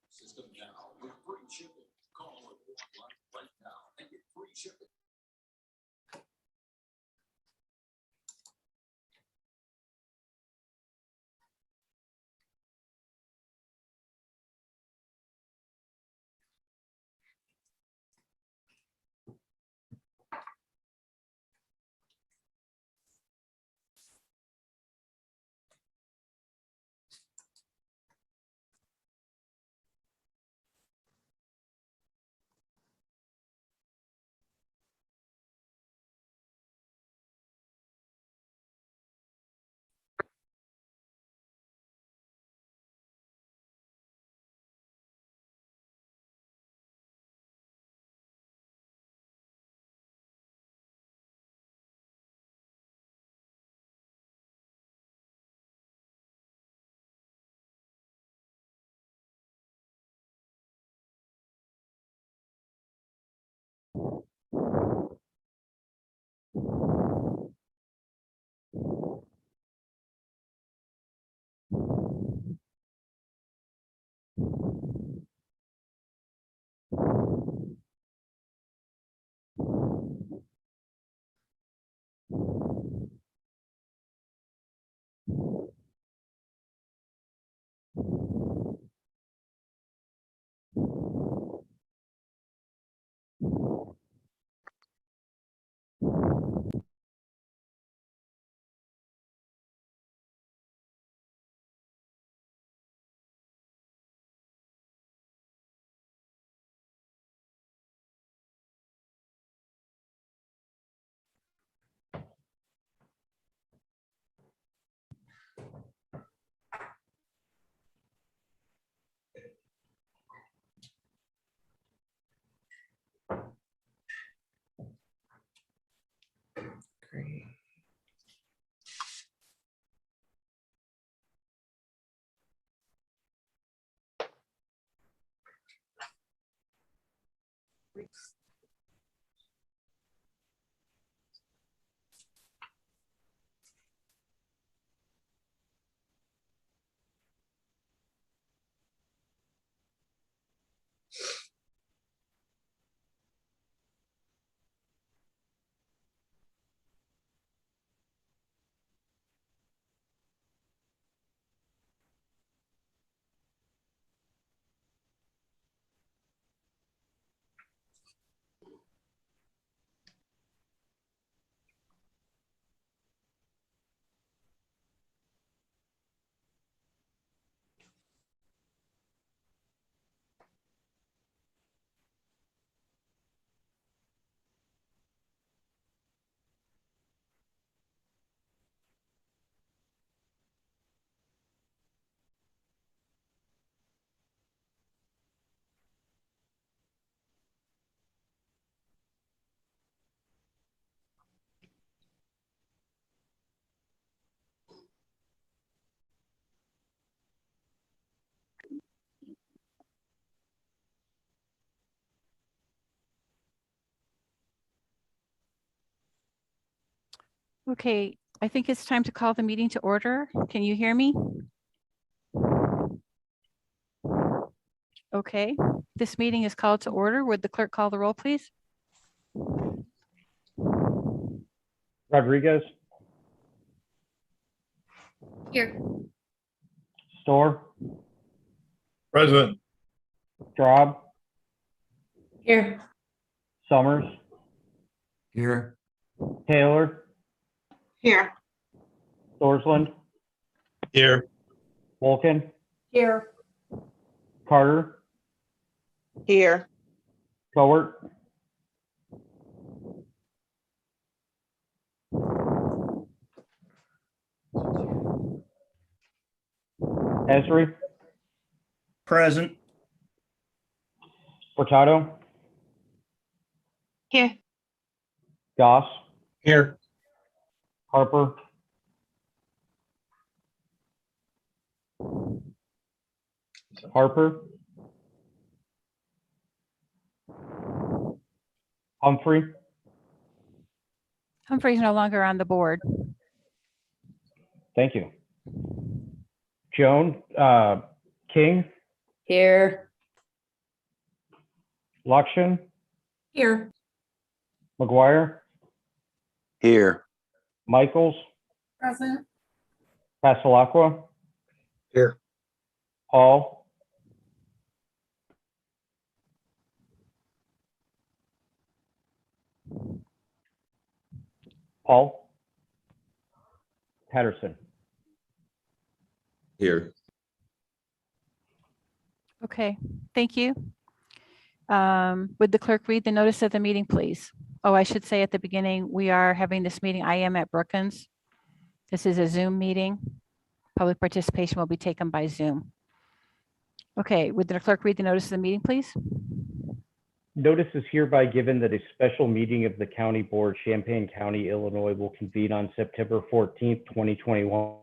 System now with free shipping. Call or go online right now and get free shipping. Great. Okay, I think it's time to call the meeting to order. Can you hear me? Okay, this meeting is called to order. Would the clerk call the roll, please? Rodriguez, Here. Storr, Present. Straub, Here. Summers, Here. Taylor, Here. Thorsland, Here. Wolken, Here. Carter, Here. Cowart, Esri, Present. Furtado, Here. Goss, Here. Harper, Harper, Humphrey, Humphrey's no longer on the board. thank you. Joan, King, Here. Lakshan, Here. McGuire, Here. Michaels, Present. Passalacqua, Here. Hall, Paul, Patterson. Here. Okay, thank you. Would the clerk read the notice of the meeting, please? Oh, I should say at the beginning, we are having this meeting. I am at Brookins. This is a Zoom meeting. Public participation will be taken by Zoom. Okay, would the clerk read the notice of the meeting, please? Notice is hereby given that a special meeting of the County Board, Champaign County, Illinois, will convene on September 14th, 2021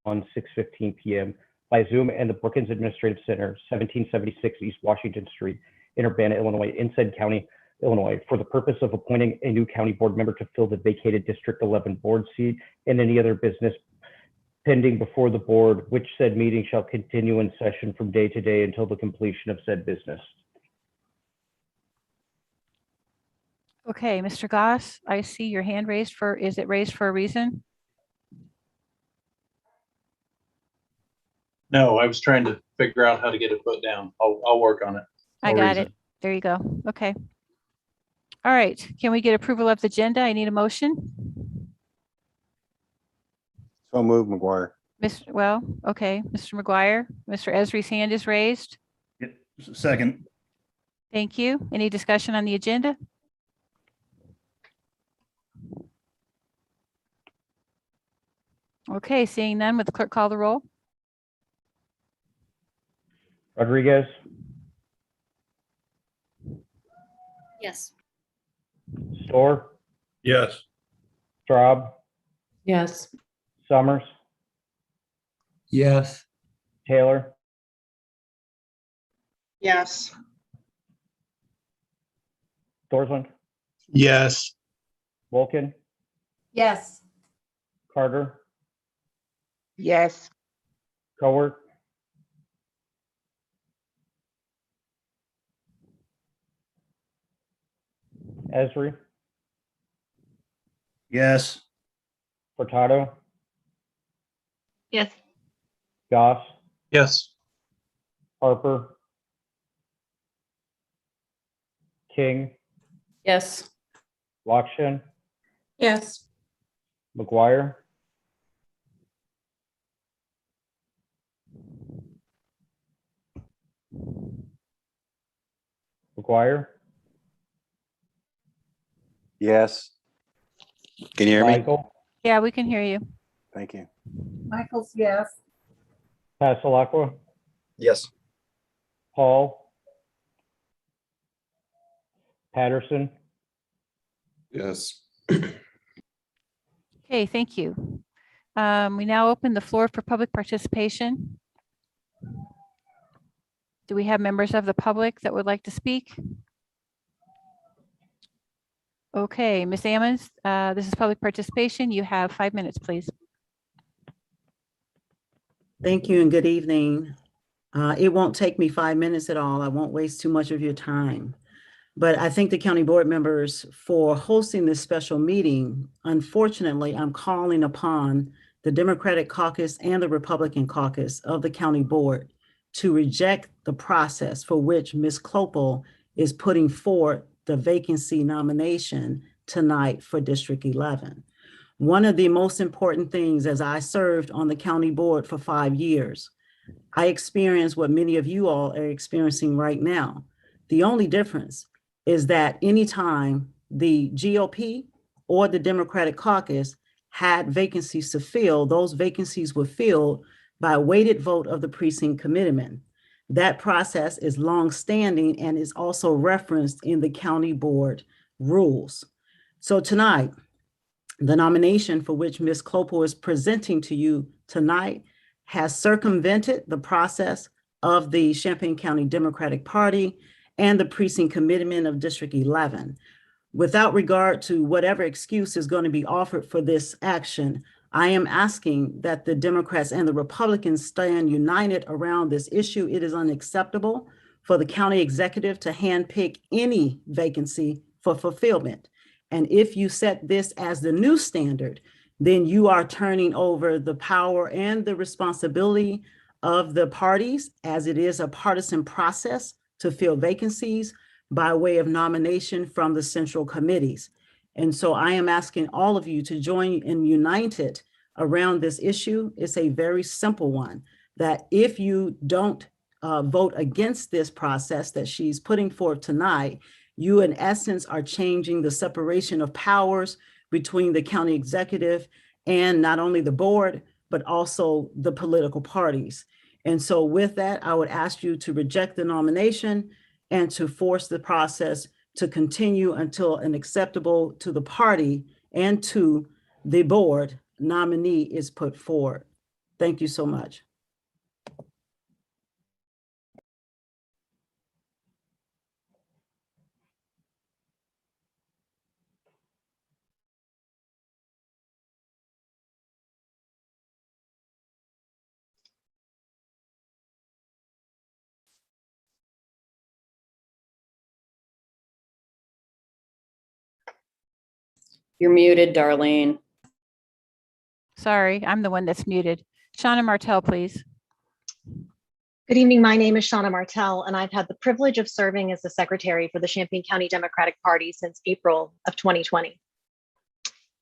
on 6:15 p.m. by Zoom and the Brookins Administrative Center, 1776 East Washington Street, in Urbana, Illinois, in said county, Illinois, for the purpose of appointing a new county board member to fill the vacated District 11 board seat and any other business pending before the board, which said meeting shall continue in session from day to day until the completion of said business. Okay, Mr. Goss, I see your hand raised for, is it raised for a reason? No, I was trying to figure out how to get it put down. I'll work on it. I No got reason. it. There you go. Okay. All right, can we get approval of the agenda? I need a motion. So move, McGuire. Okay, Mr. McGuire, Mr. Esri's hand is raised. Second. Thank you. Any discussion on the agenda? Okay, seeing none, would the clerk call the roll? Rodriguez, Yes. Storr, Yes. Straub, Yes. Summers, Yes. Taylor, Yes. Thorsland, Yes. Wolken, Yes. Carter, Yes. Cowart, Esri, Yes. Furtado, Yes. Goss, Yes. Harper, King, Yes. Lakshan, Yes. McGuire, McGuire, Yes. Can you hear me? Michael, Yeah, we can hear you. Thank you. Michael's yes. Passalacqua, Yes. Paul, Patterson, Yes. Okay, thank you. We now open the floor for public participation. Do we have members of the public that would like to speak? Okay, Ms. Ammons, this is public participation. You have 5 minutes, please. Thank you and good evening. It won't take me 5 minutes at all. I won't waste too much of your time. But I thank the county board members for hosting this special meeting. Unfortunately, I'm calling upon the Democratic caucus and the Republican caucus of the county board to reject the process for which Ms. Clopel is putting forth the vacancy nomination tonight for District 11. One of the most important things, as I served on the county board for 5 years, I experienced what many of you all are experiencing right now. The only difference is that anytime the GOP or the Democratic caucus had vacancies to fill, those vacancies were filled by a weighted vote of the precinct committeemen. That process is longstanding and is also referenced in the county board rules. So tonight, the nomination for which Ms. Clopel is presenting to you tonight has circumvented the process of the Champaign County Democratic Party and the precinct committeemen of District 11. Without regard to whatever excuse is going to be offered for this action, I am asking that the Democrats and the Republicans stand united around this issue. It is unacceptable for the county executive to handpick any vacancy for fulfillment. And if you set this as the new standard, then you are turning over the power and the responsibility of the parties, as it is a partisan process to fill vacancies, by way of nomination from the central committees. And so I am asking all of you to join and united around this issue. It's a very simple one, that if you don't vote against this process that she's putting forth tonight, you in essence are changing the separation of powers between the county executive and not only the board, but also the political parties. And so with that, I would ask you to reject the nomination and to force the process to continue until an acceptable to the party and to the board nominee is put forward. Thank you so much. You're muted, Darlene. Sorry, I'm the one that's muted. Shauna Martell, please. Good evening. My name is Shauna Martell, and I've had the privilege of serving as the secretary for the Champaign County Democratic Party since April of 2020.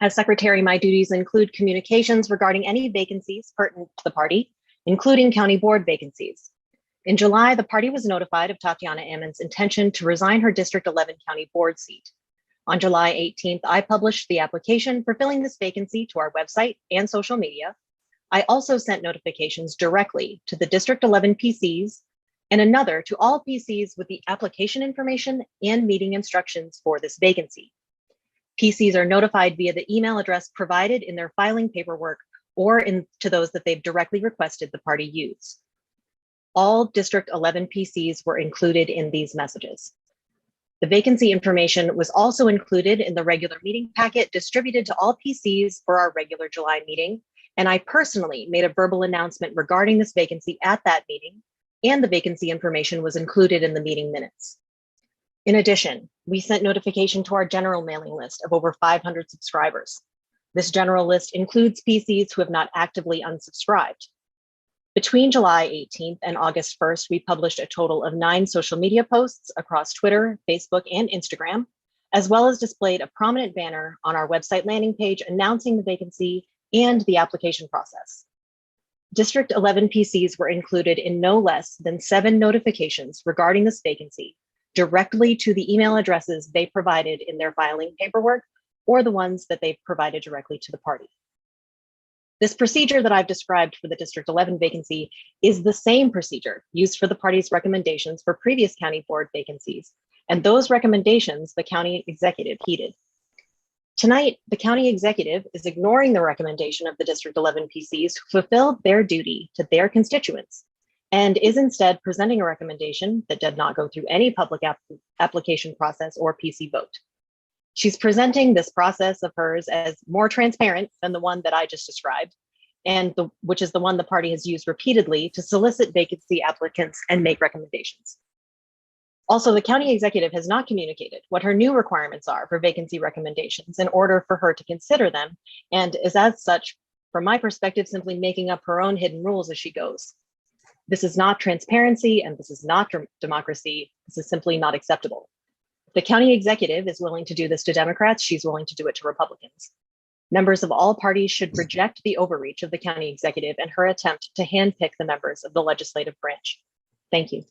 As secretary, my duties include communications regarding any vacancies pertinent to the party, including county board vacancies. In July, the party was notified of Tatiana Ammon's intention to resign her District 11 county board seat. On July 18th, I published the application for filling this vacancy to our website and social media. I also sent notifications directly to the District 11 PCs and another to all PCs with the application information and meeting instructions for this vacancy. PCs are notified via the email address provided in their filing paperwork or to those that they've directly requested the party use. All District 11 PCs were included in these messages. The vacancy information was also included in the regular meeting packet distributed to all PCs for our regular July meeting, and I personally made a verbal announcement regarding this vacancy at that meeting, and the vacancy information was included in the meeting minutes. In addition, we sent notification to our general mailing list of over 500 subscribers. This general list includes PCs who have not actively unsubscribed. Between July 18th and August 1st, we published a total of 9 social media posts across Twitter, Facebook, and Instagram, as well as displayed a prominent banner on our website landing page announcing the vacancy and the application process. District 11 PCs were included in no less than 7 notifications regarding this vacancy directly to the email addresses they provided in their filing paperwork or the ones that they provided directly to the party. This procedure that I've described for the District 11 vacancy is the same procedure used for the party's recommendations for previous county board vacancies, and those recommendations the county executive heeded. Tonight, the county executive is ignoring the recommendation of the District 11 PCs who fulfilled their duty to their constituents and is instead presenting a recommendation that did not go through any public application process or PC vote. She's presenting this process of hers as more transparent than the one that I just described, and which is the one the party has used repeatedly to solicit vacancy applicants and make recommendations. Also, the county executive has not communicated what her new requirements are for vacancy recommendations in order for her to consider them, and is as such, from my perspective, simply making up her own hidden rules as she goes. This is not transparency, and this is not democracy. This is simply not acceptable. If the county executive is willing to do this to Democrats, she's willing to do it to Republicans. Members of all parties should reject the overreach of the county executive and her attempt to handpick the members of the legislative branch. Thank you.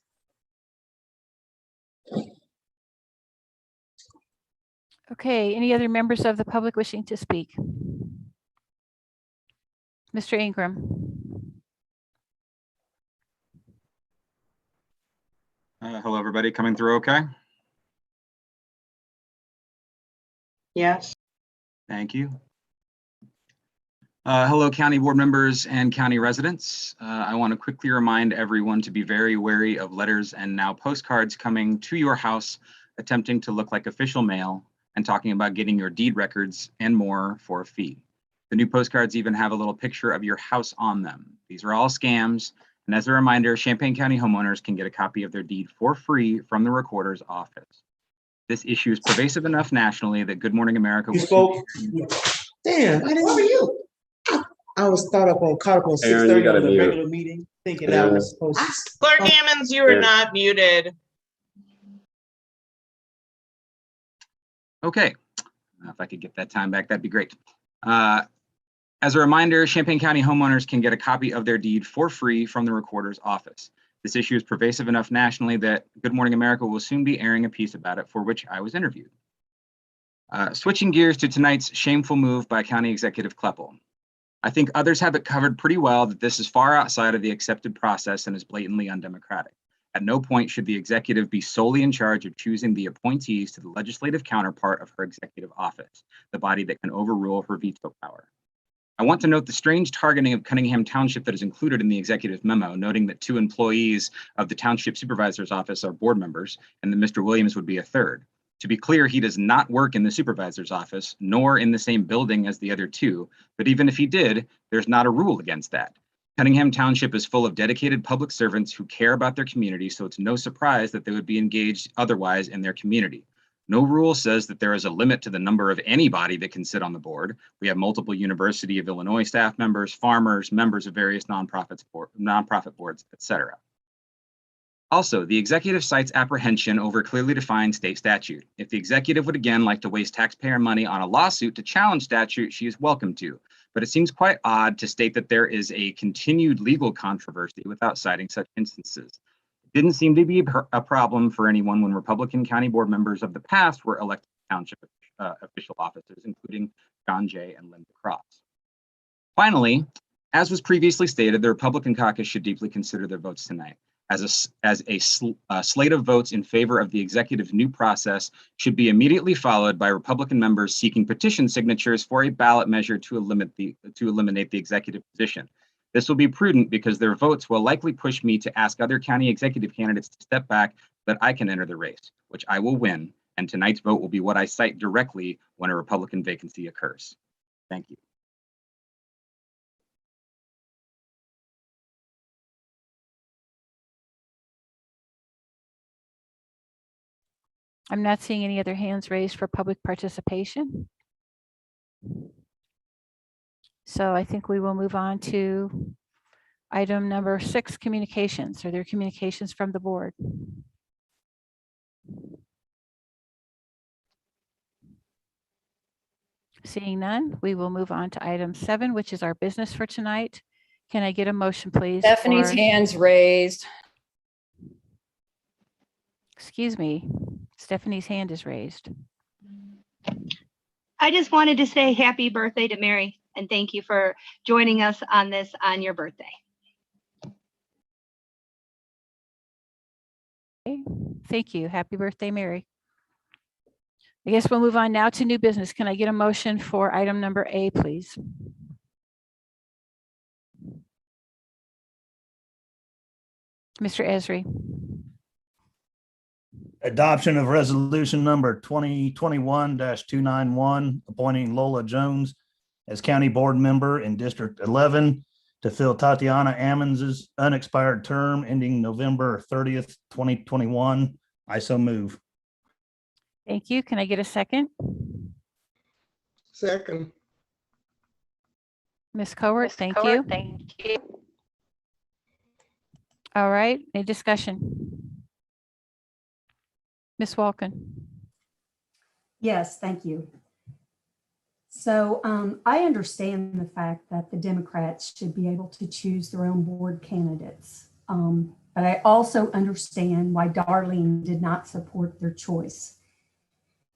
Okay, any other members of the public wishing to speak? Mr. Ingram. Hello, everybody. Coming through okay? Yes. Thank you. Hello, county board members and county residents. I want to quickly remind everyone to be very wary of letters and now postcards coming to your house attempting to look like official mail and talking about getting your deed records and more for a fee. The new postcards even have a little picture of your house on them. These are all scams. And as a reminder, Champaign County homeowners can get a copy of their deed for free from the recorder's office. This issue is pervasive enough nationally that Good Morning America You spoke? Damn, where were you? I was caught up on 6:30 on the regular meeting, thinking that was supposed to. Clerk Ammons, you are not muted. Okay, if I could get that time back, that'd be great. As a reminder, Champaign County homeowners can get a copy of their deed for free from the recorder's office. This issue is pervasive enough nationally that Good Morning America will soon be airing a piece about it for which I was interviewed. Switching gears to tonight's shameful move by County Executive Kleppel. I think others have it covered pretty well that this is far outside of the accepted process and is blatantly undemocratic. At no point should the executive be solely in charge of choosing the appointees to the legislative counterpart of her executive office, the body that can overrule her veto power. I want to note the strange targeting of Cunningham Township that is included in the executive memo, noting that 2 employees of the Township Supervisor's office are board members and that Mr. Williams would be a third. To be clear, he does not work in the supervisor's office, nor in the same building as the other 2, but even if he did, there's not a rule against that. Cunningham Township is full of dedicated public servants who care about their community, so it's no surprise that they would be engaged otherwise in their community. No rule says that there is a limit to the number of anybody that can sit on the board. We have multiple University of Illinois staff members, farmers, members of various nonprofit boards, etc. Also, the executive cites apprehension over clearly defined state statute. If the executive would again like to waste taxpayer money on a lawsuit to challenge statute, she is welcome to. But it seems quite odd to state that there is a continued legal controversy without citing such instances. It didn't seem to be a problem for anyone when Republican county board members of the past were elected to township official offices, including John Jay and Linda Cross. Finally, as was previously stated, the Republican caucus should deeply consider their votes tonight. As a slate of votes in favor of the executive's new process should be immediately followed by Republican members seeking petition signatures for a ballot measure to eliminate the executive position. This will be prudent because their votes will likely push me to ask other county executive candidates to step back so that I can enter the race, which I will win, and tonight's vote will be what I cite directly when a Republican vacancy occurs. Thank you. I'm not seeing any other hands raised for public participation. So I think we will move on to item number 6, communications. Are there communications from the board? Seeing none, we will move on to item 7, which is our business for tonight. Can I get a motion, please? Stephanie's hand's raised. Excuse me, Stephanie's hand is raised. I just wanted to say happy birthday to Mary and thank you for joining us on this on your birthday. Okay, thank you. Happy birthday, Mary. I guess we'll move on now to new business. Can I get a motion for item number A, please? Mr. Esri. Adoption of resolution number 2021-291, appointing Lola Jones as county board member in District 11 to fill Tatiana Ammons' unexpired term ending November 30th, 2021. I so move. Thank you. Can I get a second? Second. Ms. Cowart, thank you. All right, any discussion? Ms. Walken. Yes, thank you. So I understand the fact that the Democrats should be able to choose their own board candidates. But I also understand why Darlene did not support their choice.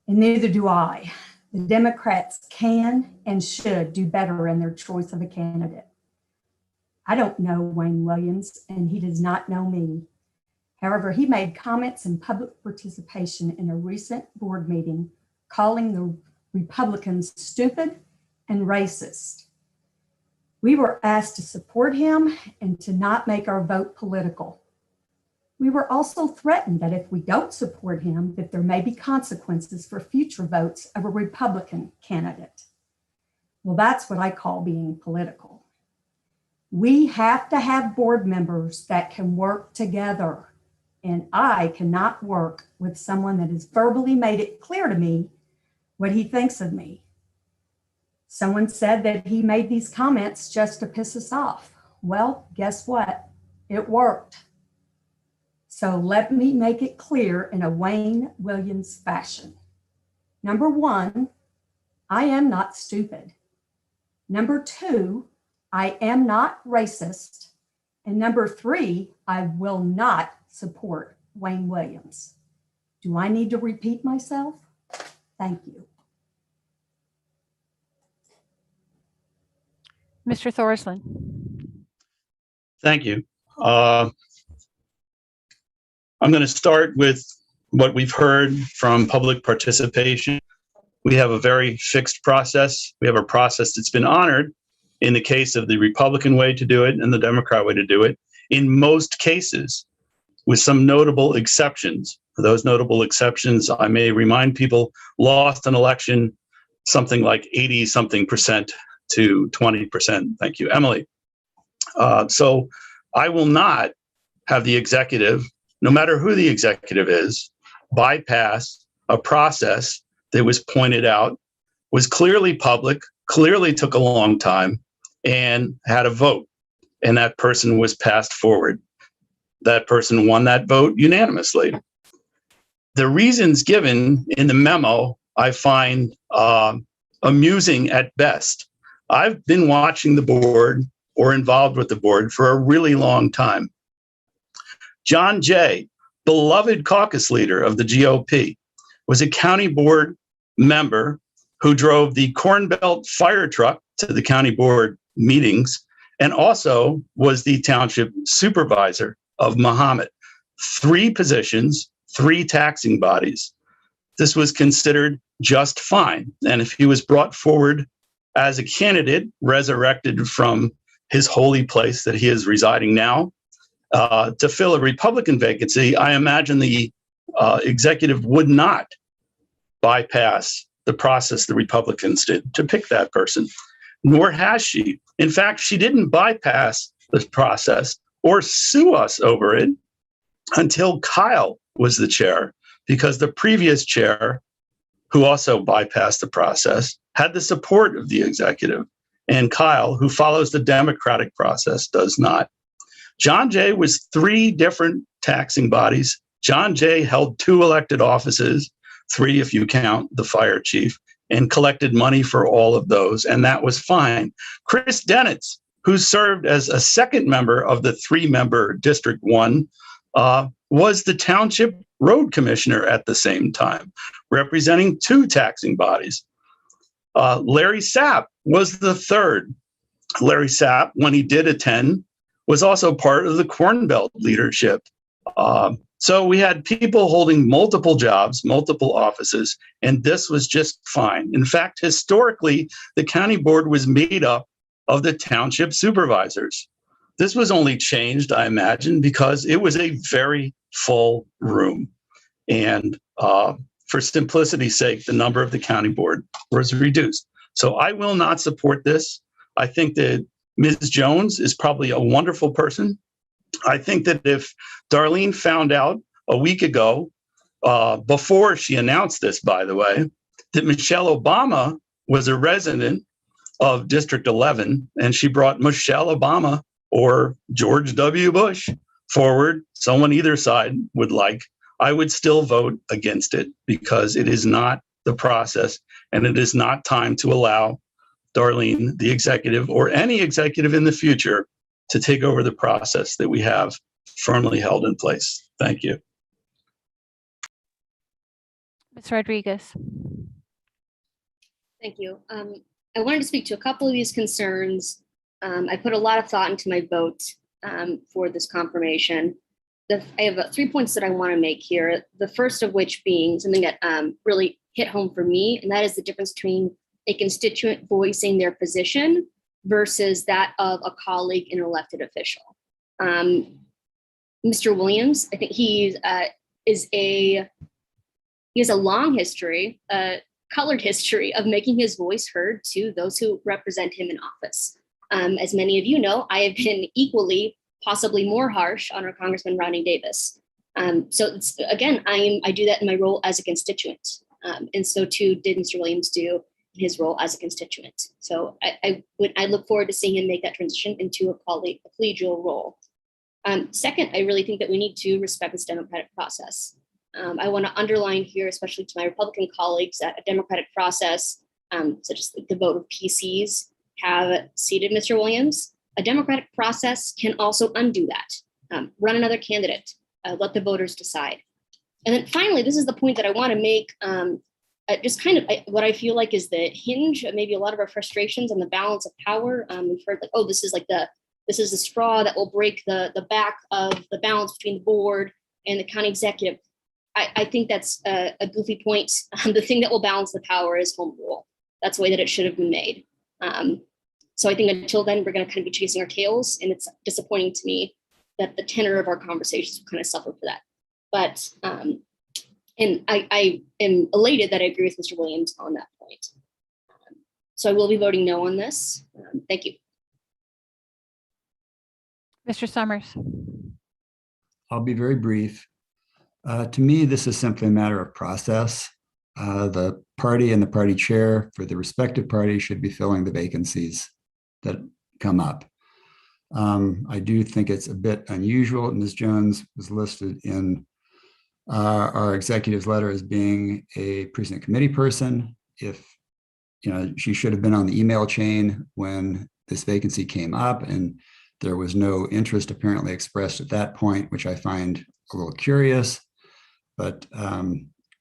And neither do I. The Democrats can and should do better in their choice of a candidate. I don't know Wayne Williams, and he does not know me. However, he made comments in public participation in a recent board meeting calling the Republicans stupid and racist. We were asked to support him and to not make our vote political. We were also threatened that if we don't support him, that there may be consequences for future votes of a Republican candidate. Well, that's what I call being political. We have to have board members that can work together. And I cannot work with someone that has verbally made it clear to me what he thinks of me. Someone said that he made these comments just to piss us off. Well, guess what? It worked. So let me make it clear in a Wayne Williams fashion. Number one, I am not stupid. Number two, I am not racist. And number three, I will not support Wayne Williams. Do I need to repeat myself? Thank you. Mr. Thorsland. Thank you. I'm going to start with what we've heard from public participation. We have a very fixed process. We have a process that's been honored in the case of the Republican way to do it and the Democrat way to do it. In most cases, with some notable exceptions. For those notable exceptions, I may remind people, lost an election something like 80-something% to 20%. Thank you, Emily. So I will not have the executive, no matter who the executive is, bypass a process that was pointed out, was clearly public, clearly took a long time, and had a vote. And that person was passed forward. That person won that vote unanimously. The reasons given in the memo I find amusing at best. I've been watching the board or involved with the board for a really long time. John Jay, beloved caucus leader of the GOP, was a county board member who drove the Corn Belt fire truck to the county board meetings and also was the township supervisor of Mahomet. 3 positions, 3 taxing bodies. This was considered just fine. And if he was brought forward as a candidate, resurrected from his holy place that he is residing now, to fill a Republican vacancy, I imagine the executive would not bypass the process the Republicans did to pick that person, nor has she. In fact, she didn't bypass the process or sue us over it until Kyle was the chair, because the previous chair, who also bypassed the process, had the support of the executive. And Kyle, who follows the democratic process, does not. John Jay was 3 different taxing bodies. John Jay held 2 elected offices, 3 if you count the fire chief, and collected money for all of those, and that was fine. Chris Denitz, who served as a second member of the 3-member District 1, was the township road commissioner at the same time, representing 2 taxing bodies. Larry Sapp was the 3rd. Larry Sapp, when he did attend, was also part of the Corn Belt leadership. So we had people holding multiple jobs, multiple offices, and this was just fine. In fact, historically, the county board was made up of the township supervisors. This was only changed, I imagine, because it was a very full room. And for simplicity's sake, the number of the county board was reduced. So I will not support this. I think that Ms. Jones is probably a wonderful person. I think that if Darlene found out a week ago, before she announced this, by the way, that Michelle Obama was a resident of District 11, and she brought Michelle Obama or George W. Bush forward, someone either side would like, I would still vote against it because it is not the process and it is not time to allow Darlene, the executive, or any executive in the future to take over the process that we have firmly held in place. Thank you. Ms. Rodriguez. Thank you. I wanted to speak to a couple of these concerns I put a lot of thought into my vote for this confirmation. I have 3 points that I want to make here. The first of which being something that really hit home for me, and that is the difference between a constituent voicing their position versus that of a colleague and elected official. Mr. Williams, I think he has a long history, colored history of making his voice heard to those who represent him in office. As many of you know, I have been equally, possibly more harsh on our Congressman Ronnie Davis. So again, I do that in my role as a constituent. And so too did Mr. Williams do in his role as a constituent. So I look forward to seeing him make that transition into a collegial role. Second, I really think that we need to respect this democratic process. I want to underline here, especially to my Republican colleagues, that a democratic process, such as the vote of PCs, have seated Mr. Williams. A democratic process can also undo that. Run another candidate, let the voters decide. And then finally, this is the point that I want to make, just kind of what I feel like is the hinge of maybe a lot of our frustrations on the balance of power. We've heard like, oh, this is the straw that will break the back of the balance between the board and the county executive. I think that's a goofy point. The thing that will balance the power is home rule. That's the way that it should have been made. So I think until then, we're going to kind of be chasing our tails, and it's disappointing to me that the tenor of our conversations will kind of suffer for that. But and I am elated that I agree with Mr. Williams on that point. So I will be voting no on this. Thank you. Mr. Summers. I'll be very brief. To me, this is simply a matter of process. The party and the party chair for the respective parties should be filling the vacancies that come up. I do think it's a bit unusual. Ms. Jones was listed in our executive's letter as being a precinct committee person. If, she should have been on the email chain when this vacancy came up, and there was no interest apparently expressed at that point, which I find a little curious. But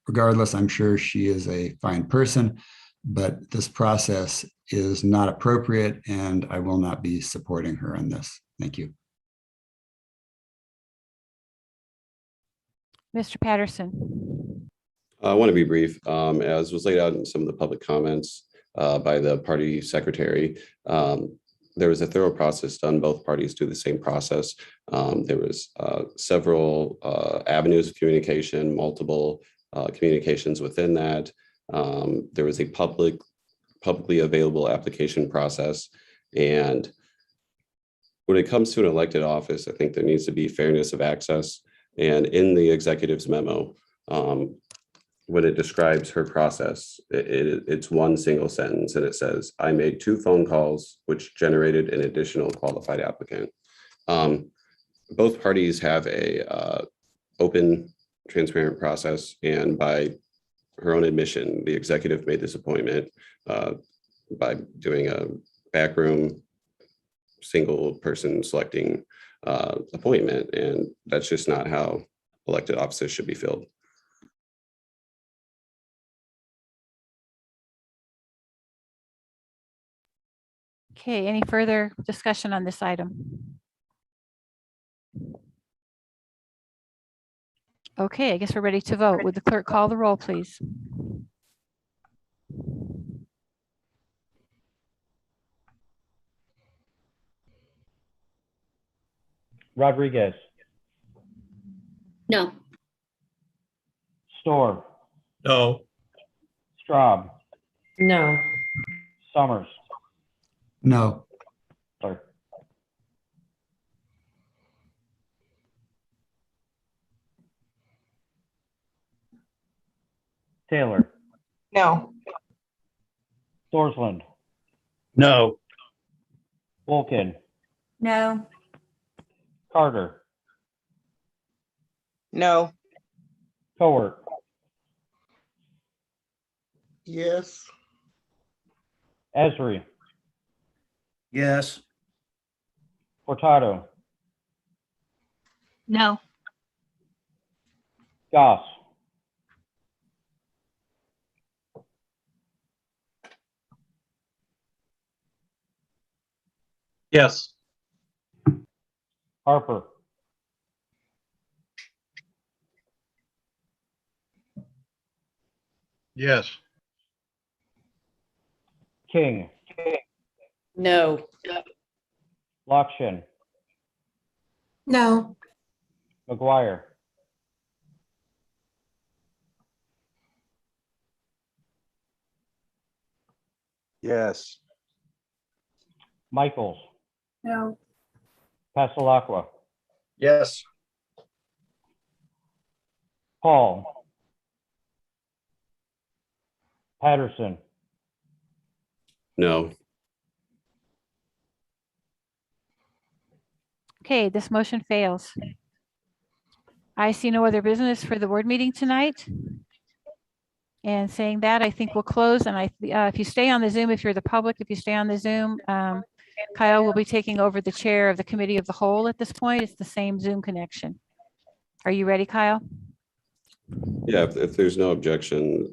regardless, I'm sure she is a fine person, but this process is not appropriate, and I will not be supporting her on this. Thank you. Mr. Patterson. I want to be brief. As was laid out in some of the public comments by the party secretary, there was a thorough process done. Both parties do the same process. There was several avenues of communication, multiple communications within that. There was a publicly available application process. And when it comes to an elected office, I think there needs to be fairness of access. And in the executive's memo, when it describes her process, it's one single sentence, and it says, I made 2 phone calls, which generated an additional qualified applicant. Both parties have a open, transparent process, and by her own admission, the executive made this appointment by doing a backroom single person selecting appointment, and that's just not how elected offices should be filled. Okay, any further discussion on this item? Okay, I guess we're ready to vote. Would the clerk call the roll, please? Rodriguez, No. Storr, No. Straub, No. Summers, No. sorry, Taylor, No. Thorsland, No. Wolkin, No. Carter, No. Cowart, Yes. Esri, Yes. Furtado, No. Goss, Yes. Harper, Yes. King, No. Lockshin, No. McGuire, Yes. Michaels, No. Passalacqua, Yes. Paul, Patterson, No. Okay, this motion fails. I see no other business for the board meeting tonight. And saying that, I think we'll close. And if you stay on the Zoom, if you're the public, if you stay on the Zoom, Kyle will be taking over the chair of the committee of the whole at this point. It's the same Zoom connection. Are you ready, Kyle? Yeah, if there's no objection,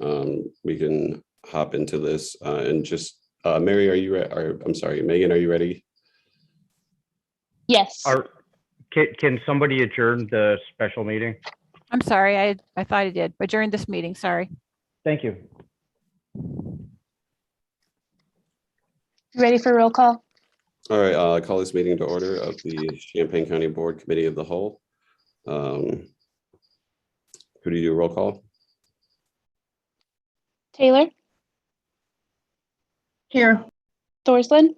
we can hop into this and just, Mary, are you ready? I'm sorry, Megan, are you ready? Yes. Can somebody adjourn the special meeting? I'm sorry, I thought I did, but during this meeting, sorry. Thank you. Ready for roll call? All right, I'll call this meeting to order of the Champaign County Board Committee of the Whole. Who do you do roll call? Taylor, Here. Thorsland,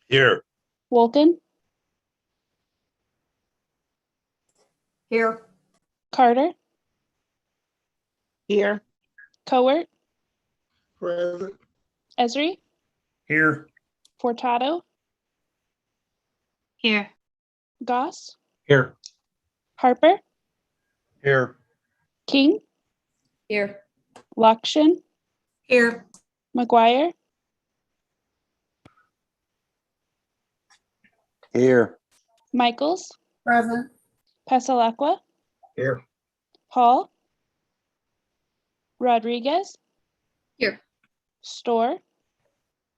Here. Wolken, Here. Carter, Here. Cowart, Present. Esri, Here. Furtado. Here. Goss, Here. Harper, Here. King? Here. Lockshin, Here. McGuire, Here. Michaels, Present. Passalacqua, Here. Hall, Rodriguez, Here. Store,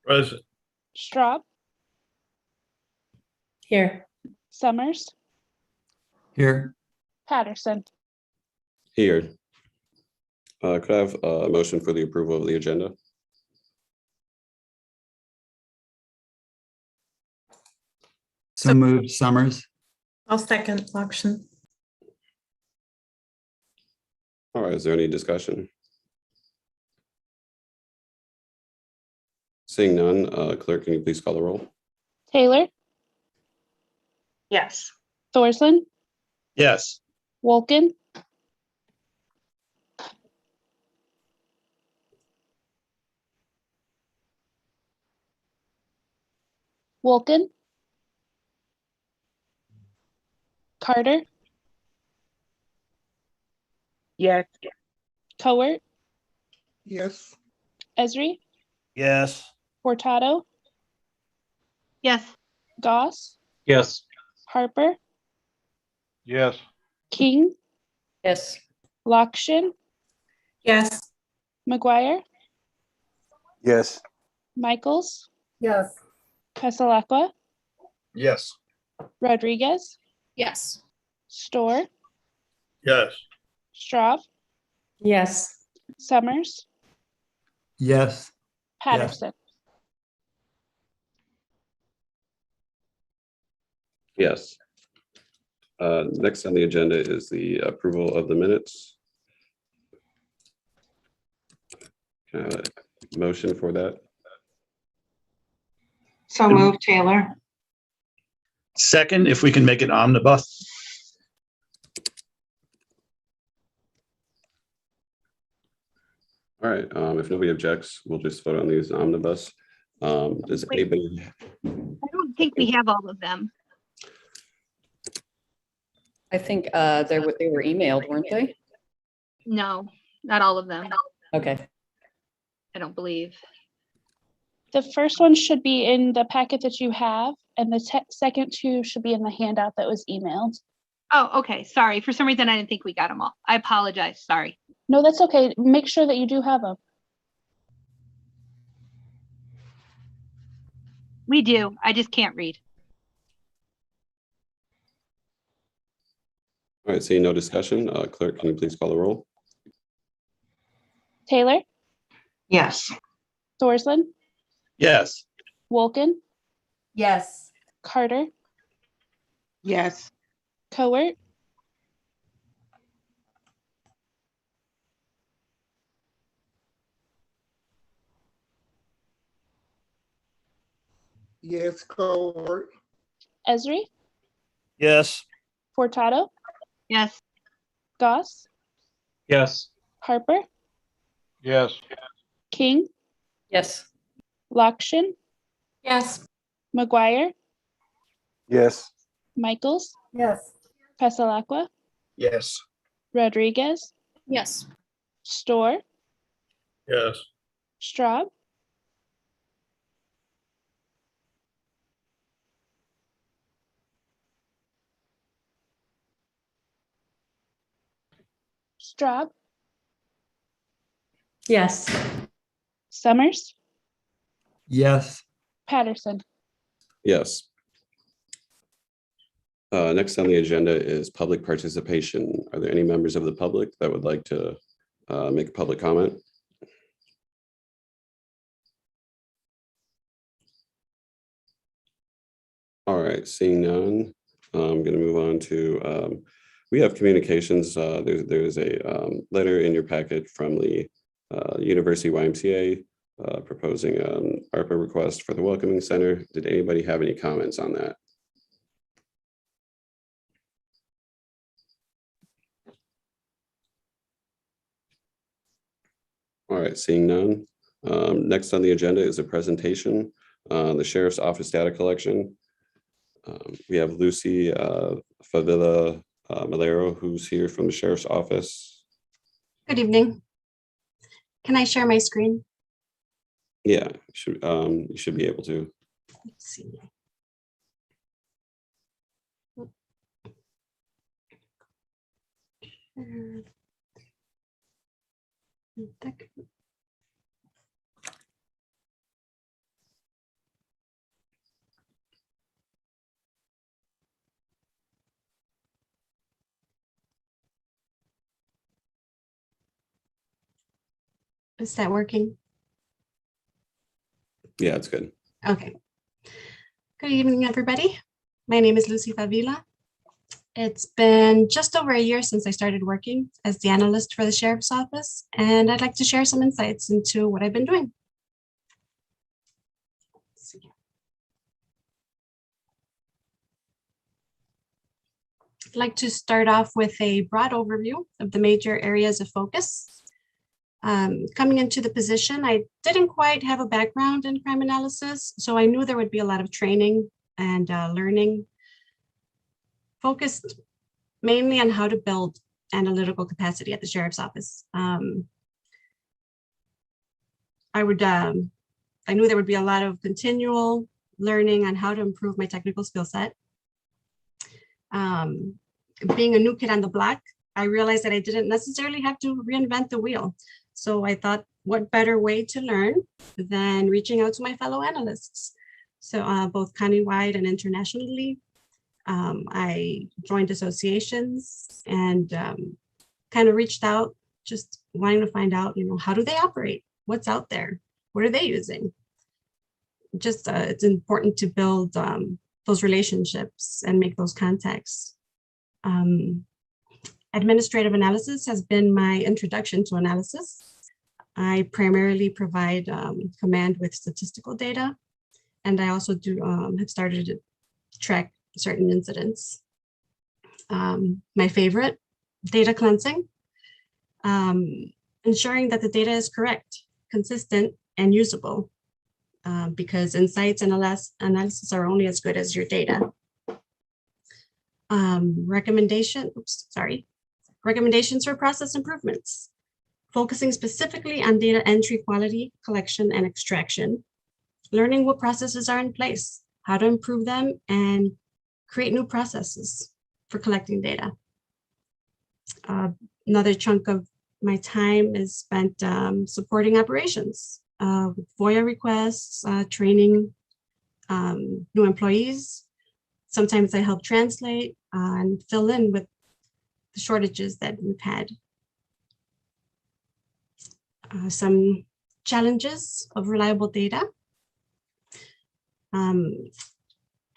Present. Straub, Here. Summers, Here. Patterson. Here. Could I have a motion for the approval of the agenda? So moved, Summers. I'll second Lockshin. All right, is there any discussion? Seeing none, clerk, can you please call the roll? Taylor, Yes. Thorsland, Yes. Wolken, Wolken, Carter, Yes. Cowart, Yes. Esri, Yes. Furtado. Yes. Goss, Yes. Harper, Yes. King, Yes. Lockshin, Yes. McGuire, Yes. Michaels, Yes. Passalacqua, Yes. Rodriguez, Yes. Store, Yes. Straub, Yes. Summers, Yes. Patterson. Yes. Next on the agenda is the approval of the minutes. Can I have a motion for that? So moved, Taylor. Second, if we can make it omnibus. All right, if nobody objects, we'll just vote on these omnibus. Does Wait. anybody, I don't think we have all of them. I think they were emailed, weren't they? No, not all of them. Okay. I don't believe. The first one should be in the packet that you have, and the second two should be in the handout that was emailed. Oh, okay. Sorry. For some reason, I didn't think we got them all. I apologize. Sorry. No, that's okay. Make sure that you do have them. We do. I just can't read. right, seeing no discussion, clerk, can you please call the roll? Taylor, Yes. Thorsland, Yes. Wolken, Yes. Carter, Yes. Cowart, Yes, Cowart. Esri, Yes. Furtado, Yes. Goss, Yes. Harper, Yes. King, Yes. Lakshin, Yes. McGuire, Yes. Michaels, Yes. Pesalacqua, Yes. Rodriguez, Yes. Store, Yes. Straub, Straub, Yes. Summers, Yes. Patterson. Yes. Next on the agenda is public participation. Are there any members of the public that would like to make a public comment? All right, seeing none, I'm going to move on to, we have communications. There's a letter in your packet from the University YMCA proposing an ARPA request for the Welcoming Center. Did anybody have any comments on that? All right, seeing none. Next on the agenda is a presentation on the Sheriff's Office data collection. We have Lucy Favilla Malero, who's here from the Sheriff's Office. Good evening. Can I share my screen? Yeah, you should be able to. Let's see. Is that working? Yeah, it's good. Okay. Good evening, everybody. My name is Lucy Favilla. It's been just over a year since I started working as the analyst for the Sheriff's Office, and I'd like to share some insights into what I've been doing. Let's see. I'd like to start off with a broad overview of the major areas of focus. Coming into the position, I didn't quite have a background in crime analysis, so I knew there would be a lot of training and learning focused mainly on how to build analytical capacity at the Sheriff's Office. I knew there would be a lot of continual learning on how to improve my technical skill set. Being a new kid on the block, I realized that I didn't necessarily have to reinvent the wheel. So I thought, what better way to learn than reaching out to my fellow analysts? So both countywide and internationally, I joined associations and kind of reached out, just wanting to find out, how do they operate? What's out there? What are they using? Just it's important to build those relationships and make those contacts. Administrative analysis has been my introduction to analysis. I primarily provide command with statistical data, and I also have started to track certain incidents. My favorite, data cleansing, ensuring that the data is correct, consistent, and usable, because insights and analysis are only as good as your data. Recommendations for process improvements, focusing specifically on data entry quality, collection, and extraction, learning what processes are in place, how to improve them, and create new processes for collecting data. Another chunk of my time is spent supporting operations, with FOIA requests, training new employees. Sometimes I help translate and fill in with the shortages that we've had. Some challenges of reliable data.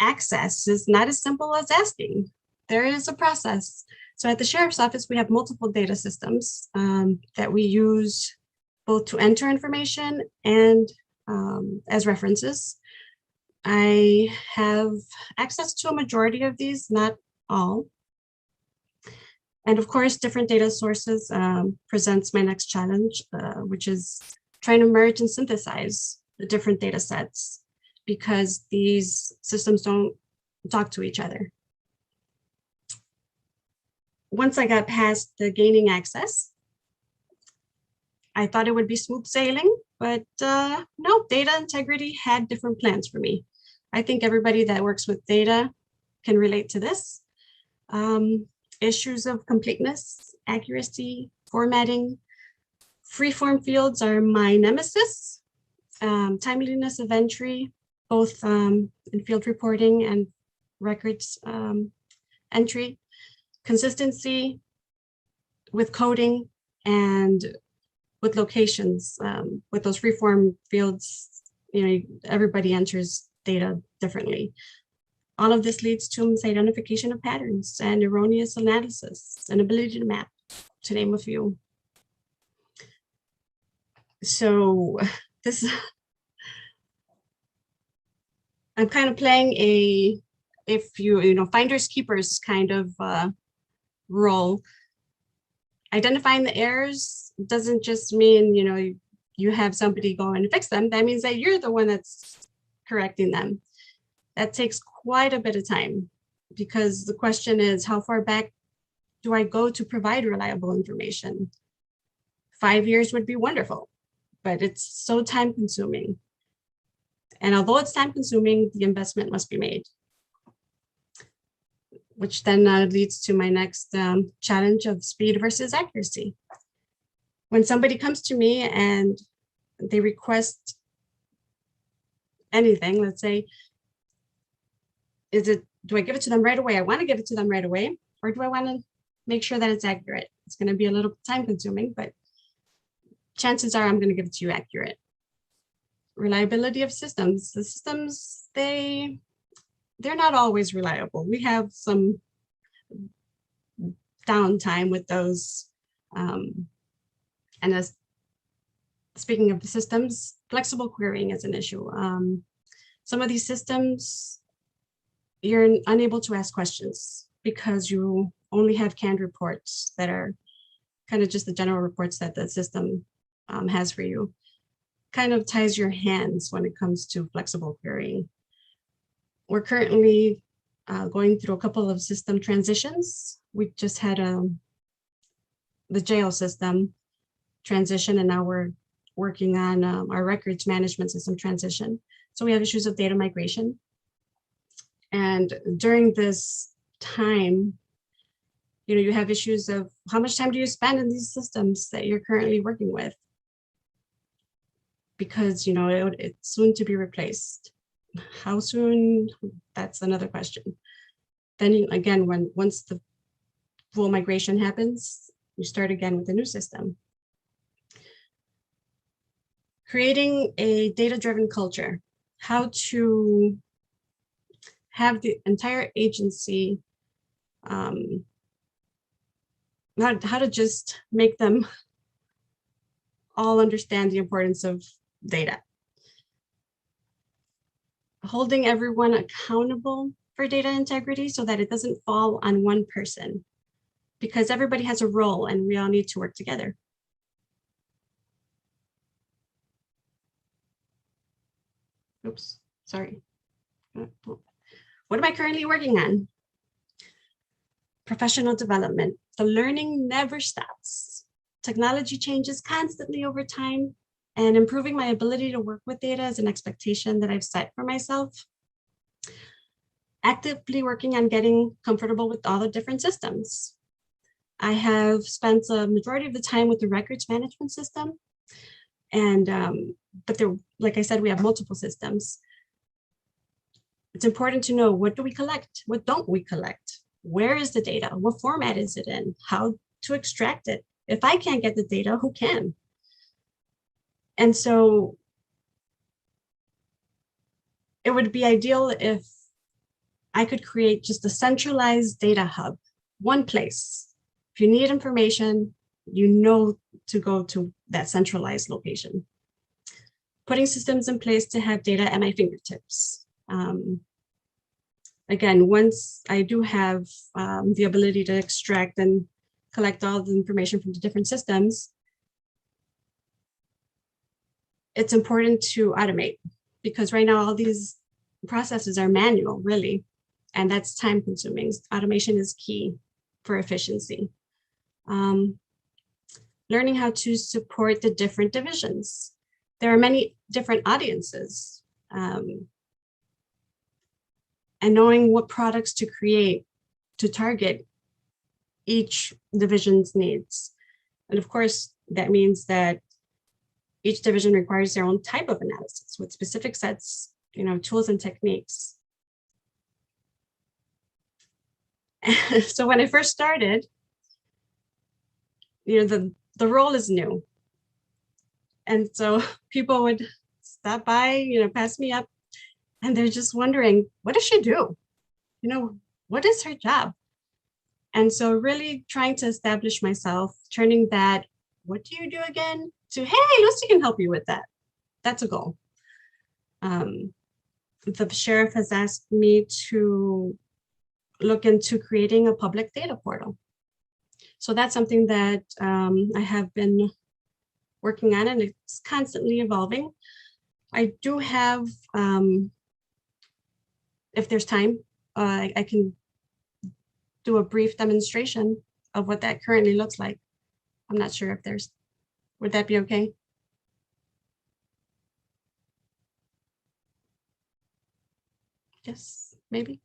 Access is not as simple as asking. There is a process. So at the Sheriff's Office, we have multiple data systems that we use both to enter information and as references. I have access to a majority of these, not all. And of course, different data sources presents my next challenge, which is trying to merge and synthesize the different data sets because these systems don't talk to each other. Once I got past the gaining access, I thought it would be smooth sailing, but no, data integrity had different plans for me. I think everybody that works with data can relate to this. Issues of completeness, accuracy, formatting, free-form fields are my nemesis. Timeliness of entry, both in field reporting and records entry, consistency with coding and with locations, with those free-form fields, you know, everybody enters data differently. All of this leads to misidentification of patterns and erroneous analysis and ability to map, to name a few. So this, I'm kind of playing a, if you know, finders keepers kind of role. Identifying the errors doesn't just mean, you know, you have somebody go and fix them. That means that you're the one that's correcting them. That takes quite a bit of time because the question is, how far back do I go to provide reliable information? 5 years would be wonderful, but it's so time consuming. And although it's time consuming, the investment must be made. Which then leads to my next challenge of speed versus accuracy. When somebody comes to me and they request anything, let's say, do I give it to them right away? I want to give it to them right away, or do I want to make sure that it's accurate? It's going to be a little time consuming, but chances are I'm going to give it to you accurate. Reliability of systems. The systems, they're not always reliable. We have some downtime with those. And as speaking of the systems, flexible querying is an issue. Some of these systems, you're unable to ask questions because you only have canned reports that are kind of just the general reports that the system has for you. Kind of ties your hands when it comes to flexible querying. We're currently going through a couple of system transitions. We just had the jail system transition, and now we're working on our records management system transition. So we have issues of data migration. And during this time, you know, you have issues of how much time do you spend in these systems that you're currently working with? Because, you know, it's soon to be replaced. How soon? That's another question. Then again, once the full migration happens, you start again with a new system. Creating a data-driven culture, how to have the entire agency, how to just make them all understand the importance of data. Holding everyone accountable for data integrity so that it doesn't fall on one person, because everybody has a role and we all need to work together. Oops, sorry. What am I currently working on? Professional development. The learning never stops. Technology changes constantly over time, and improving my ability to work with data is an expectation that I've set for myself. Actively working on getting comfortable with all the different systems. I have spent a majority of the time with the records management system, and but there, like I said, we have multiple systems. It's important to know, what do we collect? What don't we collect? Where is the data? What format is it in? How to extract it? If I can't get the data, who can? And so it would be ideal if I could create just a centralized data hub, one place. If you need information, you know to go to that centralized location. Putting systems in place to have data at my fingertips. Again, once I do have the ability to extract and collect all the information from the different systems, it's important to automate, because right now all these processes are manual, really, and that's time consuming. Automation is key for efficiency. Learning how to support the different divisions. There are many different audiences, and knowing what products to create to target each division's needs. And of course, that means that each division requires their own type of analysis with specific sets, tools and techniques. So when I first started, the role is new. And so people would stop by, pass me up, and they're just wondering, what does she do? What is her job? And so really trying to establish myself, turning that, what do you do again, to, hey, Lucy can help you with that. That's a goal. The sheriff has asked me to look into creating a public data portal. So that's something that I have been working on, and it's constantly evolving. I do have, if there's time, I can do a brief demonstration of what that currently looks like. I'm not sure if there's, would that be okay? Yes, maybe.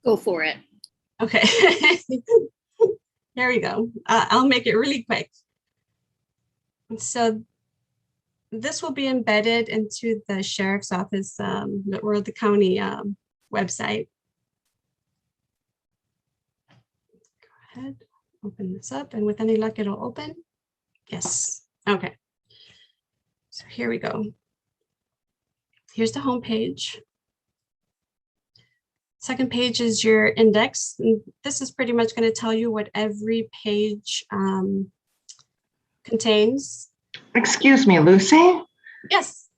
Go for it. Okay. Here we go. I'll make it really quick. So this will be embedded into the sheriff's office or the county website. Go ahead, open this up, and with any luck, it'll open. Yes. Okay. So here we go. Here's the home page. Second page is your index. And this is pretty much going to tell you what every page contains. Excuse me, Lucy? Yes.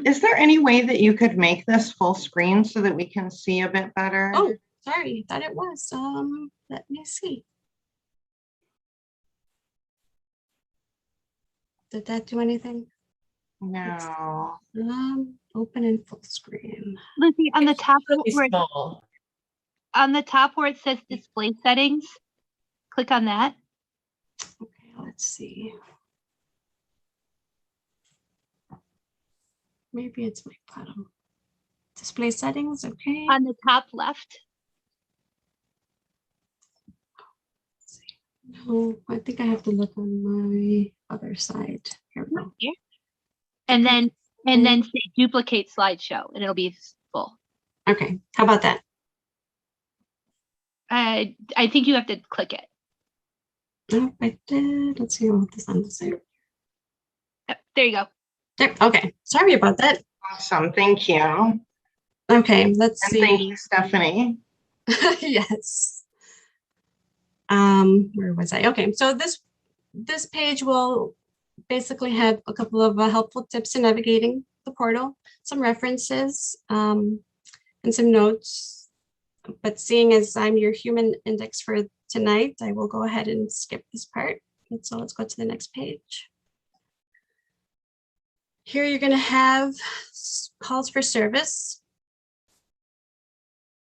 Is there any way that you could make this full screen so that we can see a bit better? Oh, sorry, thought it was. Let me see. Did that do anything? No. Open in full screen. Lucy, on the top Small. on the top where it says display settings, click on that. Okay, let's see. Maybe it's my bottom. Display settings, okay. On the top left. No, I think I have to look on my other side. Here we go. Here. And then say duplicate slideshow, and it'll be full. Okay, how about that? I think you have to click it. Oh, I did. Let's see what this on the side. There you go. There, okay, sorry about that. Awesome, thank you. Okay, let's And see. thank you, Stephanie. Yes. Where was I? Okay, so this page will basically have a couple of helpful tips in navigating the portal, some references, and some notes. But seeing as I'm your human index for tonight, I will go ahead and skip this part. And so let's go to the next page. Here you're going to have calls for service.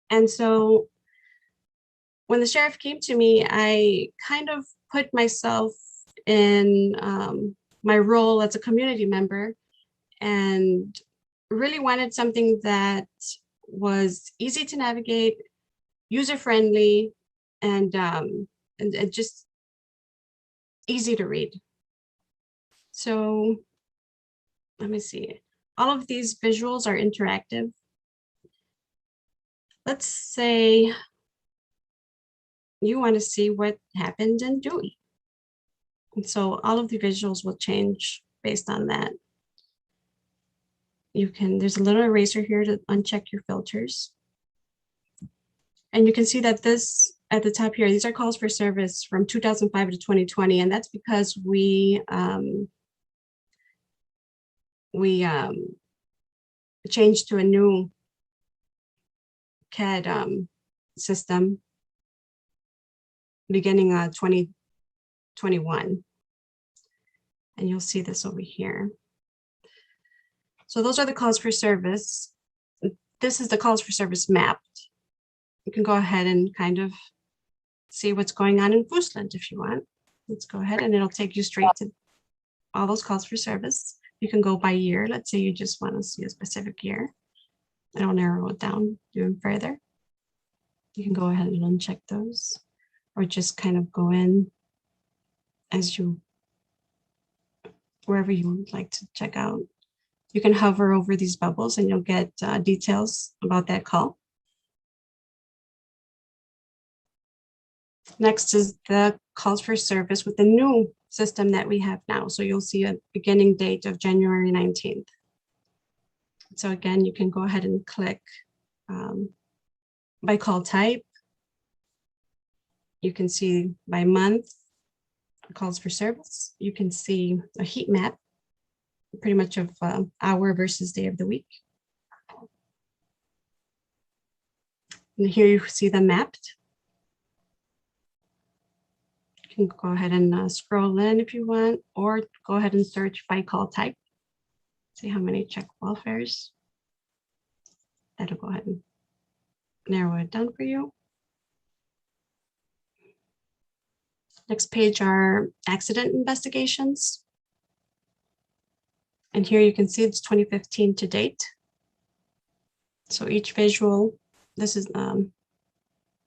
And so when the sheriff came to me, I kind of put myself in my role as a community member and really wanted something that was easy to navigate, user-friendly, and just easy to read. So let me see. All of these visuals are interactive. let's say you want to see what happened in Dewey. And so all of the visuals will change based on that. There's a little eraser here to uncheck your filters. And you can see that this at the top here, these are calls for service from 2005 to 2020. And that's because we changed to a new CAD system beginning 2021. And you'll see this over here. So those are the calls for service. This is the calls for service mapped. You can go ahead and kind of see what's going on in Footsland if you want. Let's go ahead and it'll take you straight to all those calls for service. You can go by year. Let's say you just want to see a specific year. It'll narrow it down even further. You can go ahead and uncheck those or just kind of go in as you, wherever you would like to check out. You can hover over these bubbles and you'll get details about that call. Next is the calls for service with the new system that we have now. So you'll see a beginning date of January 19th. So again, you can go ahead and click by call type. You can see by month calls for service. You can see a heat map, pretty much of hour versus day of the week. And here you see them mapped. You can go ahead and scroll in if you want, or go ahead and search by call type. See how many check welfares. That'll go ahead and narrow it down for you. Next page are accident investigations. And here you can see it's 2015 to date. So each visual, this is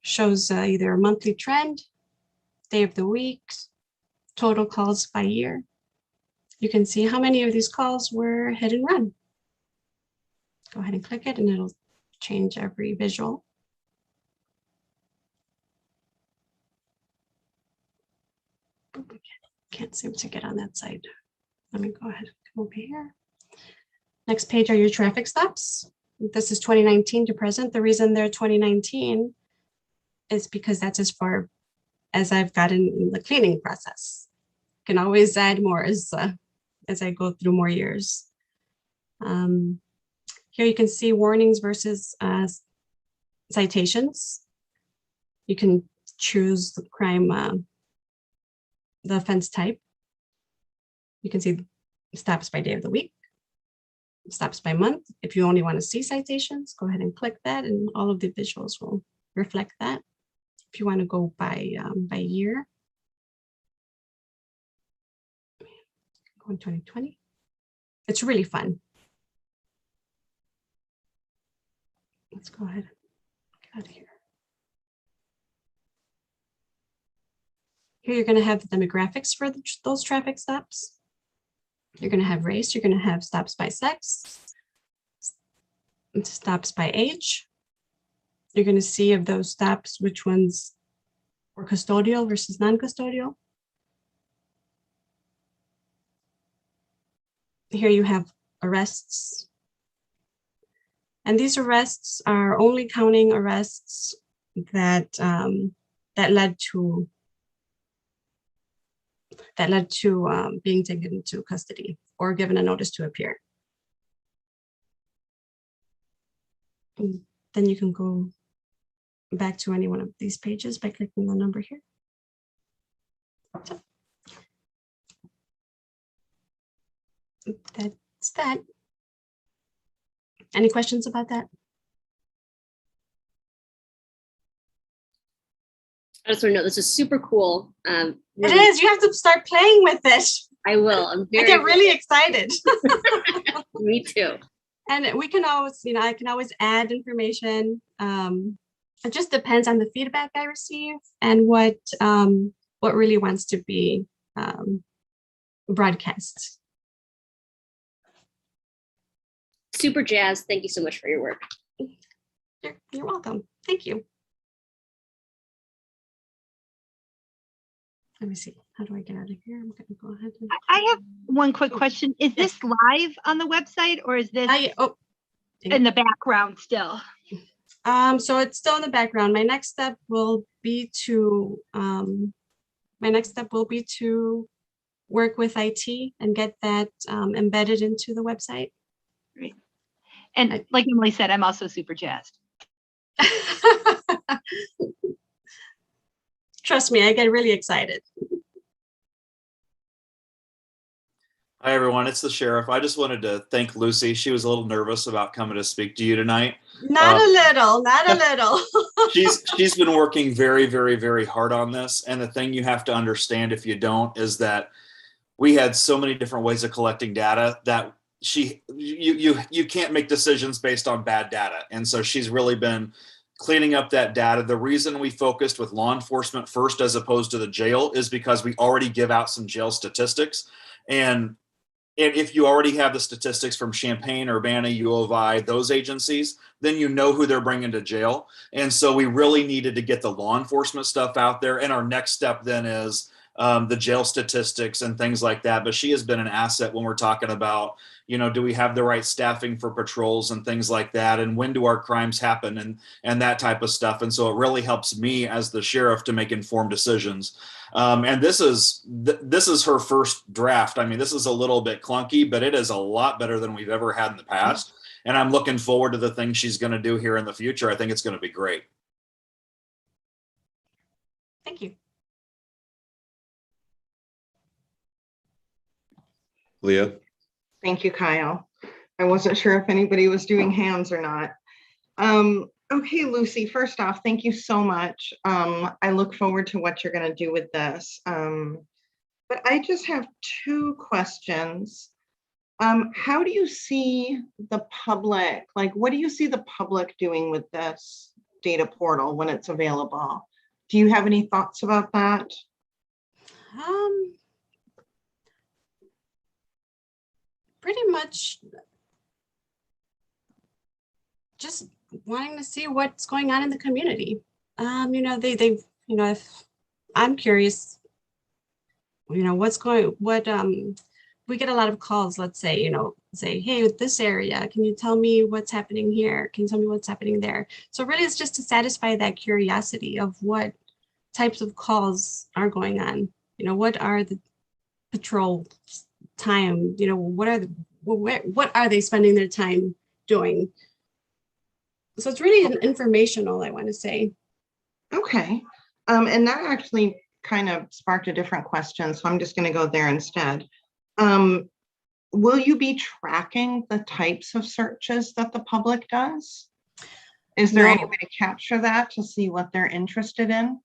shows either a monthly trend, day of the week, total calls by year. You can see how many of these calls were hit and run. Go ahead and click it and it'll change every visual. Can't seem to get on that side. Let me go ahead and come over here. Next page are your traffic stops. This is 2019 to present. The reason they're 2019 is because that's as far as I've gotten in the cleaning process. Can always add more as I go through more years. Here you can see warnings versus citations. You can choose the crime, the offense type. You can see stops by day of the week, stops by month. If you only want to see citations, go ahead and click that and all of the visuals will reflect that. If you want to go by year, go in 2020. It's really fun. Let's go ahead and get out of here. Here you're going to have the demographics for those traffic stops. You're going to have race. You're going to have stops by sex, stops by age. You're going to see of those stops which ones were custodial versus non-custodial. Here you have arrests. And these arrests are only counting arrests that led to being taken into custody or given a notice to appear. And then you can go back to any one of these pages by clicking the number here. That's that. Any questions about that? I just want to know, this is super cool. It is. You have to start playing with it. I will. I get really excited. Me too. And we can always, I can always add information. It just depends on the feedback I receive and what really wants to be broadcast. Super jazzed. Thank you so much for your work. You're welcome. Thank you. Let me see. How do I get out of here? I'm going to go ahead. And... I have one quick question. Is this live on the website or is this in the background still? So it's still in the background. My next step will be to work with IT and get that embedded into the website. Great. And like Emily said, I'm also super jazzed. Trust me, I get really excited. Hi, everyone. It's the sheriff. I just wanted to thank Lucy. She was a little nervous about coming to speak to you tonight. Not a little. She's been working very, very, very hard on this. And the thing you have to understand, if you don't, is that we had so many different ways of collecting data that you can't make decisions based on bad data. And so she's really been cleaning up that data. The reason we focused with law enforcement first as opposed to the jail is because we already give out some jail statistics. And if you already have the statistics from Champaign, Urbana, U of I, those agencies, then you know who they're bringing to jail. And so we really needed to get the law enforcement stuff out there. And our next step then is the jail statistics and things like that. But she has been an asset when we're talking about, do we have the right staffing for patrols and things like that? And when do our crimes happen and that type of stuff? And so it really helps me as the sheriff to make informed decisions. And this is her first draft. I mean, this is a little bit clunky, but it is a lot better than we've ever had in the past. And I'm looking forward to the things she's going to do here in the future. I think it's going to be great. Thank you. Leah. Thank you, Kyle. I wasn't sure if anybody was doing hands or not. Okay, Lucy, first off, thank you so much. I look forward to what you're going to do with this. But I just have two questions. How do you see the public, what do you see the public doing with this data portal when it's available? Do you have any thoughts about that? Pretty much just wanting to see what's going on in the community. If I'm curious, we get a lot of calls, let's say, say, hey, this area, can you tell me what's happening here? Can you tell me what's happening there? So really it's just to satisfy that curiosity of what types of calls are going on. What are the patrol time, what are they spending their time doing? So it's really informational, I want to say. Okay. And that actually kind of sparked a different question, so I'm just going to go there instead. Will you be tracking the types of searches that the public does? Is there any way to capture that to see what they're interested in?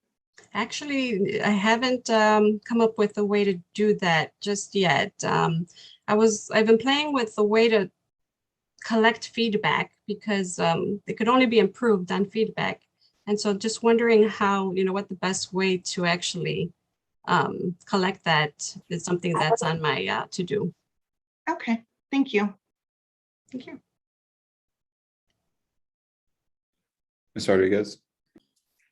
Actually, I haven't come up with a way to do that just yet. I've been playing with the way to collect feedback because it could only be improved on feedback. And so just wondering how, what the best way to actually collect that is something that's on my to-do. Okay, thank you. Thank you. Ms. Rodriguez.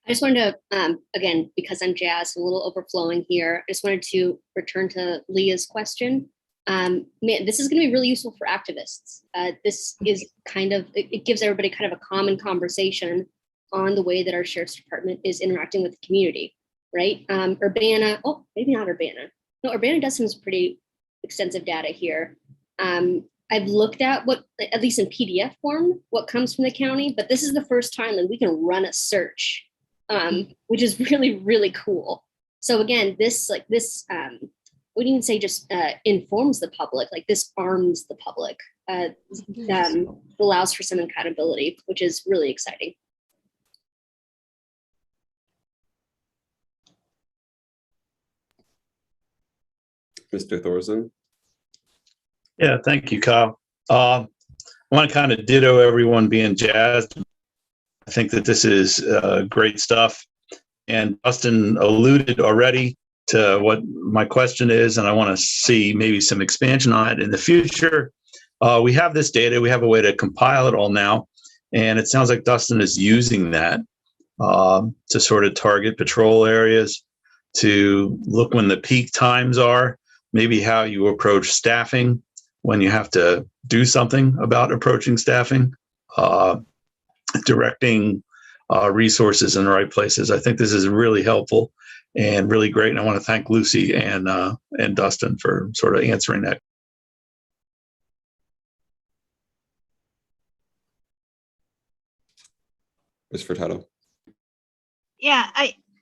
I just wanted to, again, because I'm jazzed, a little overflowing here, I just wanted to return to Leah's question. Man, this is going to be really useful for activists. This is it gives everybody kind of a common conversation on the way that our sheriff's department is interacting with the community, right? Urbana, maybe not Urbana. No, Urbana does some pretty extensive data here. I've looked at what, at least in PDF form, what comes from the county, but this is the first time that we can run a search, which is really, really cool. So again, this wouldn't even say just informs the public, this arms the public, allows for some accountability, which is really exciting. Mr. Thorson. Yeah, thank you, Kyle. I want to kind of ditto everyone being jazzed. I think that this is great stuff. And Dustin alluded already to what my question is, and I want to see maybe some expansion on it in the future. We have this data. We have a way to compile it all now. And it sounds like Dustin is using that to sort of target patrol areas, to look when the peak times are, maybe how you approach staffing when you have to do something about approaching staffing, directing resources in the right places. I think this is really helpful and really great. And I want to thank Lucy and Dustin for sort of answering that. Ms. Furtado. Yeah,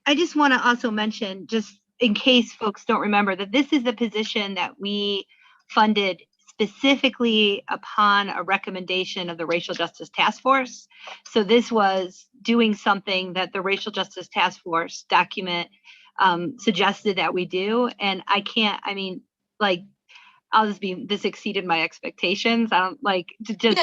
I just want to also mention, just in case folks don't remember, that this is the position that we funded specifically upon a recommendation of the Racial Justice Task Force. So this was doing something that the Racial Justice Task Force document suggested that we do. And this exceeded my expectations. I don't like to just,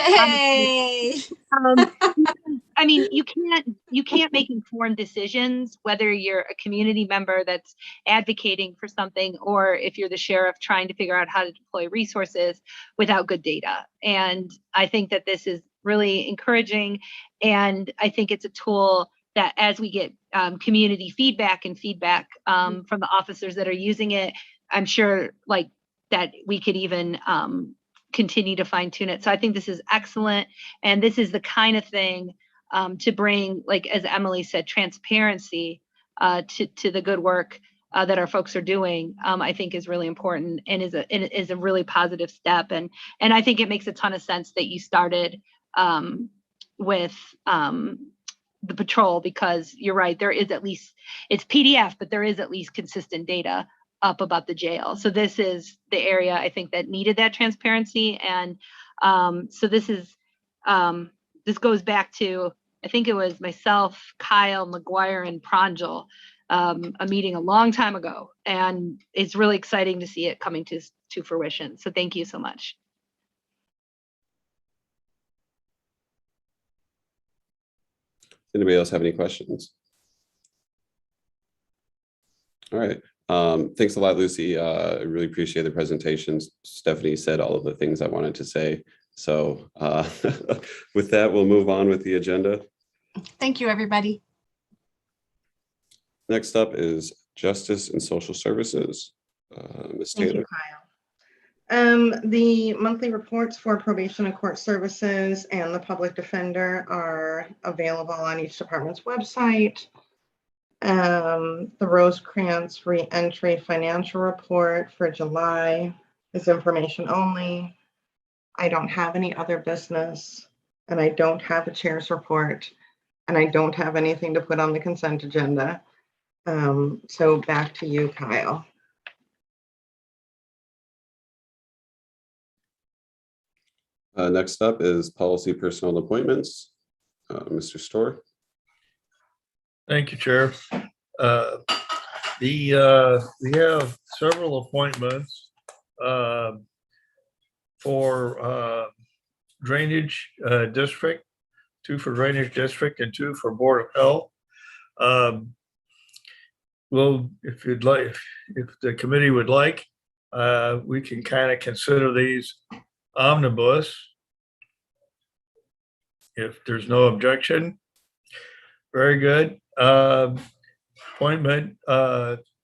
I mean, you can't make informed decisions, whether you're a community member that's advocating for something, or if you're the sheriff trying to figure out how to deploy resources without good data. And I think that this is really encouraging. And I think it's a tool that, as we get community feedback from the officers that are using it, I'm sure that we could even continue to fine tune it. So I think this is excellent. And this is the kind of thing to bring, as Emily said, transparency to the good work that our folks are doing, I think is really important and is a really positive step. And I think it makes a ton of sense that you started with the patrol, because you're right, there is at least, it's PDF, but there is at least consistent data up about the jail. So this is the area I think that needed that transparency. And so this goes back to, I think it was myself, Kyle, McGuire, and Pranjal, a meeting a long time ago. And it's really exciting to see it coming to fruition. So thank you so much. Anybody else have any questions? All right. Thanks a lot, Lucy. I really appreciate the presentations. Stephanie said all of the things I wanted to say. So with that, we'll move on with the agenda. Thank you, everybody. Next up is Justice and Social Services. Ms. Thank Taylor. you, Kyle. The monthly reports for probation and court services and the public defender are available on each department's website. The Rosecrans Reentry Financial Report for July is information only. I don't have any other business, and I don't have a chair's report, and I don't have anything to put on the consent agenda. So back to you, Kyle. Next up is Policy Personnel Appointments. Mr. Storr. Thank you, Chair. We have several appointments for Drainage District, 2 for Drainage District and 2 for Board of Health. Well, if you'd like, if the committee would like, we can kind of consider these omnibus. If there's no objection. Very good. Appointment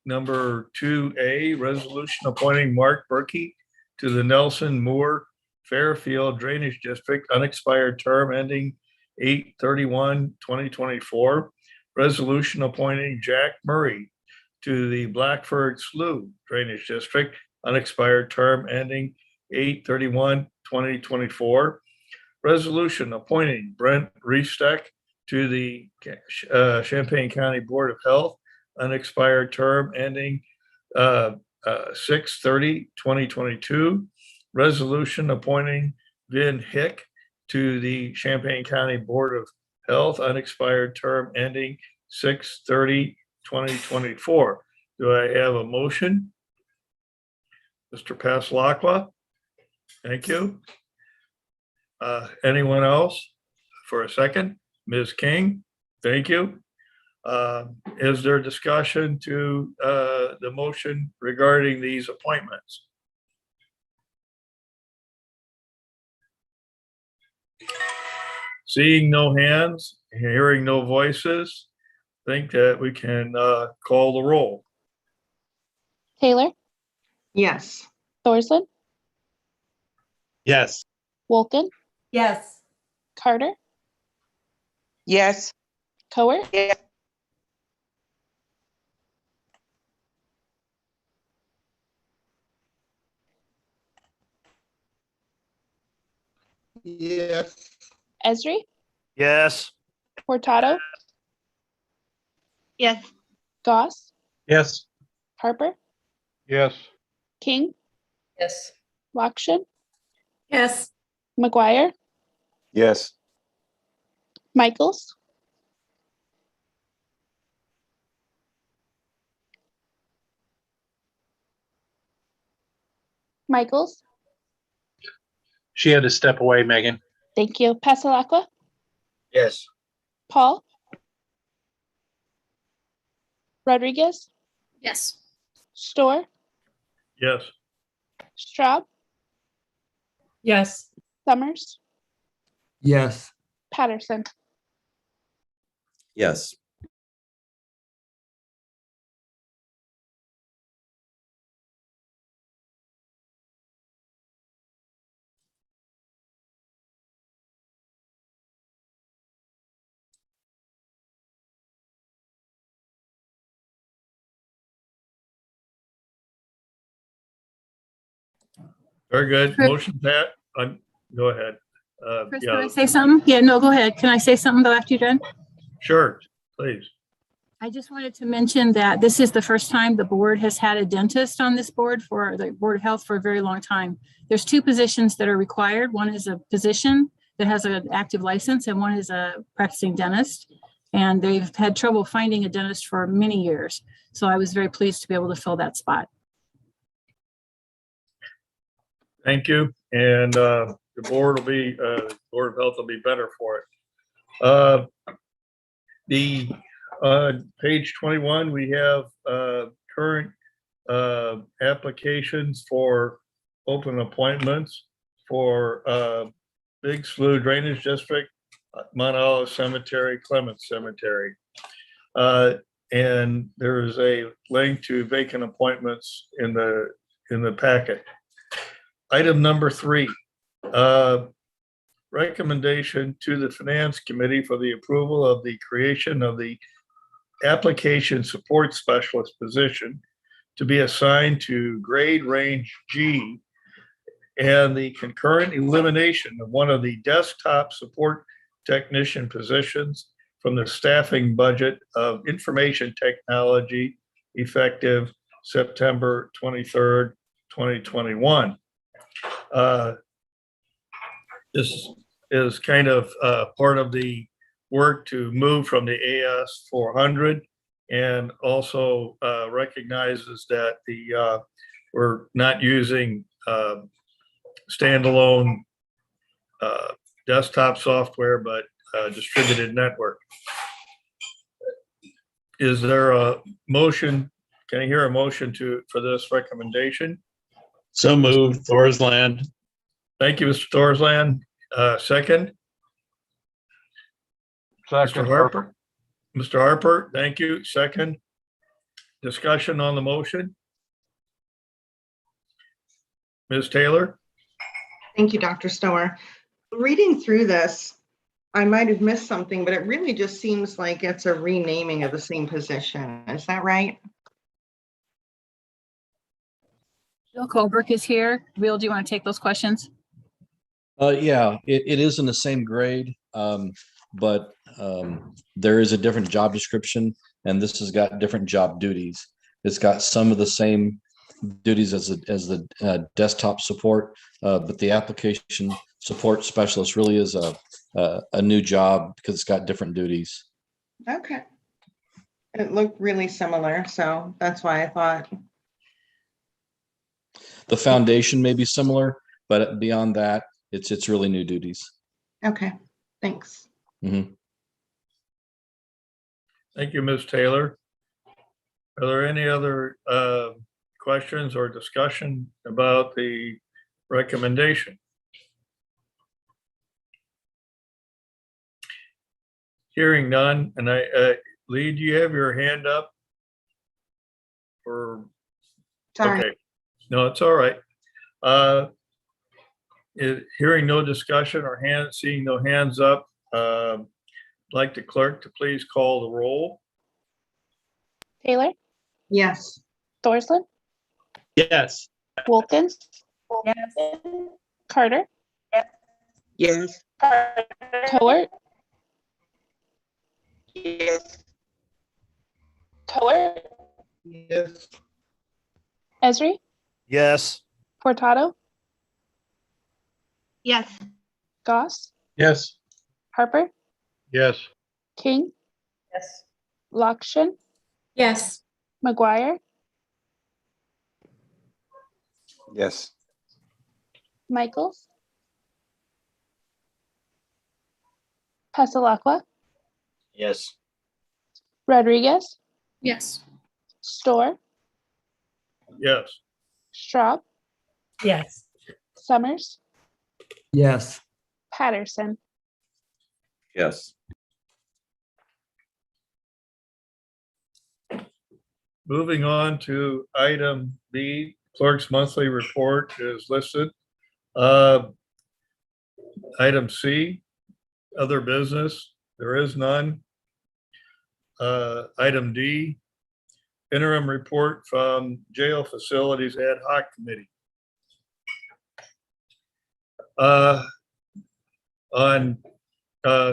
number 2A, resolution appointing Mark Berkey to the Nelson Moore Fairfield Drainage District, unexpired term ending 8/31/2024. Resolution appointing Jack Murray to the Blackford Slough Drainage District, unexpired term ending 8/31/2024. Resolution appointing Brent Riefsteck to the Champaign County Board of Health, unexpired term ending 6/30/2022. Resolution appointing Vin Hick to the Champaign County Board of Health, unexpired term ending 6/30/2024. Do I have a motion? Mr. Paslakwa, thank you. Anyone else for a second? Ms. King, thank you. Is there discussion to the motion regarding these appointments? Seeing no hands, hearing no voices, think that we can call the roll. Taylor, Yes. Thorsland, Yes. Wolken, Yes. Carter, Yes. Coer, Yes. Yes. Esri, Yes. Hurtado, Yes. Goss, Yes. Harper, Yes. King, Yes. Lokshin, Yes. McGuire, Yes. Michaels, Michaels. She had to step away, Megan. Thank you. Pasalakwa, Yes. Paul, Rodriguez, Yes. Store, Yes. Straub, Yes. Summers, Yes. Patterson. Yes. Very good. Chris- Motion, Pat. Go ahead. Chris, Yeah, can I say something? Yeah, no, go ahead. Can I say something though after you're done? sure, please. I just wanted to mention that this is the first time the board has had a dentist on this board for the Board of Health for a very long time. There's two positions that are required. One is a position that has an active license and one is a practicing dentist. And they've had trouble finding a dentist for many years. So I was very pleased to be able to fill that spot. Thank you. And the board of Health will be better for it. The page 21, we have current applications for open appointments for Big Slough Drainage District, Mount Olive Cemetery, Clements Cemetery. And there is a link to vacant appointments in the packet. Item number 3, recommendation to the Finance Committee for the approval of the creation of the Application Support Specialist position to be assigned to grade range G and the concurrent elimination of one of the desktop support technician positions from the staffing budget of information technology effective September 23rd, 2021. This is kind of part of the work to move from the AS 400 and also recognizes that we're not using standalone desktop software, but distributed network. Is there a motion? Can I hear a motion for this recommendation? So moved, Thorsland. Thank you, Mr. Thorsland. Second? Mr. Harper? Mr. Harper, thank you. Second? Discussion on the motion? Ms. Taylor? Thank you, Dr. Stower. Reading through this, I might have missed something, but it really just seems like it's a renaming of the same position. Is that right? Bill Colbrook is here. Bill, do you want to take those questions? Yeah, it is in the same grade, but there is a different job description, and this has got different job duties. It's got some of the same duties as the desktop support, but the application support specialist really is a new job because it's got different duties. Okay. It looked really similar, so that's why I thought. The foundation may be similar, but beyond that, it's really new duties. Okay, thanks. Mm-hmm. Thank you, Ms. Taylor. Are there any other questions or discussion about the recommendation? Hearing none, and Lee, do you have your hand up? Or, Sorry. okay, no, it's all right. Hearing no discussion or seeing no hands up, I'd like the clerk to please call the roll. Taylor, Yes. Thorsland, Yes. Wilkins, Yes. Carter, Yes. Cowart, Yes. Cowart, Yes. Esri, Yes. Portato, Yes. Goss, Yes. Harper, Yes. King, Yes. Lockshin, Yes. McGuire, Yes. Michaels, Pasalakwa, Yes. Rodriguez, Yes. Store, Yes. Straub, Yes. Summers, Yes. Patterson. Yes. Moving on to item B, clerk's monthly report is listed. Item C, other business, there is none. Item D, interim report from jail facilities ad hoc committee. On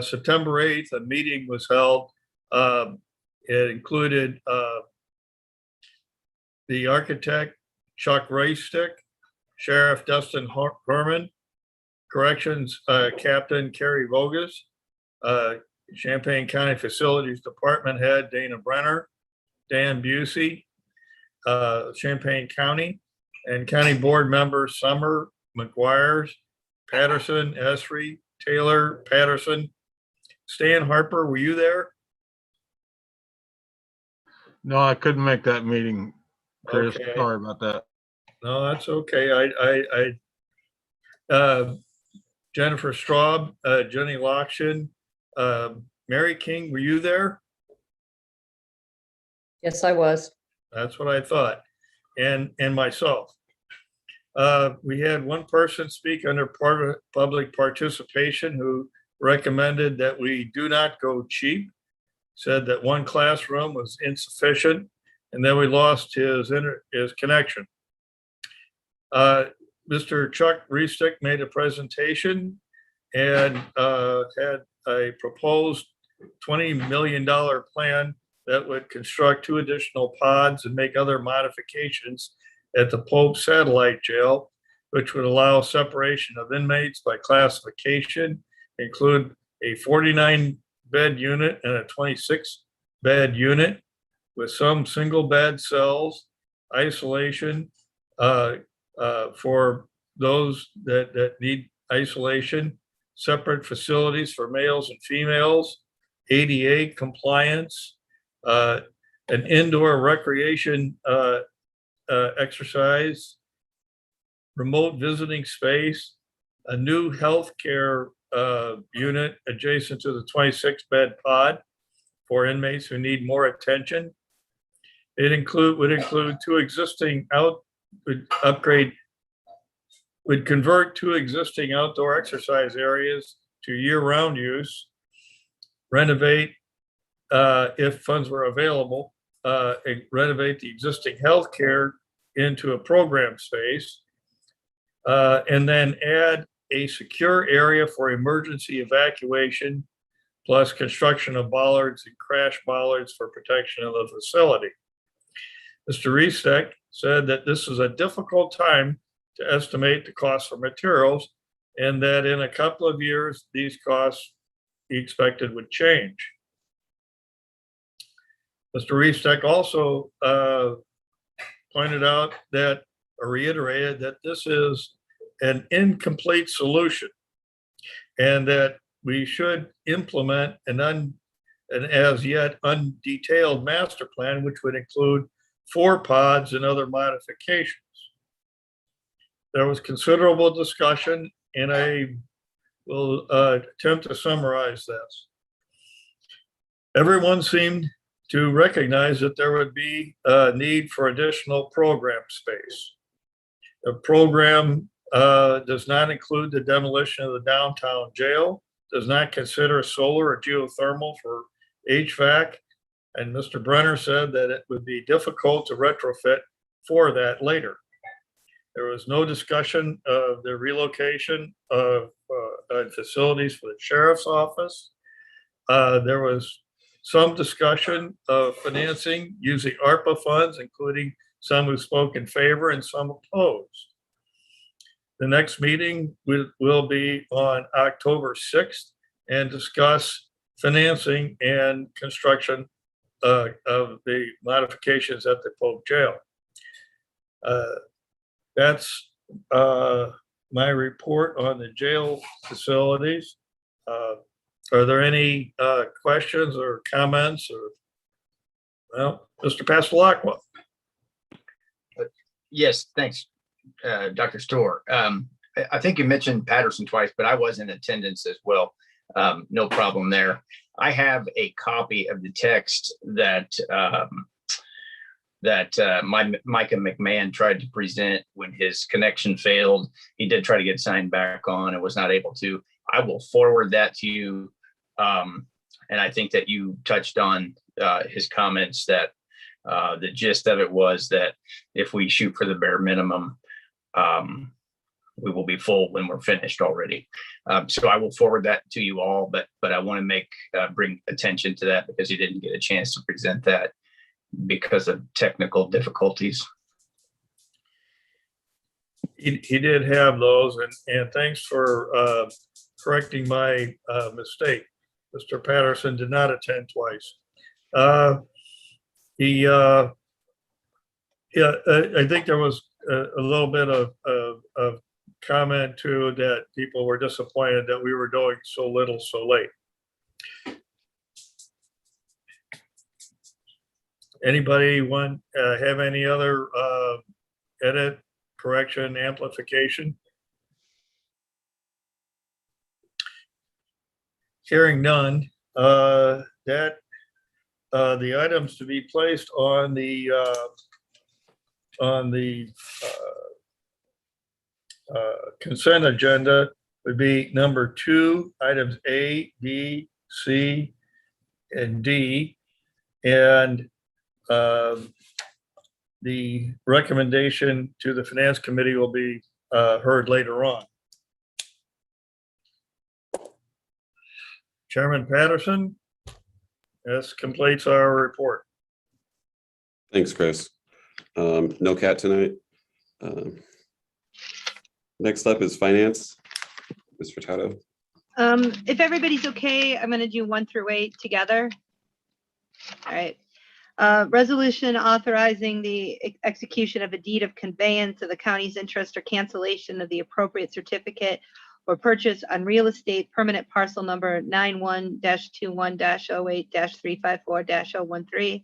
September 8th, a meeting was held. It included the architect, Chuck Raystick, Sheriff Dustin Herman, Corrections Captain Kerry Voges, Champaign County Facilities Department Head Dana Brenner, Dan Busey, Champaign County, and County Board members Summer, McGuire, Patterson, Esri, Taylor, Patterson. Stan Harper, were you there? No, I couldn't make that meeting, Chris. Okay. Sorry about that. No, that's okay. Jennifer Straub, Jenny Lockshin, Mary King, were you there? Yes, I was. That's what I thought. And myself. We had one person speak under public participation who recommended that we do not go cheap, said that one classroom was insufficient, and then we lost his connection. Mr. Chuck Raystick made a presentation and had a proposed $20 million plan that would construct 2 additional pods and make other modifications at the Pope Satellite Jail, which would allow separation of inmates by classification, include a 49-bed unit and a 26-bed unit with some single-bed cells, isolation for those that need isolation, separate facilities for males and females, ADA compliance, an indoor recreation exercise, remote visiting space, a new healthcare unit adjacent to the 26-bed pod for inmates who need more attention. It would include 2 existing would convert 2 existing outdoor exercise areas to year-round use, renovate if funds were available, renovate the existing healthcare into a program space, and then add a secure area for emergency evacuation, plus construction of bollards and crash bollards for protection of the facility. Mr. Raystick said that this is a difficult time to estimate the cost for materials, and that in a couple of years, these costs he expected would change. Mr. Raystick also pointed out that, or reiterated that this is an incomplete solution and that we should implement an as yet undetailed master plan, which would include 4 pods and other modifications. There was considerable discussion, and I will attempt to summarize this. everyone seemed to recognize that there would be a need for additional program space. The program does not include the demolition of the downtown jail, does not consider solar or geothermal for HVAC. And Mr. Brenner said that it would be difficult to retrofit for that later. There was no discussion of the relocation of facilities for the sheriff's office. There was some discussion of financing using ARPA funds, including some who spoke in favor and some opposed. The next meeting will be on October 6th and discuss financing and construction of the modifications at the Polk Jail. That's my report on the jail facilities. Are there any questions or comments? Or, well, Mr. Pastelacqua. Yes, thanks, Dr. Storr. I think you mentioned Patterson twice, but I was in attendance as well. No problem there. I have a copy of the text that Micah McMahon tried to present when his connection failed. He did try to get signed back on and was not able to. I will forward that to you. And I think that you touched on his comments that the gist of it was that if we shoot for the bare minimum, we will be full when we're finished already. So I will forward that to you all, but I want to bring attention to that because he didn't get a chance to present that because of technical difficulties. He did have those, and thanks for correcting my mistake. Mr. Patterson did not attend twice. I think there was a little bit of comment too that people were disappointed that we were doing so little so late. Anybody want have any other edit, correction, amplification? Hearing none, the items to be placed on the consent agenda would be number 2, items A, B, C, and D, and the recommendation to the Finance Committee will be heard later on. Chairman Patterson, this completes our report. Thanks, Chris. No cat tonight. Next up is Finance. Ms. Furtado. If everybody's okay, I'm going to do 1 through 8 together. All right. Resolution authorizing the execution of a deed of conveyance of the county's interest or cancellation of the appropriate certificate or purchase on real estate permanent parcel number 91-21-08-354-013.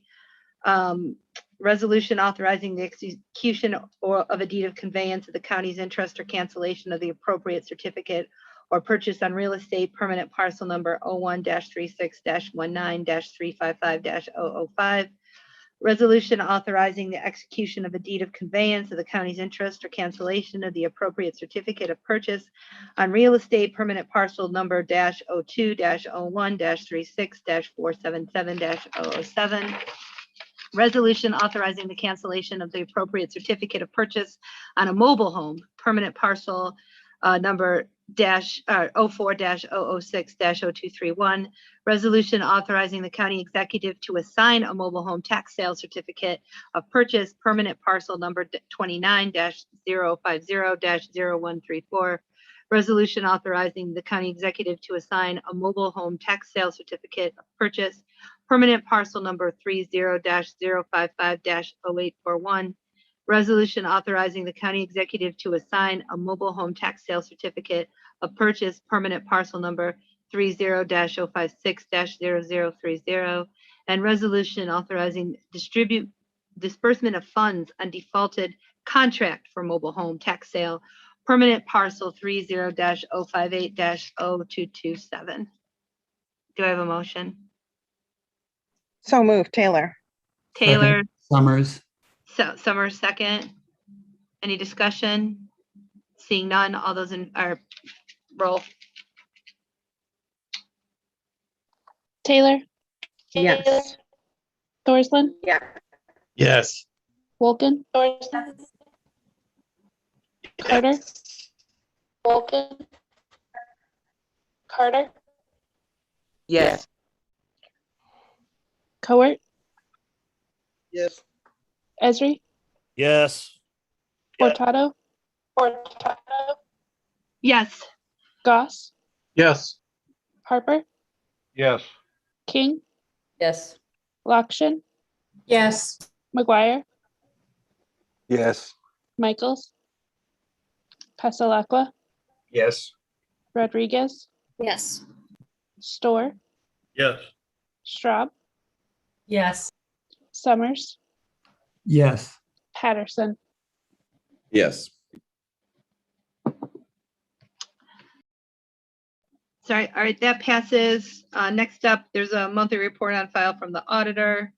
Resolution authorizing the execution of a deed of conveyance of the county's interest or cancellation of the appropriate certificate or purchase on real estate permanent parcel number 01-36-19-355-005. Resolution authorizing the execution of a deed of conveyance of the county's interest or cancellation of the appropriate certificate of purchase on real estate permanent parcel number -02-01-36-477-007. Resolution authorizing the cancellation of the appropriate certificate of purchase on a mobile home permanent parcel number -04-006-0231. Resolution authorizing the county executive to assign a mobile home tax sale certificate of purchase permanent parcel number 29-050-0134. Resolution authorizing the county executive to assign a mobile home tax sale certificate of purchase permanent parcel number 30-055-0841. Resolution authorizing the county executive to assign a mobile home tax sale certificate of purchase permanent parcel number 30-056-0030, and resolution authorizing disbursement of funds on defaulted contract for mobile home tax sale permanent parcel 30-058-0227. Do I have a motion? So moved, Taylor. Taylor, Second, Summers. Summers, second. Any discussion? Seeing none, all those in, or roll. Taylor, Yes. Thorsland, Yes. Wolken, Carter, Carter, Yes. Cowart, Yes. Esri, Yes. Furtado, Yes. Goss, Yes. Harper, Yes. King, Yes. Lakshan, Yes. McGuire, Yes. Michaels, Pasalakwa, Yes. Rodriguez, Yes. Store, Yes. Straub, Yes. Summers, Yes. Patterson. Yes. Sorry, all right, that passes. Next up, there's a monthly report on file from the auditor.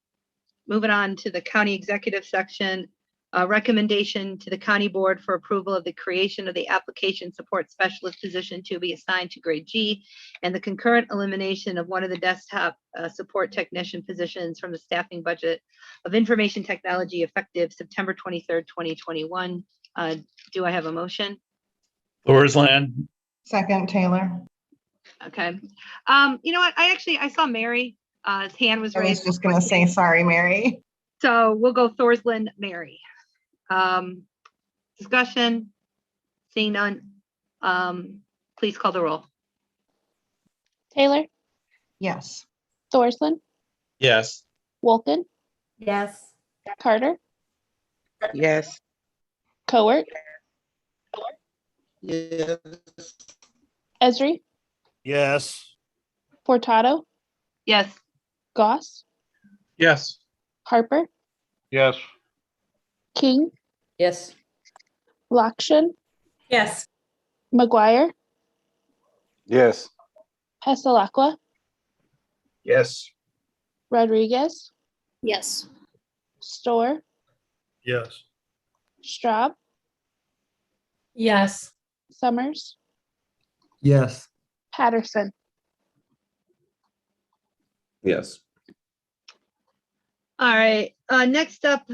Moving on to the county executive section, a recommendation to the county board for approval of the creation of the application support specialist position to be assigned to grade G and the concurrent elimination of one of the desktop support technician positions from the staffing budget of information technology effective September 23rd, 2021. Do I have a motion? Thorsland. Second, Taylor. Okay. You know what? I saw Mary, his hand was I was raised. just gonna say, sorry, Mary. So we'll go Thorsland, Mary. Discussion, seeing none. Please call the roll. Taylor, Yes. Thorsland, Yes. Wolken, Yes. Carter, Yes. Cowart, Yes. Esri, Yes. Furtado, Yes. Goss, Yes. Harper, Yes. King, Yes. Lakshan, Yes. McGuire, Yes. Pasalakwa, Yes. Rodriguez, Yes. Store, Yes. Straub, Yes. Summers, Yes. Patterson. Yes. All right, next up,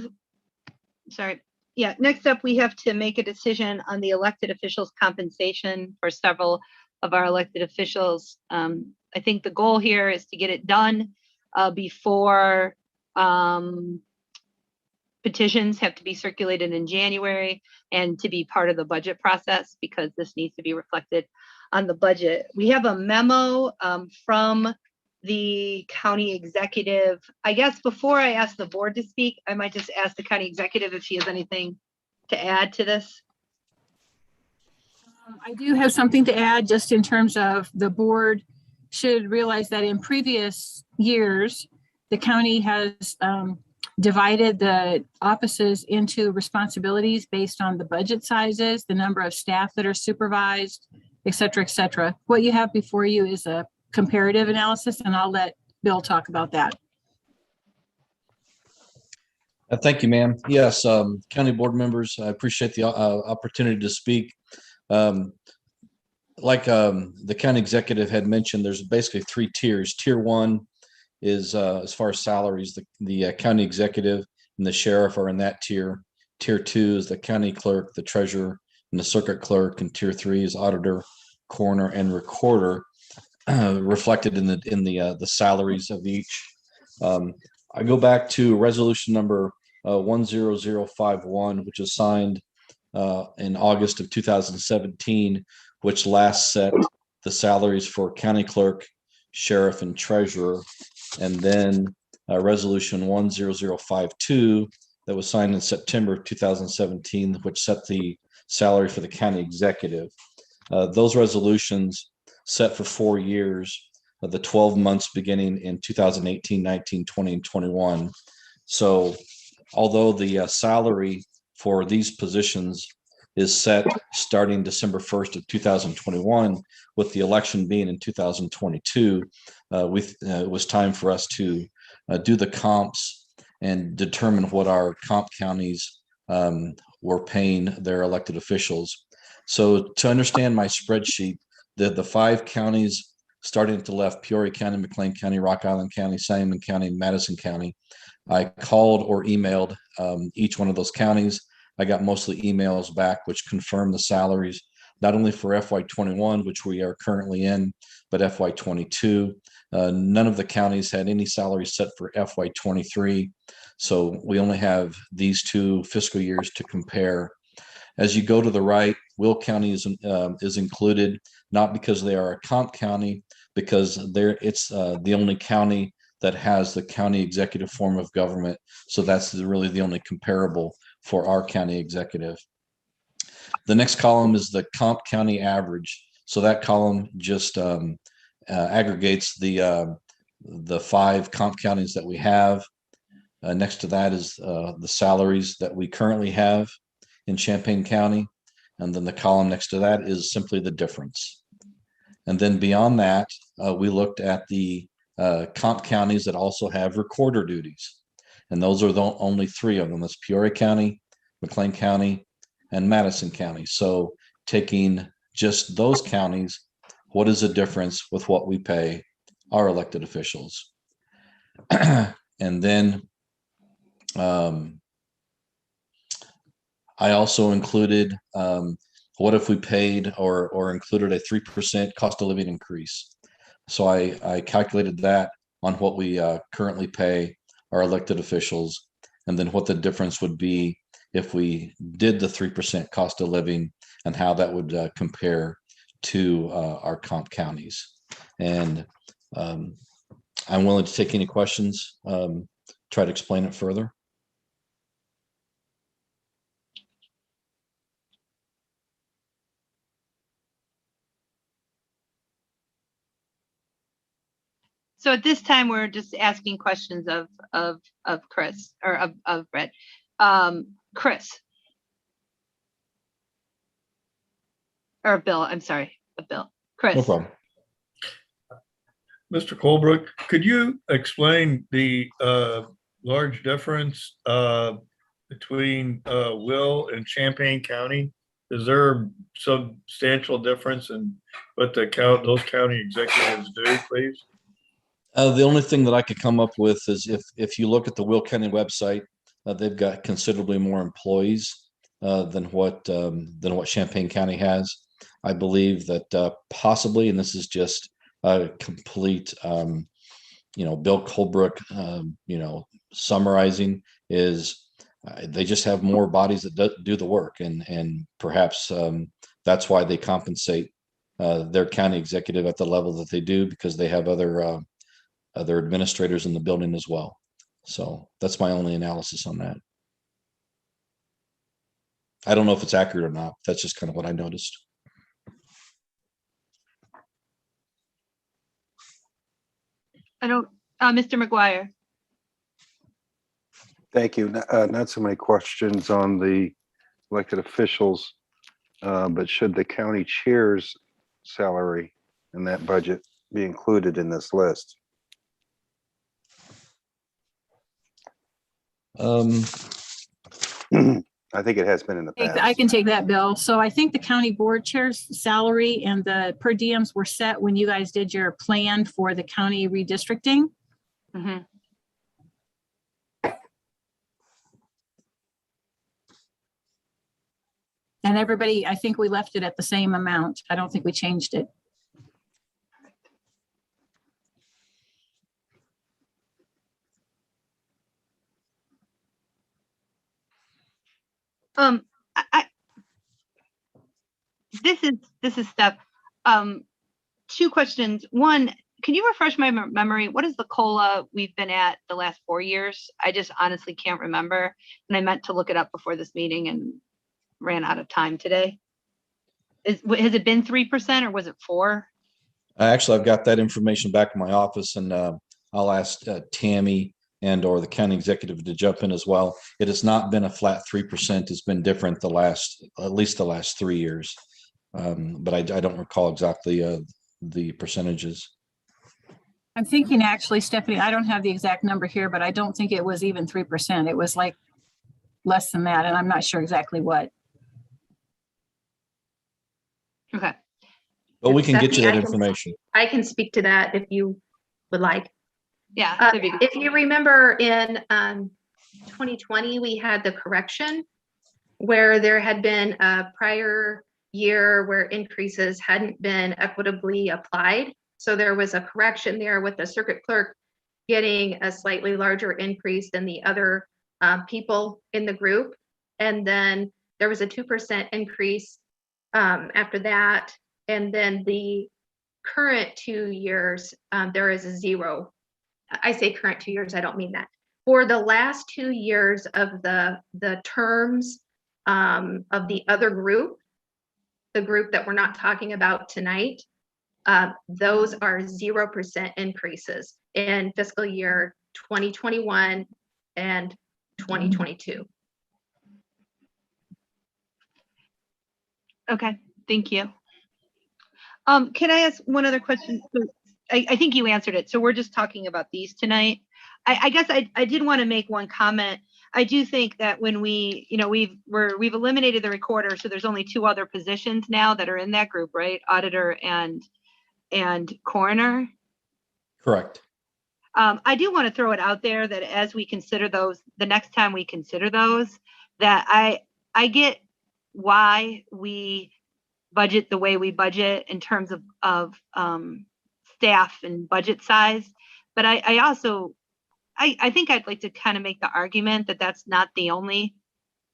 sorry. Yeah, next up, we have to make a decision on the elected officials' compensation for several of our elected officials. I think the goal here is to get it done before petitions have to be circulated in January and to be part of the budget process because this needs to be reflected on the budget. We have a memo from the county executive. I guess before I ask the board to speak, I might just ask the county executive if she has anything to add to this. I do have something to add just in terms of the board should realize that in previous years, the county has divided the offices into responsibilities based on the budget sizes, the number of staff that are supervised, et cetera, et cetera. What you have before you is a comparative analysis, and I'll let Bill talk about that. Thank you, ma'am. Yes, county board members, I appreciate the opportunity to speak. Like the county executive had mentioned, there's basically three tiers. Tier one is as far as salaries, the county executive and the sheriff are in that tier. Tier two is the county clerk, the treasurer, and the circuit clerk, and tier three is auditor, coroner, and recorder, reflected in the salaries of each. I go back to resolution number 10051, which was signed in August of 2017, which last set the salaries for county clerk, sheriff, and treasurer. And then resolution 10052 that was signed in September of 2017, which set the salary for the county executive. Those resolutions set for 4 years of the 12 months beginning in 2018, 19, 20, and 21. So although the salary for these positions is set starting December 1st of 2021, with the election being in 2022, it was time for us to do the comps and determine what our comp counties were paying their elected officials. So to understand my spreadsheet, the 5 counties starting at the left, Peoria County, McLean County, Rock Island County, Sangamon County, Madison County, I called or emailed each one of those counties. I got mostly emails back, which confirmed the salaries, not only for FY21, which we are currently in, but FY22. None of the counties had any salaries set for FY23. So we only have these 2 fiscal years to compare. As you go to the right, Will County is included, not because they are a comp county, because it's the only county that has the county executive form of government. So that's really the only comparable for our county executive. The next column is the comp county average. So that column just aggregates the 5 comp counties that we have. Next to that is the salaries that we currently have in Champaign County. And then the column next to that is simply the difference. And then beyond that, we looked at the comp counties that also have recorder duties. And those are the only 3 of them. That's Peoria County, McLean County, and Madison County. So taking just those counties, what is the difference with what we pay our elected officials? And then I also included what if we paid or included a 3% cost of living increase. So I calculated that on what we currently pay our elected officials, and then what the difference would be if we did the 3% cost of living and how that would compare to our comp counties. And I'm willing to take any questions, try to explain it further. So at this time, we're just asking questions of Chris or of Brett. Chris. Or Bill, I'm sorry, Bill. Chris. No problem. Mr. Colebrook, could you explain the large difference between Will and Champaign County? Is there a substantial difference in what those county executives do, please? The only thing that I could come up with is if you look at the Will County website, they've got considerably more employees than what Champaign County has. I believe that possibly, and this is just a complete, Bill Colebrook, summarizing, is they just have more bodies that do the work, and perhaps that's why they compensate their county executive at the level that they do, because they have other administrators in the building as well. So that's my only analysis on that. I don't know if it's accurate or not. That's just kind of what I noticed. Mr. McGuire. Thank you. Not so many questions on the elected officials, but should the county chair's salary and that budget be included in this list? I think it has been in the past. I can take that, Bill. So I think the county board chair's salary and the per diems were set when you guys did your plan for the county redistricting. Mm-hmm. And everybody, I think we left it at the same amount. I don't think we changed it. This is Steph. 2 questions. One, can you refresh my memory? What is the COLA we've been at the last 4 years? I just honestly can't remember. And I meant to look it up before this meeting and ran out of time today. Has it been 3% or was it 4%? Actually, I've got that information back in my office, and I'll ask Tammy and or the county executive to jump in as well. It has not been a flat 3%. It's been different at least the last 3 years. But I don't recall exactly the percentages. I'm thinking actually, Stephanie, I don't have the exact number here, but I don't think it was even 3%. It was like less than that, and I'm not sure exactly what. Okay. But we can get you Stephanie, that I can- information. I can speak to that if you would like. Yeah. If you remember in 2020, we had the correction where there had been a prior year where increases hadn't been equitably applied. So there was a correction there with the circuit clerk getting a slightly larger increase than the other people in the group. And then there was a 2% increase after that. And then the current 2 years, there is a 0. I say current 2 years, I don't mean that. For the last 2 years of the terms of the other group, the group that we're not talking about tonight, those are 0% increases in fiscal year 2021 and 2022. Okay, thank you. Can I ask one other question? So I think you answered it. So we're just talking about these tonight. I guess I did want to make one comment. I do think that when we, we've eliminated the recorder, so there's only 2 other positions now that are in that group, right? Auditor and coroner. Correct. I do want to throw it out there that as we consider those, the next time we consider those, that I get why we budget the way we budget in terms of staff and budget size. But I also think I'd like to kind of make the argument that that's not the only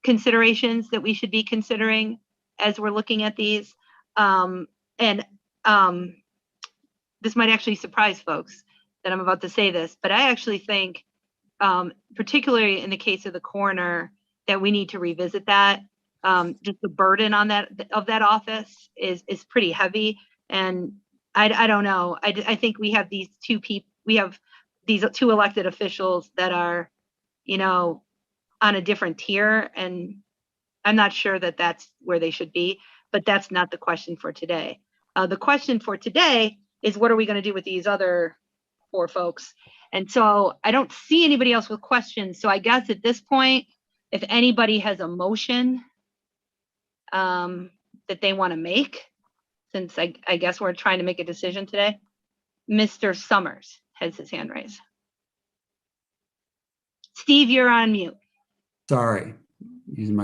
considerations that we should be considering as we're looking at these. This might actually surprise folks that I'm about to say this, but I actually think, particularly in the case of the coroner, that we need to revisit that. Just the burden on that office is pretty heavy, and I don't know. I think we have these 2 people. We have these 2 elected officials that are, on a different tier, and I'm not sure that that's where they should be. But that's not the question for today. The question for today is, what are we going to do with these other 4 folks? And so I don't see anybody else with questions. So I guess at this point, if anybody has a motion that they want to make, since I guess we're trying to make a decision today. Mr. Summers has his hand raised. Steve, you're on mute. Sorry, using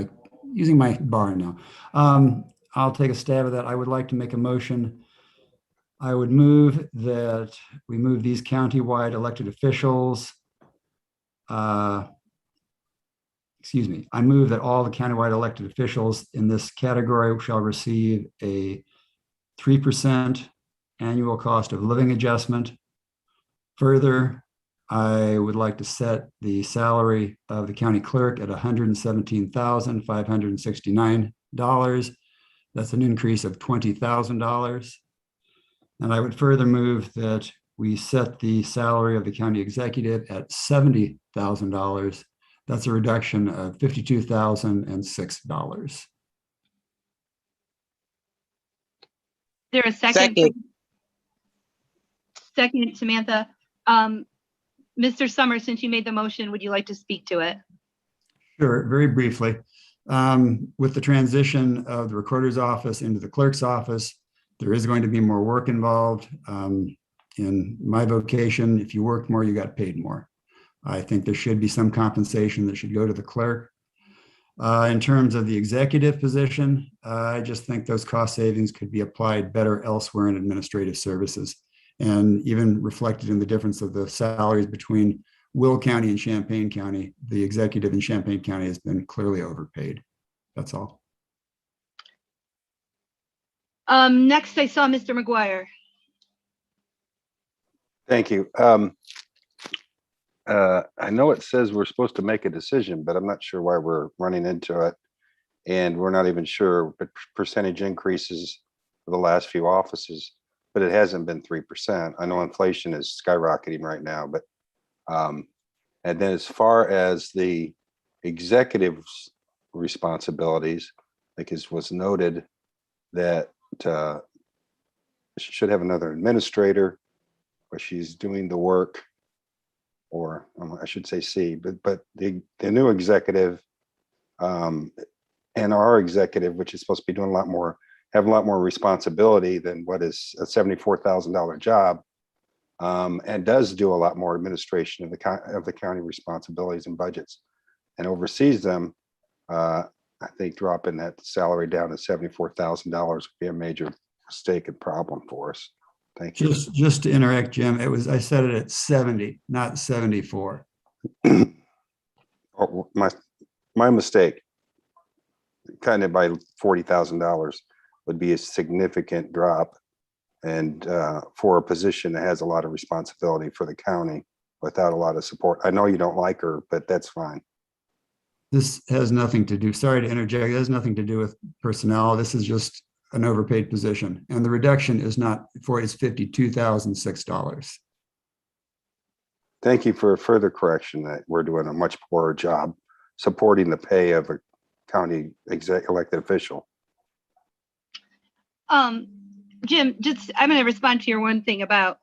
my bar now. I'll take a stab at that. I would like to make a motion. I would move that we move these countywide elected officials. Excuse me. I move that all the countywide elected officials in this category shall receive a 3% annual cost of living adjustment. Further, I would like to set the salary of the county clerk at $117,569. That's an increase of $20,000. And I would further move that we set the salary of the county executive at $70,000. That's a reduction of $52,006. There a second? Second, Samantha. Mr. Summers, since you made the motion, would you like to speak to it? Sure, very briefly. With the transition of the recorder's office into the clerk's office, there is going to be more work involved. In my vocation, if you work more, you got paid more. I think there should be some compensation that should go to the clerk. In terms of the executive position, I just think those cost savings could be applied better elsewhere in administrative services, and even reflected in the difference of the salaries between Will County and Champaign County. The executive in Champaign County has been clearly overpaid. That's all. Next, I saw Mr. McGuire. Thank you. I know it says we're supposed to make a decision, but I'm not sure why we're running into it. And we're not even sure percentage increases for the last few offices, but it hasn't been 3%. I know inflation is skyrocketing right now, but and then as far as the executive's responsibilities, like it was noted that should have another administrator, but she's doing the work, or I should say C, but the new executive and our executive, which is supposed to be doing a lot more, have a lot more responsibility than what is a $74,000 job, and does do a lot more administration of the county responsibilities and budgets and oversees them. I think dropping that salary down to $74,000 would be a major mistake and problem for us. Thank you. Just to interact, Jim, I said it at 70, not 74. Oh, my mistake. Cutting it by $40,000 would be a significant drop, and for a position that has a lot of responsibility for the county without a lot of support. I know you don't like her, but that's fine. This has nothing to do, sorry to interject, it has nothing to do with personnel. This is just an overpaid position. And the reduction is not for, it's $52,006. Thank you for a further correction that we're doing a much poorer job supporting the pay of a county elected official. Jim, I'm going to respond to your one thing about,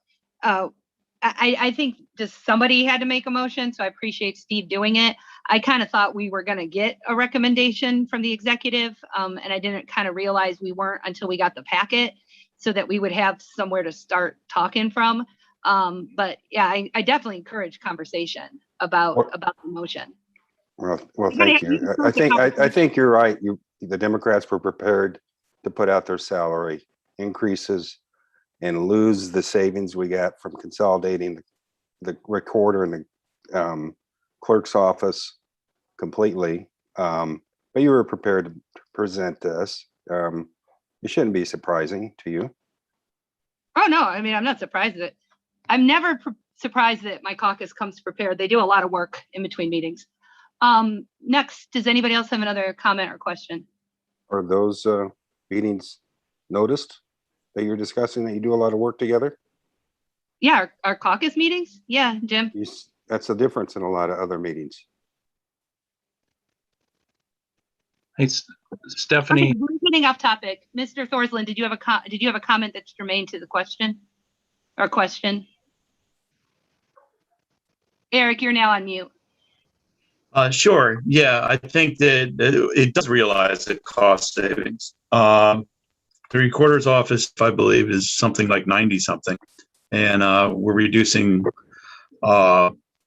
I think just somebody had to make a motion, so I appreciate Steve doing it. I kind of thought we were going to get a recommendation from the executive, and I didn't kind of realize we weren't until we got the packet, so that we would have somewhere to start talking from. But yeah, I definitely encourage conversation about the motion. Well, thank you. I think you're right. The Democrats were prepared to put out their salary increases and lose the savings we got from consolidating the recorder and the clerk's office completely. But you were prepared to present this. It shouldn't be surprising to you. Oh, no, I mean, I'm not surprised that I'm never surprised that my caucus comes prepared. They do a lot of work in between meetings. Next, does anybody else have another comment or question? Are those meetings noticed that you're discussing, that you do a lot of work together? Yeah, our caucus meetings. Yeah, Jim. That's the difference in a lot of other meetings. Hey, Stephanie. Okay, we're getting off topic. Mr. Thorsland, did you have a comment that's germane to the question or question? Eric, you're now on mute. Sure. Yeah, I think that it does realize the cost savings. The recorder's office, I believe, is something like 90 something. And we're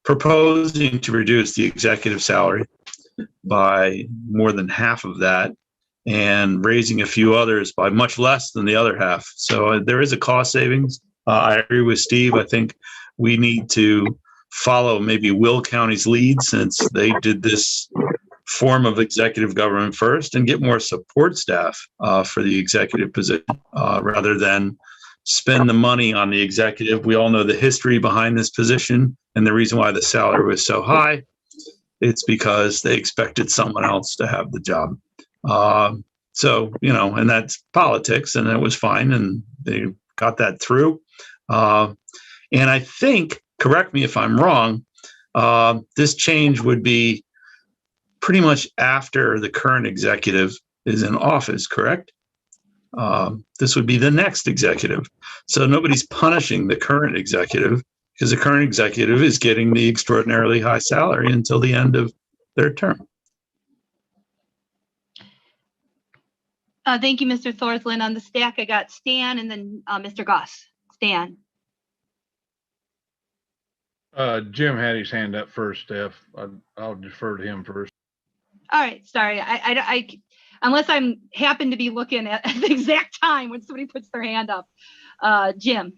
proposing to reduce the executive salary by more than half of that, and raising a few others by much less than the other half. So there is a cost savings. I agree with Steve. I think we need to follow maybe Will County's lead, since they did this form of executive government first, and get more support staff for the executive position rather than spend the money on the executive. We all know the history behind this position, and the reason why the salary was so high. It's because they expected someone else to have the job. So, and that's politics, and it was fine, and they got that through. And I think, correct me if I'm wrong, this change would be pretty much after the current executive is in office, correct? This would be the next executive. So nobody's punishing the current executive, because the current executive is getting the extraordinarily high salary until the end of their term. Thank you, Mr. Thorsland. On the stack, I got Stan and then Mr. Goss. Stan. Jim had his hand up first, Steph. I'll defer to him first. All right, sorry. I unless I'm happen to be looking at the exact time when somebody puts their hand up. Jim.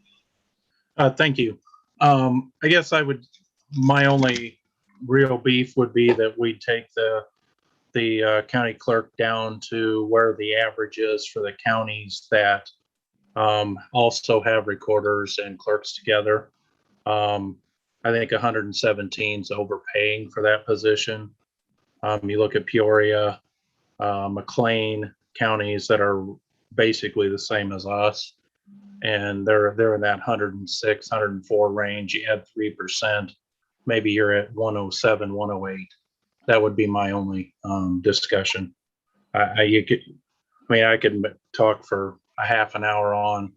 Thank you. I guess my only real beef would be that we take the county clerk down to where the average is for the counties that also have recorders and clerks together. I think 117 is overpaying for that position. You look at Peoria, McLean counties that are basically the same as us, and they're in that 106, 104 range. You add 3%, maybe you're at 107, 108. That would be my only discussion. I could talk for a half an hour on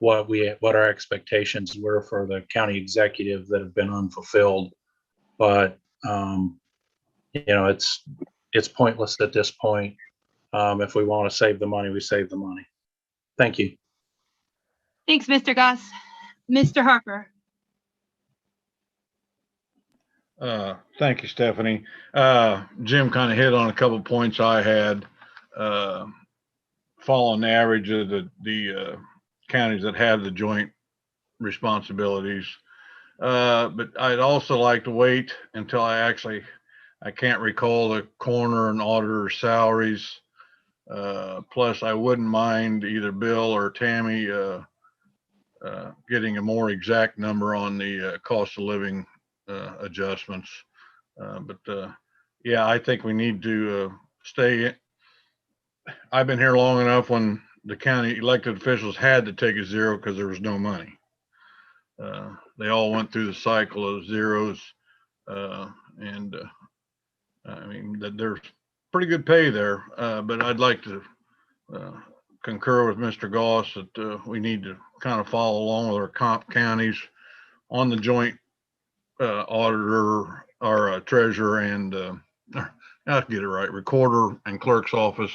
what our expectations were for the county executive that have been unfulfilled. But it's pointless at this point. If we want to save the money, we save the money. Thank you. Thanks, Mr. Goss. Mr. Harper. Thank you, Stephanie. Jim kind of hit on a couple of points I had. Following the average of the counties that have the joint responsibilities. But I'd also like to wait until I can't recall the coroner and auditor salaries. Plus, I wouldn't mind either Bill or Tammy getting a more exact number on the cost of living adjustments. Yeah, I think we need to stay. I've been here long enough when the county elected officials had to take a zero because there was no money. They all went through the cycle of zeros. I mean, there's pretty good pay there, but I'd like to concur with Mr. Goss that we need to kind of follow along with our comp counties on the joint auditor or treasurer and I'll get it right, recorder and clerk's office.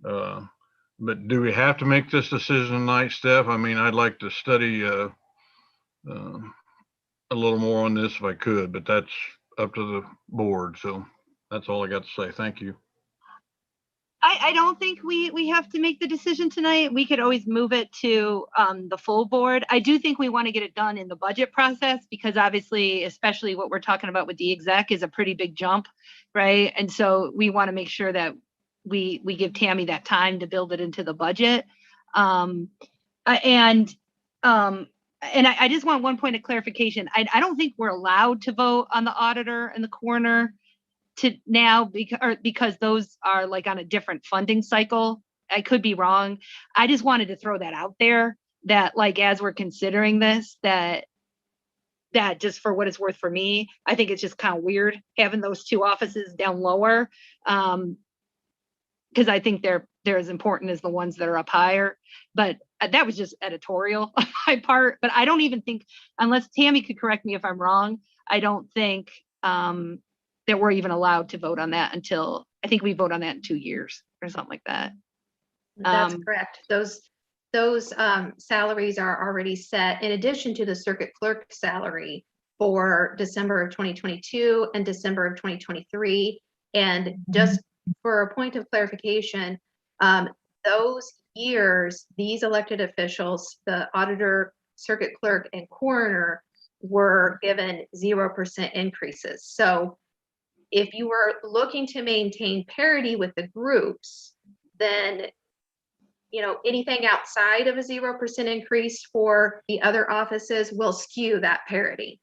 But do we have to make this decision tonight, Steph? I mean, I'd like to study a little more on this if I could, but that's up to the board. So that's all I got to say. Thank you. I don't think we have to make the decision tonight. We could always move it to the full board. I do think we want to get it done in the budget process because obviously, especially what we're talking about with the exec is a pretty big jump, right? And so we want to make sure that we give Tammy that time to build it into the budget. And I just want one point of clarification. I don't think we're allowed to vote on the auditor and the coroner to now because those are like on a different funding cycle. I could be wrong. I just wanted to throw that out there that like, as we're considering this, that just for what it's worth for me, I think it's just kind of weird having those two offices down lower. Because I think they're as important as the ones that are up higher. But that was just editorial on my part. But I don't even think, unless Tammy could correct me if I'm wrong, I don't think that we're even allowed to vote on that until, I think we vote on that in 2 years or something like that. That's correct. Those salaries are already set in addition to the circuit clerk salary for December of 2022 and December of 2023. And just for a point of clarification, those years, these elected officials, the auditor, circuit clerk, and coroner were given 0% increases. So if you were looking to maintain parity with the groups, then anything outside of a 0% increase for the other offices will skew that parity.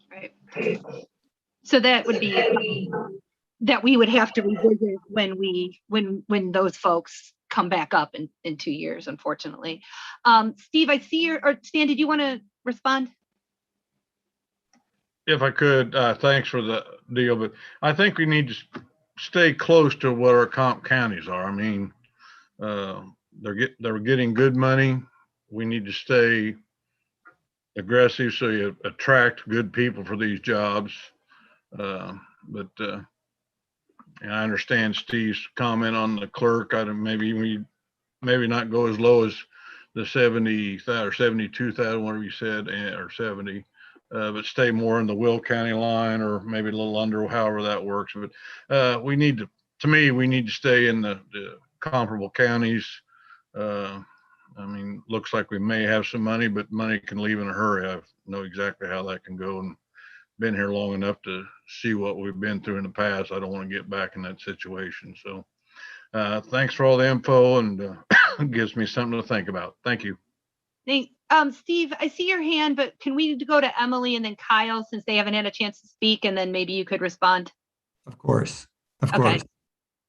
Right. So that would be that we would have to revisit when those folks come back up in 2 years, unfortunately. Steve, I see or Stan, did you want to respond? If I could, thanks for the deal, but I think we need to stay close to what our comp counties are. I mean, they're getting good money. We need to stay aggressive so you attract good people for these jobs. But I understand Steve's comment on the clerk. Maybe not go as low as the 70,000 or 72,000, whatever you said, or 70. But stay more in the Will County line or maybe a little under, however that works. But we need to stay in the comparable counties. I mean, looks like we may have some money, but money can leave in a hurry. I know exactly how that can go and been here long enough to see what we've been through in the past. I don't want to get back in that situation. So thanks for all the info and gives me something to think about. Thank you. Steve, I see your hand, but can we go to Emily and then Kyle since they haven't had a chance to speak, and then maybe you could respond? Of course. Okay.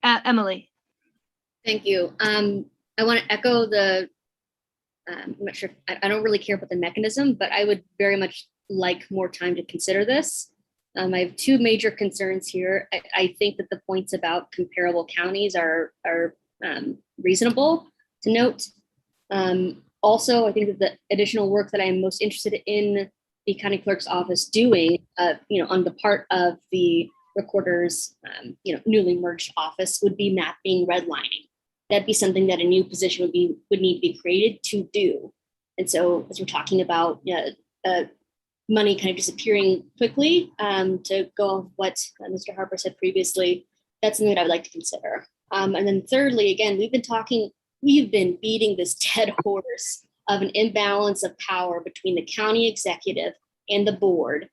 Emily. Thank you. I want to echo I'm not sure, I don't really care about the mechanism, but I would very much like more time to consider this. I have two major concerns here. I think that the points about comparable counties are reasonable to note. Also, I think that the additional work that I am most interested in the county clerk's office doing, on the part of the recorder's, newly merged office would be mapping, redlining. That'd be something that a new position would need to be created to do. And so, as we're talking about money kind of disappearing quickly, to go off what Mr. Harper said previously, that's something that I would like to consider. And then thirdly, again, we've been beating this dead horse of an imbalance of power between the county executive and the board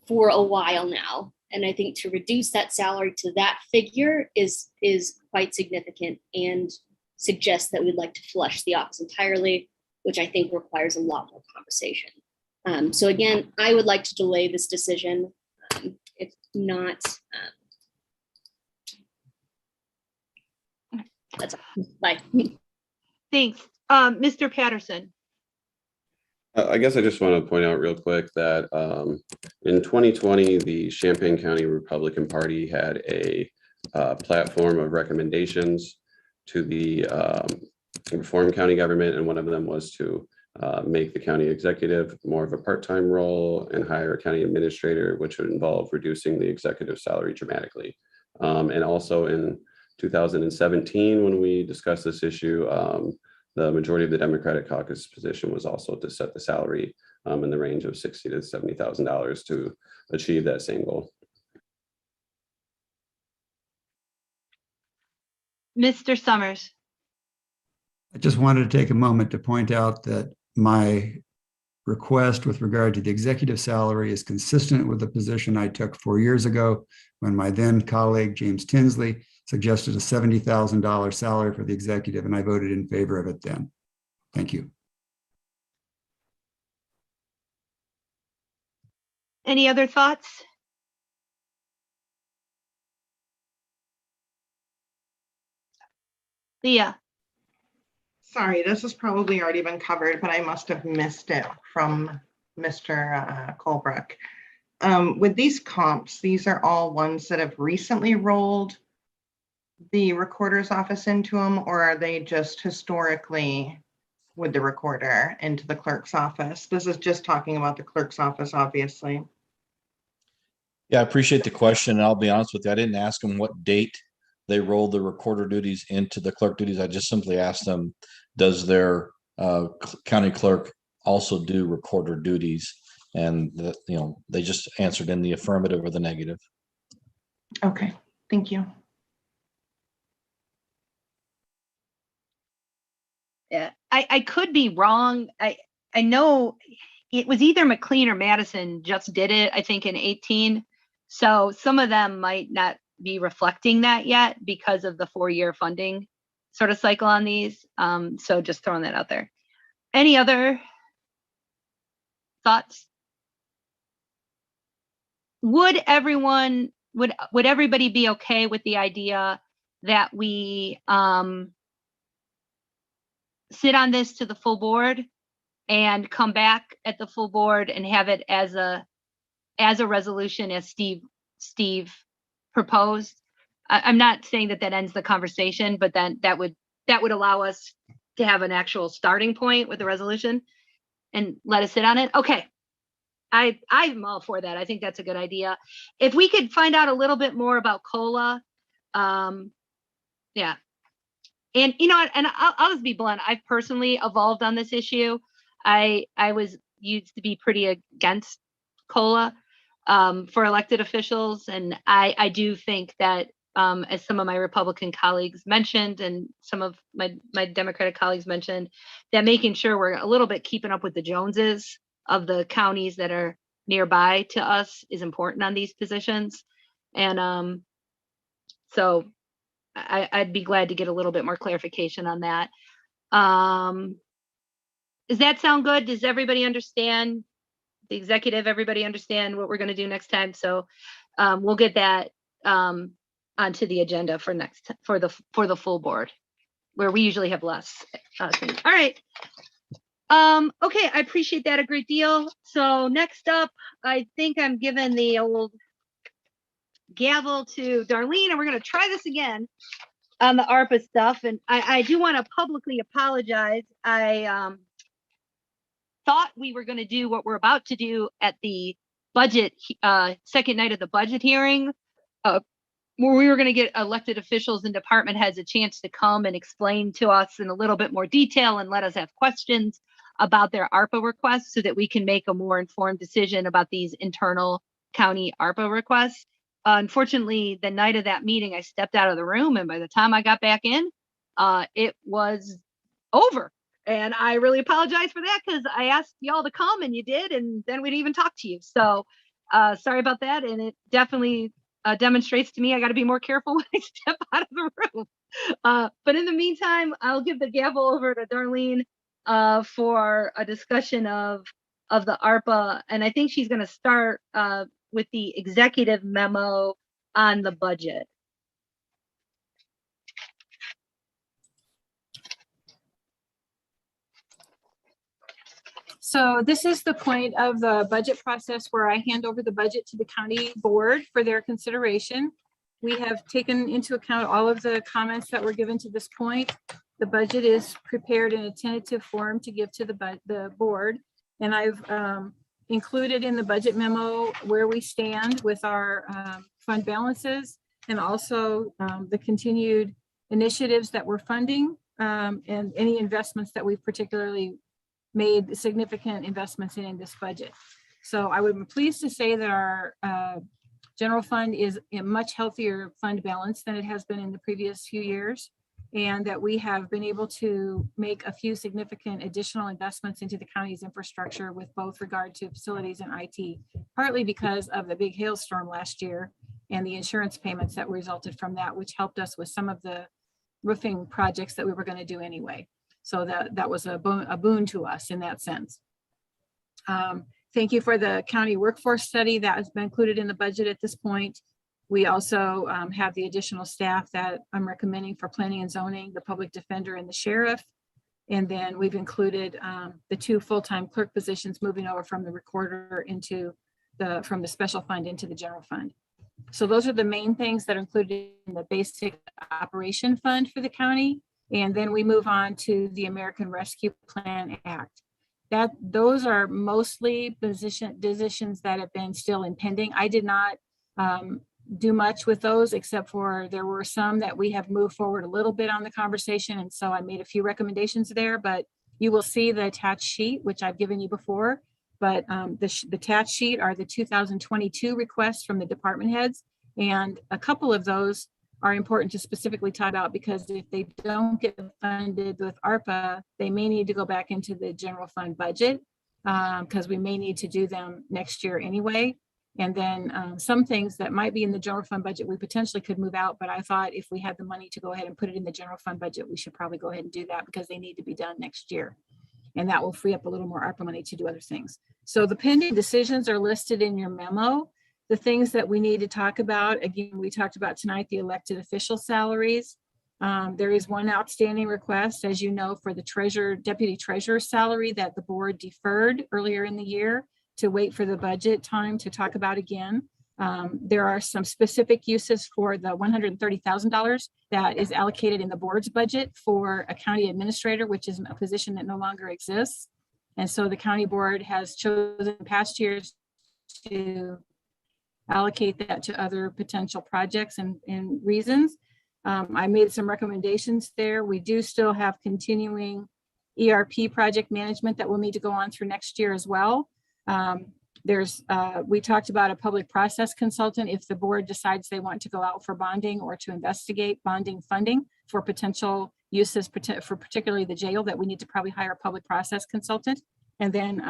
for a while now. And I think to reduce that salary to that figure is quite significant and suggests that we'd like to flush the office entirely, which I think requires a lot more conversation. So again, I would like to delay this decision. If not, that's all. Bye. Thanks. Mr. Patterson. I guess I just want to point out real quick that in 2020, the Champaign County Republican Party had a platform of recommendations to the reform county government, and one of them was to make the county executive more of a part-time role and hire a county administrator, which would involve reducing the executive salary dramatically. And also in 2017, when we discussed this issue, the majority of the Democratic caucus position was also to set the salary in the range of $60,000 to $70,000 to achieve that same goal. Mr. Summers. I just wanted to take a moment to point out that my request with regard to the executive salary is consistent with the position I took 4 years ago when my then colleague, James Tinsley, suggested a $70,000 salary for the executive, and I voted in favor of it then. Thank you. Any other thoughts? Leah. Sorry, this has probably already been covered, but I must have missed it from Mr. Colebrook. With these comps, these are all ones that have recently rolled the recorder's office into them, or are they just historically with the recorder into the clerk's office? This is just talking about the clerk's office, obviously. Yeah, I appreciate the question. And I'll be honest with you, I didn't ask them what date they rolled the recorder duties into the clerk duties. I just simply asked them, does their county clerk also do recorder duties? And they just answered in the affirmative or the negative. Okay, thank you. Yeah, I could be wrong. I know it was either McLean or Madison just did it, I think in 18. So some of them might not be reflecting that yet because of the 4-year funding sort of cycle on these. So just throwing that out there. Any other thoughts? Would everybody be okay with the idea that we sit on this to the full board and come back at the full board and have it as a resolution as Steve proposed? I'm not saying that ends the conversation, but then that would allow us to have an actual starting point with the resolution and let us sit on it. Okay. I'm all for that. I think that's a good idea. If we could find out a little bit more about COLA, yeah. And I'll just be blunt. I've personally evolved on this issue. I used to be pretty against COLA for elected officials, and I do think that as some of my Republican colleagues mentioned, and some of my Democratic colleagues mentioned, that making sure we're a little bit keeping up with the Joneses of the counties that are nearby to us is important on these positions. And so I'd be glad to get a little bit more clarification on that. Does that sound good? Does everybody understand? The executive, everybody understand what we're going to do next time? So we'll get that onto the agenda for the full board, where we usually have less things. All right. Okay, I appreciate that a great deal. So next up, I think I'm giving the old gavel to Darlene, and we're going to try this again. on the ARPA stuff, and I do want to publicly apologize. I thought we were going to do what we're about to do at the budget second night of the budget hearing, where we were going to get elected officials and department heads a chance to come and explain to us in a little bit more detail and let us have questions about their ARPA requests so that we can make a more informed decision about these internal county ARPA requests. Unfortunately, the night of that meeting, I stepped out of the room, and by the time I got back in, it was over. And I really apologize for that, because I asked y'all to come and you did, and then we'd even talk to you. So sorry about that. And it definitely demonstrates to me I got to be more careful when I step out of the room. But in the meantime, I'll give the gavel over to Darlene for a discussion of the ARPA. And I think she's going to start with the executive memo on the budget. So this is the point of the budget process where I hand over the budget to the county board for their consideration. We have taken into account all of the comments that were given to this point. The budget is prepared in a tentative form to give to the board. And I've included in the budget memo where we stand with our fund balances, and also the continued initiatives that we're funding, and any investments that we've particularly made significant investments in this budget. So I would be pleased to say that our general fund is a much healthier fund balance than it has been in the previous few years, and that we have been able to make a few significant additional investments into the county's infrastructure with both regard to facilities and IT, partly because of the big hailstorm last year and the insurance payments that resulted from that, which helped us with some of the roofing projects that we were going to do anyway. So that was a boon to us in that sense. Thank you for the county workforce study that has been included in the budget at this point. We also have the additional staff that I'm recommending for planning and zoning, the public defender and the sheriff. And then we've included the 2 full-time clerk positions moving over from the recorder from the special fund into the general fund. So those are the main things that are included in the basic operation fund for the county. And then we move on to the American Rescue Plan Act. Those are mostly positions that have been still impending. I did not do much with those, except for there were some that we have moved forward a little bit on the conversation. And so I made a few recommendations there, but you will see the attached sheet, which I've given you before. But the attached sheet are the 2022 requests from the department heads. And a couple of those are important to specifically talk about, because if they don't get funded with ARPA, they may need to go back into the general fund budget, because we may need to do them next year anyway. And then some things that might be in the general fund budget, we potentially could move out, but I thought if we had the money to go ahead and put it in the general fund budget, we should probably go ahead and do that, because they need to be done next year. And that will free up a little more ARPA money to do other things. So the pending decisions are listed in your memo. The things that we need to talk about, again, we talked about tonight, the elected official salaries. There is one outstanding request, as you know, for the deputy treasurer salary that the board deferred earlier in the year to wait for the budget time to talk about again. There are some specific uses for the $130,000 that is allocated in the board's budget for a county administrator, which is a position that no longer exists. And so the county board has chosen in past years to allocate that to other potential projects and reasons. I made some recommendations there. We do still have continuing ERP project management that will need to go on through next year as well. We talked about a public process consultant if the board decides they want to go out for bonding or to investigate bonding funding for potential uses for particularly the jail, that we need to probably hire a public process consultant. And then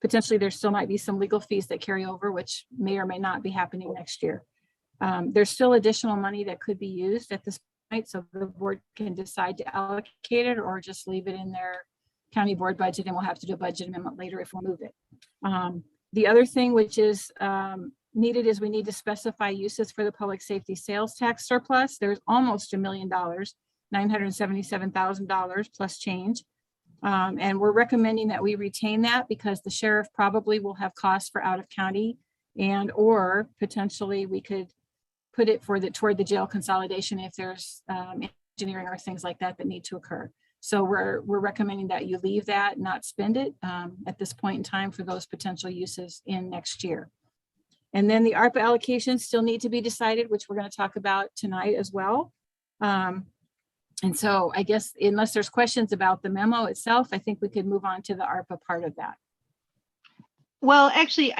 potentially there still might be some legal fees that carry over, which may or may not be happening next year. There's still additional money that could be used at this point, so the board can decide to allocate it or just leave it in their county board budget, and we'll have to do a budget amendment later if we move it. The other thing which is needed is we need to specify uses for the public safety sales tax surplus. There's almost $1 million, $977,000 plus change. And we're recommending that we retain that because the sheriff probably will have costs for out of county, and or potentially we could put it toward the jail consolidation if there's engineering or things like that that need to occur. So we're recommending that you leave that, not spend it at this point in time for those potential uses in next year. And then the ARPA allocations still need to be decided, which we're going to talk about tonight as well. And so I guess unless there's questions about the memo itself, I think we could move on to the ARPA part of that. Well, actually,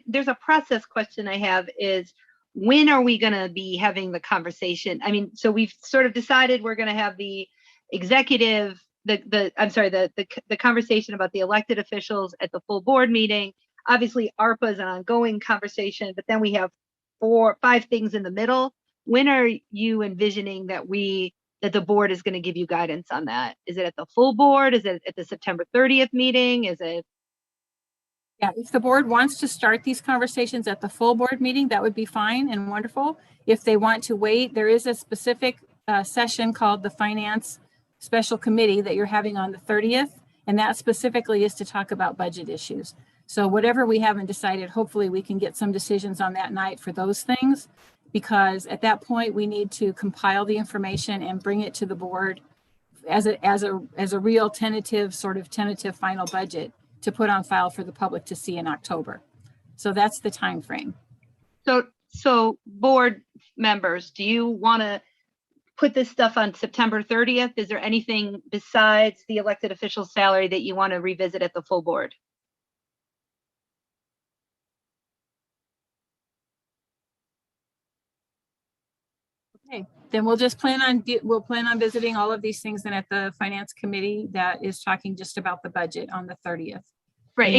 there's a process question I have is, when are we going to be having the conversation? I mean, so we've sort of decided we're going to have the executive, the conversation about the elected officials at the full board meeting. Obviously, ARPA is an ongoing conversation, but then we have 4 or 5 things in the middle. When are you envisioning that the board is going to give you guidance on that? Is it at the full board? Is it at the September 30th meeting? Is it? Yeah, if the board wants to start these conversations at the full board meeting, that would be fine and wonderful. If they want to wait, there is a specific session called the Finance Special Committee that you're having on the 30th, and that specifically is to talk about budget issues. So whatever we haven't decided, hopefully we can get some decisions on that night for those things, because at that point we need to compile the information and bring it to the board as a real tentative final budget to put on file for the public to see in October. So that's the time frame. So board members, do you want to put this stuff on September 30th? Is there anything besides the elected official salary that you want to revisit at the full board? Okay, then we'll just plan on visiting all of these things then at the finance committee that is talking just about the budget on the 30th. Right,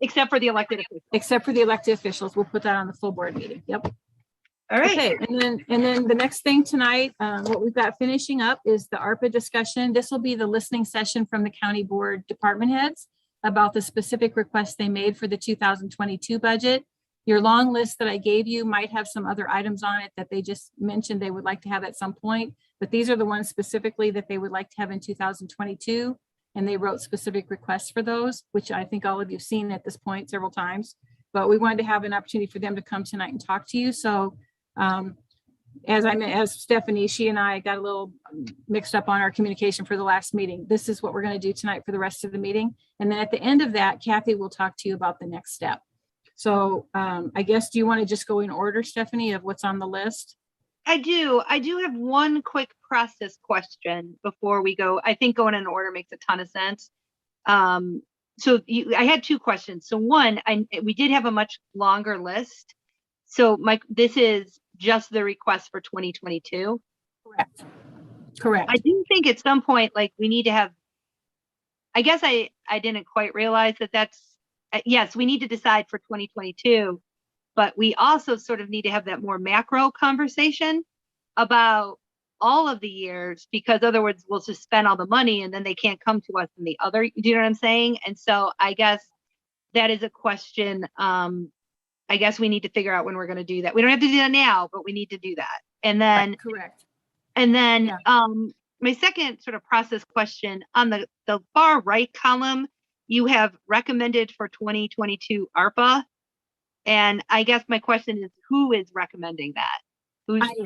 except for the elected officials. Except for the elected officials. We'll put that on the full board meeting. Yep. All right. Okay, and then the next thing tonight, what we've got finishing up is the ARPA discussion. This will be the listening session from the county board department heads about the specific requests they made for the 2022 budget. Your long list that I gave you might have some other items on it that they just mentioned they would like to have at some point, but these are the ones specifically that they would like to have in 2022. And they wrote specific requests for those, which I think all of you have seen at this point several times, but we wanted to have an opportunity for them to come tonight and talk to you. So as Stephanie, she and I got a little mixed up on our communication for the last meeting. This is what we're going to do tonight for the rest of the meeting. And then at the end of that, Kathy will talk to you about the next step. So I guess, do you want to just go in order, Stephanie, of what's on the list? I do have one quick process question before we go. I think going in order makes a ton of sense. I had 2 questions. So one, we did have a much longer list. So this is just the request for 2022. Correct. I do think at some point, like, we need to have, I guess I didn't quite realize that's, yes, we need to decide for 2022, but we also sort of need to have that more macro conversation about all of the years, because otherwise we'll just spend all the money and then they can't come to us in the other, do you know what I'm saying? And so I guess that is a question. I guess we need to figure out when we're going to do that. We don't have to do that now, but we need to do that. And then, right, correct. And then my second sort of process question, on the far right column, you have recommended for 2022 ARPA. And I guess my question is, who is recommending that?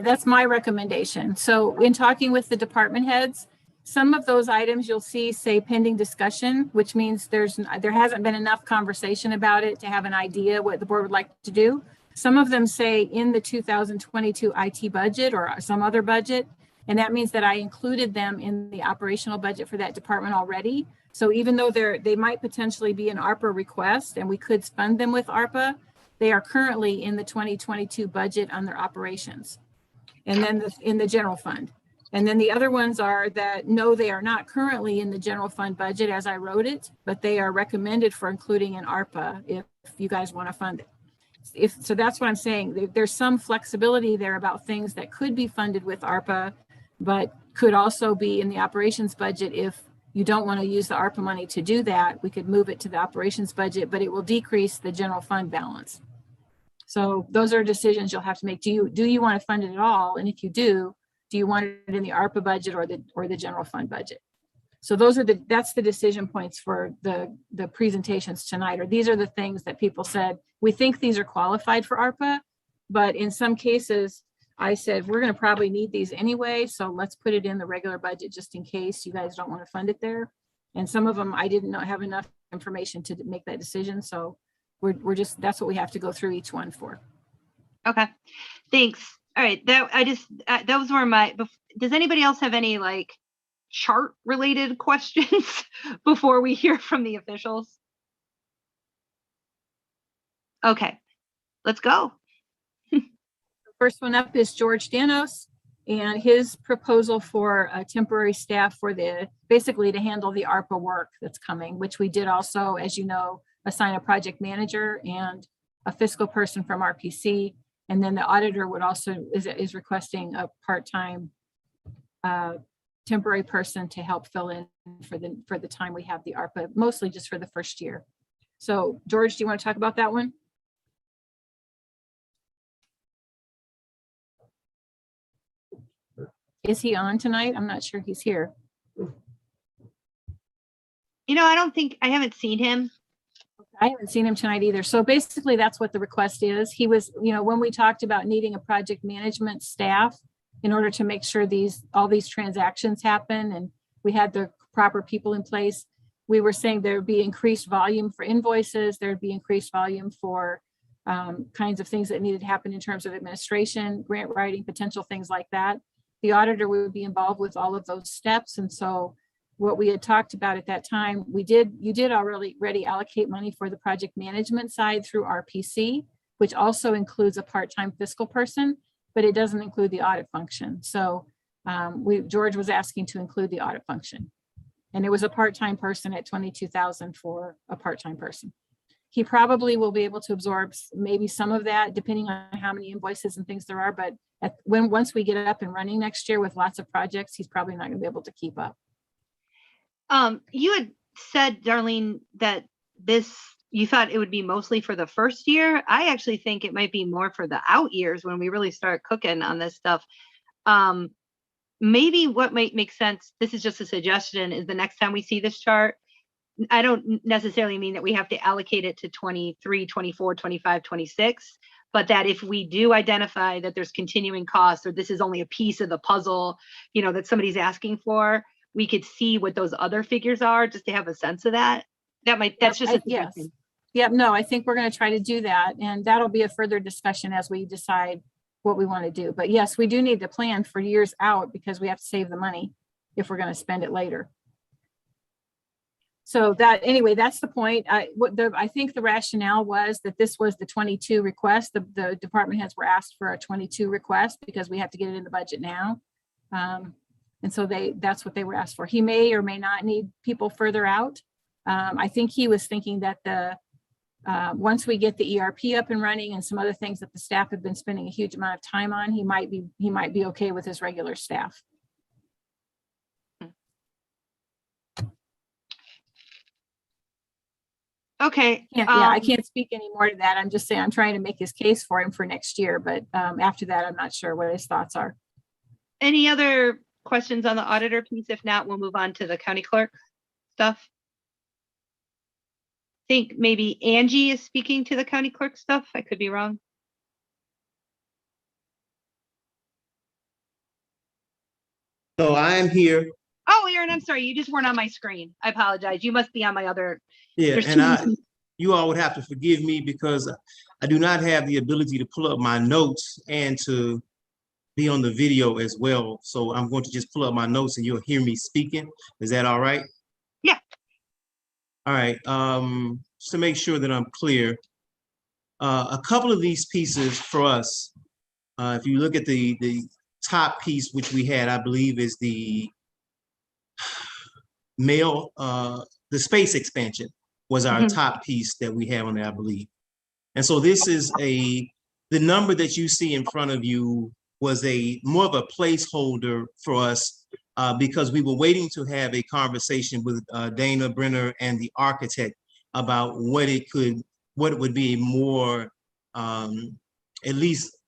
That's my recommendation. So in talking with the department heads, some of those items you'll see say pending discussion, which means there hasn't been enough conversation about it to have an idea what the board would like to do. Some of them say in the 2022 IT budget or some other budget. And that means that I included them in the operational budget for that department already. So even though they might potentially be an ARPA request and we could fund them with ARPA, they are currently in the 2022 budget on their operations and then in the general fund. And then the other ones are that, no, they are not currently in the general fund budget as I wrote it, but they are recommended for including in ARPA if you guys want to fund it. So that's what I'm saying. There's some flexibility there about things that could be funded with ARPA, but could also be in the operations budget. If you don't want to use the ARPA money to do that, we could move it to the operations budget, but it will decrease the general fund balance. So those are decisions you'll have to make. Do you want to fund it at all? And if you do you want it in the ARPA budget or the general fund budget? So that's the decision points for the presentations tonight, or these are the things that people said, we think these are qualified for ARPA, but in some cases, I said, we're gonna probably need these anyway, so let's put it in the regular budget just in case you guys don't want to fund it there. And some of them, I didn't have enough information to make that decision, so we're just, that's what we have to go through each one for. Okay, thanks. All right, those were my, does anybody else have any like chart related questions before we hear from the officials? Okay, let's go. First one up is George Danos and his proposal for a temporary staff for basically to handle the ARPA work that's coming, which we did also, as you know, assign a project manager and a fiscal person from RPC. And then the auditor would also is requesting a part-time temporary person to help fill in for the time we have the ARPA, mostly just for the first year. So George, do you want to talk about that one? Is he on tonight? I'm not sure he's here. You know, I haven't seen him. I haven't seen him tonight either. So basically that's what the request is. He was, you know, when we talked about needing a project management staff in order to make sure all these transactions happen and we had the proper people in place, we were saying there would be increased volume for invoices. There'd be increased volume for kinds of things that needed to happen in terms of administration, grant writing, potential things like that. The auditor would be involved with all of those steps. And so what we had talked about at that time, you did already allocate money for the project management side through RPC, which also includes a part-time fiscal person, but it doesn't include the audit function. So George was asking to include the audit function. And it was a part-time person at $22,000 for a part-time person. He probably will be able to absorb maybe some of that depending on how many invoices and things there are. But once we get up and running next year with lots of projects, he's probably not going to be able to keep up. You had said, Darlene, that you thought it would be mostly for the first year. I actually think it might be more for the out years when we really start cooking on this stuff. Maybe what might make sense, this is just a suggestion, is the next time we see this chart, I don't necessarily mean that we have to allocate it to 23, 24, 25, 26, but that if we do identify that there's continuing costs or this is only a piece of the puzzle, you know, that somebody's asking for, we could see what those other figures are just to have a sense of that. That's just a yes. Yeah, no, I think we're going to try to do that. And that'll be a further discussion as we decide what we want to do. But yes, we do need to plan for years out because we have to save the money if we're going to spend it later. So anyway, that's the point. I think the rationale was that this was the 22 request. The department heads were asked for a 22 request because we have to get it in the budget now. And so that's what they were asked for. He may or may not need people further out. I think he was thinking that once we get the ERP up and running and some other things that the staff have been spending a huge amount of time on, he might be okay with his regular staff. Okay. I can't speak any more to that. I'm just saying I'm trying to make his case for him for next year. But after that, I'm not sure what his thoughts are. Any other questions on the auditor piece? If not, we'll move on to the county clerk stuff. I think maybe Angie is speaking to the county clerk stuff. I could be wrong. So I am here. Oh, Aaron, I'm sorry. You just weren't on my screen. I apologize. You must be on my other. Yeah, and you all would have to forgive me because I do not have the ability to pull up my notes and to be on the video as well. So I'm going to just pull up my notes and you'll hear me speaking. Is that all right? Yeah. All right. Just to make sure that I'm clear, a couple of these pieces for us, if you look at the top piece, which we had, I believe is the mail, the space expansion was our top piece that we have on there, I believe. And so this is the number that you see in front of you was more of a placeholder for us because we were waiting to have a conversation with Dana Brenner and the architect about what it would be a more, at least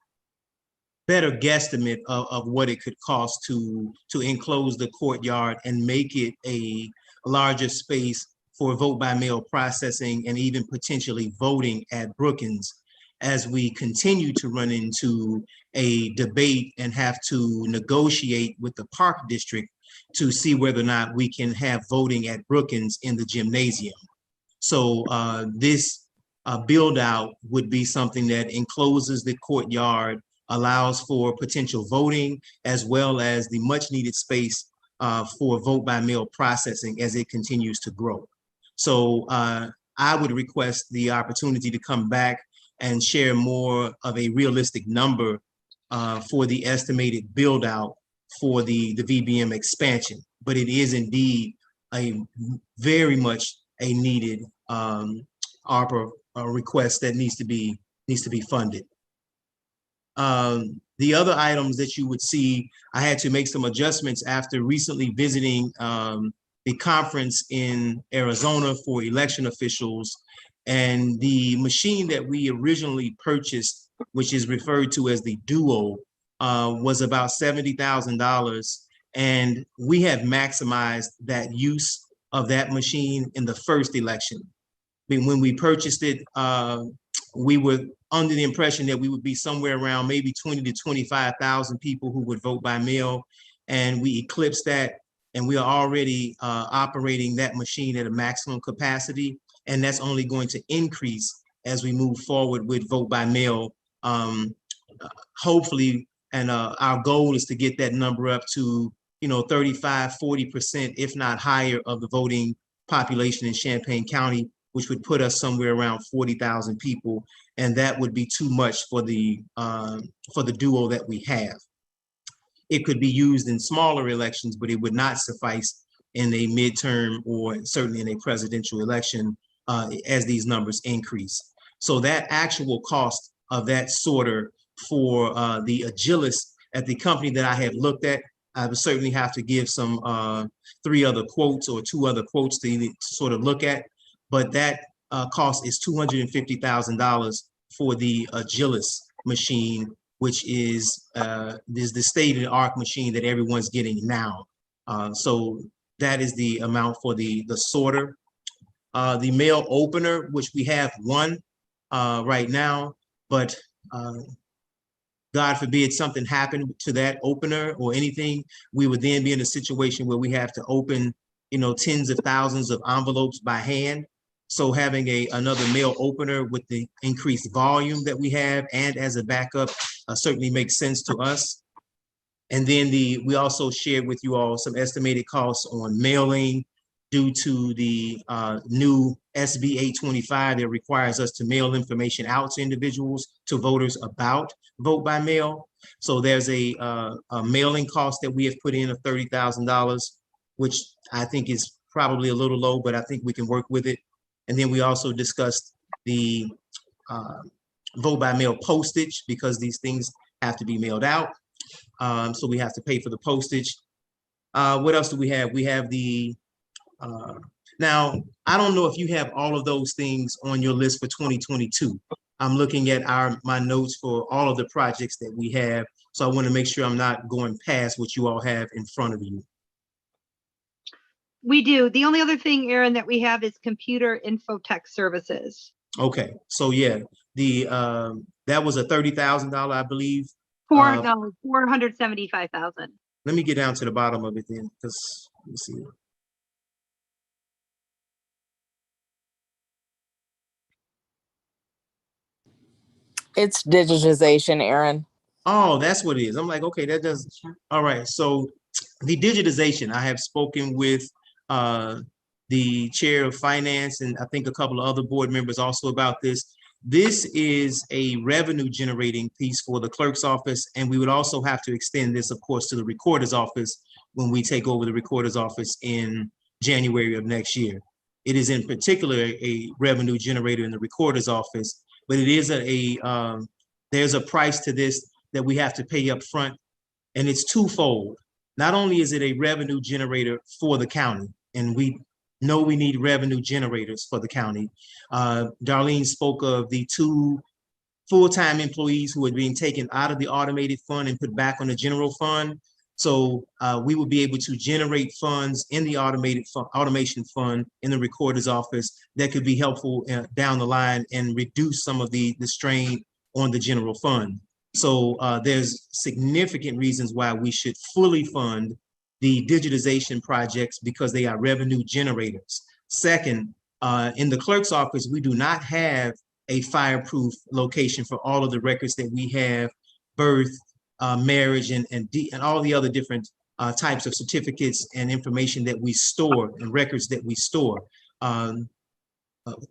better guesstimate of what it could cost to enclose the courtyard and make it a larger space for vote by mail processing and even potentially voting at Brookins. as we continue to run into a debate and have to negotiate with the Park District to see whether or not we can have voting at Brookins in the gymnasium. So this build out would be something that encloses the courtyard, allows for potential voting, as well as the much needed space for vote by mail processing as it continues to grow. So I would request the opportunity to come back and share more of a realistic number for the estimated build out for the VBM expansion. But it is indeed a very much a needed ARPA request that needs to be funded. The other items that you would see, I had to make some adjustments after recently visiting the conference in Arizona for election officials. And the machine that we originally purchased, which is referred to as the Duo, was about $70,000. And we have maximized that use of that machine in the first election. I mean, when we purchased it, we were under the impression that we would be somewhere around maybe 20 to 25,000 people who would vote by mail. And we eclipsed that, and we are already operating that machine at a maximum capacity. And that's only going to increase as we move forward with vote by mail, hopefully. And our goal is to get that number up to, 35, 40%, if not higher, of the voting population in Champaign County, which would put us somewhere around 40,000 people. And that would be too much for the Duo that we have. It could be used in smaller elections, but it would not suffice in a midterm or certainly in a presidential election as these numbers increase. So that actual cost of that sorter for the Agilis at the company that I have looked at, I would certainly have to give some 3 other quotes or 2 other quotes to sort of look at. But that cost is $250,000 for the Agilis machine, which is the state-of-the-art machine that everyone's getting now. So that is the amount for the sorter. The mail opener, which we have one right now, but God forbid something happened to that opener or anything, we would then be in a situation where we have to open, tens of thousands of envelopes by hand. So having another mail opener with the increased volume that we have and as a backup certainly makes sense to us. And then we also shared with you all some estimated costs on mailing due to the new SB 825 that requires us to mail information out to individuals, to voters about vote by mail. So there's a mailing cost that we have put in of $30,000, which I think is probably a little low, but I think we can work with it. And then we also discussed the vote by mail postage, because these things have to be mailed out. So we have to pay for the postage. What else do we have? We have the, now, I don't know if you have all of those things on your list for 2022. I'm looking at my notes for all of the projects that we have. So I want to make sure I'm not going past what you all have in front of you. We do. The only other thing, Aaron, that we have is computer infotech services. Okay, so yeah, that was a $30,000, I believe. No, 475,000. Let me get down to the bottom of it then, because let me see. It's digitization, Aaron. Oh, that's what it is. I'm like, okay, that does. All right. So the digitization, I have spoken with the chair of finance and I think a couple of other board members also about this. This is a revenue generating piece for the clerk's office. And we would also have to extend this, of course, to the recorder's office when we take over the recorder's office in January of next year. It is in particular a revenue generator in the recorder's office, but it is there's a price to this that we have to pay up front, and it's twofold. Not only is it a revenue generator for the county, and we know we need revenue generators for the county. Darlene spoke of the 2 full-time employees who are being taken out of the automated fund and put back on the general fund. So we will be able to generate funds in the automation fund in the recorder's office that could be helpful down the line and reduce some of the strain on the general fund. So there's significant reasons why we should fully fund the digitization projects because they are revenue generators. Second, in the clerk's office, we do not have a fireproof location for all of the records that we have, birth, marriage, and all the other different types of certificates and information that we store and records that we store.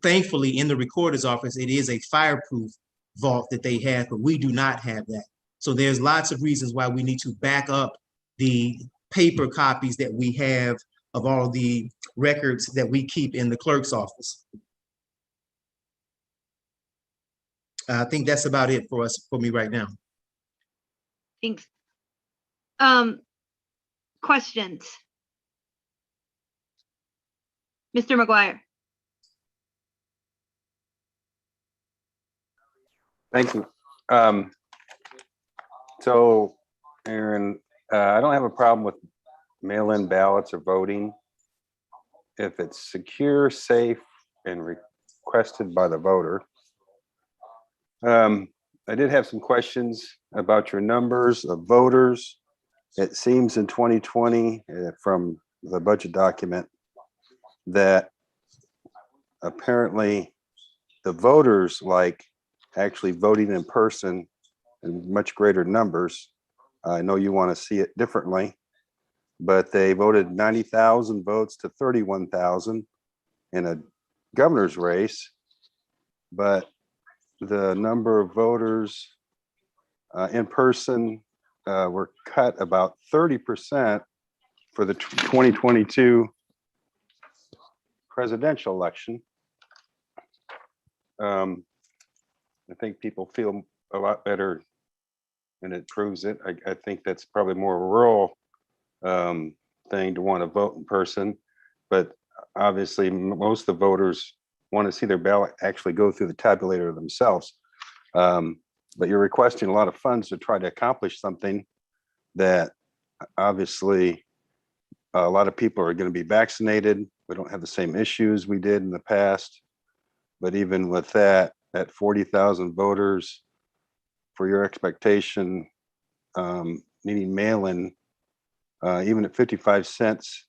Thankfully, in the recorder's office, it is a fireproof vault that they have, but we do not have that. So there's lots of reasons why we need to back up the paper copies that we have of all the records that we keep in the clerk's office. I think that's about it for me right now. Thanks. Questions? Mr. McGuire. Thank you. So, Aaron, I don't have a problem with mail-in ballots or voting if it's secure, safe, and requested by the voter. I did have some questions about your numbers of voters. It seems in 2020 from the budget document that apparently the voters like actually voting in person in much greater numbers. I know you want to see it differently, but they voted 90,000 votes to 31,000 in a governor's race. But the number of voters in person were cut about 30% for the 2022 presidential election. I think people feel a lot better, and it proves it. I think that's probably more a rural thing to want to vote in person, but obviously most of the voters want to see their ballot actually go through the tabulator themselves. But you're requesting a lot of funds to try to accomplish something that obviously a lot of people are going to be vaccinated. We don't have the same issues we did in the past. But even with that, at 40,000 voters, for your expectation, needing mail-in, even at 55 cents,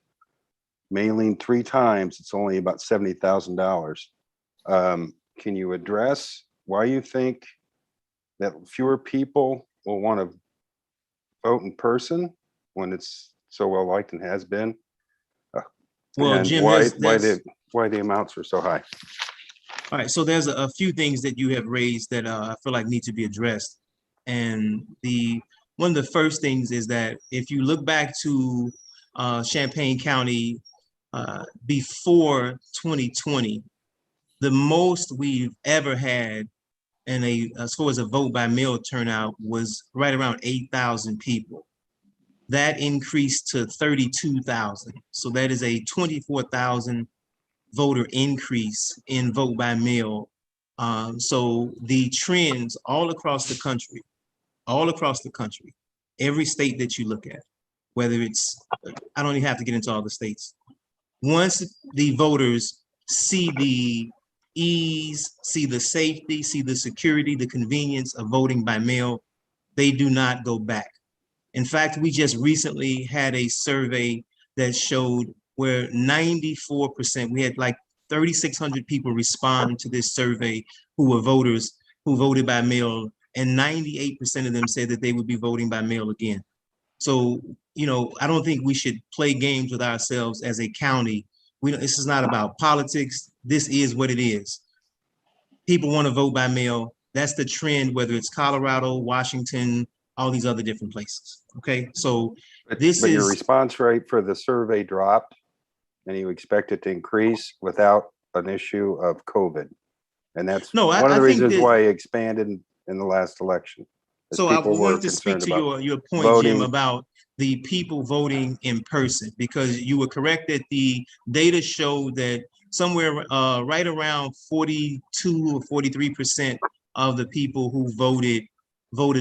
mailing 3 times, it's only about $70,000. Can you address why you think that fewer people will want to vote in person when it's so well liked and has been? Well, and Jim, why that's- why the amounts are so high? All right, so there's a few things that you have raised that I feel like need to be addressed. And one of the first things is that if you look back to Champaign County before 2020, the most we've ever had as far as a vote by mail turnout was right around 8,000 people. That increased to 32,000. So that is a 24,000 voter increase in vote by mail. So the trends all across the country, every state that you look at, whether it's, I don't even have to get into all the states. Once the voters see the ease, see the safety, see the security, the convenience of voting by mail, they do not go back. In fact, we just recently had a survey that showed where 94%, we had like 3,600 people respond to this survey who were voters who voted by mail, and 98% of them said that they would be voting by mail again. So, I don't think we should play games with ourselves as a county. This is not about politics. This is what it is. People want to vote by mail. That's the trend, whether it's Colorado, Washington, all these other different places. Okay, so But your response rate for the survey dropped, and you expect it to increase without an issue of COVID. And that's one of the reasons why it expanded in the last election. So I wanted to speak to your point, Jim, about the people voting in person, because you were correct that the data showed that somewhere right around 42 or 43% of the people who voted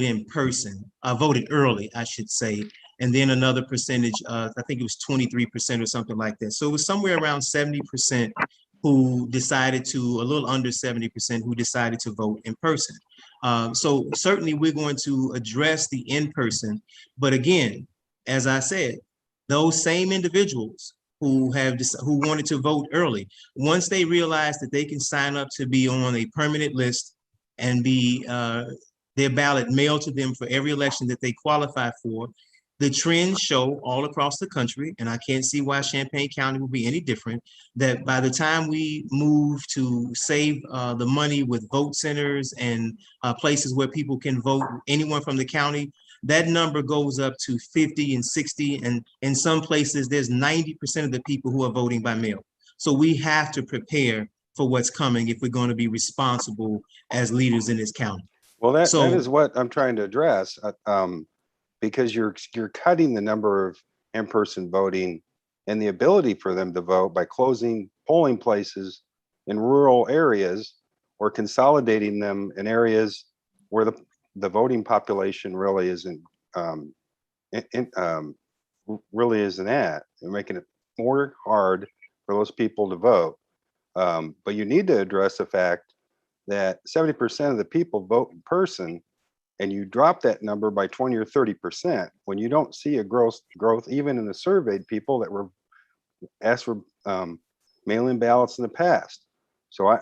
in person, voted early, I should say. And then another percentage, I think it was 23% or something like that. So it was somewhere around 70% who decided to, a little under 70% who decided to vote in person. So certainly we're going to address the in-person, but again, as I said, those same individuals who wanted to vote early, once they realize that they can sign up to be on a permanent list and be their ballot mailed to them for every election that they qualify for, the trends show all across the country, and I can't see why Champaign County will be any different, that by the time we move to save the money with vote centers and places where people can vote, anyone from the county, that number goes up to 50 and 60, and in some places there's 90% of the people who are voting by mail. So we have to prepare for what's coming if we're going to be responsible as leaders in this county. Well, that is what I'm trying to address, because you're cutting the number of in-person voting and the ability for them to vote by closing polling places in rural areas or consolidating them in areas where the voting population really isn't really isn't at. You're making it more hard for those people to vote. But you need to address the fact that 70% of the people vote in person, and you drop that number by 20 or 30% when you don't see a growth even in the surveyed people that were asked for mail-in ballots in the past. So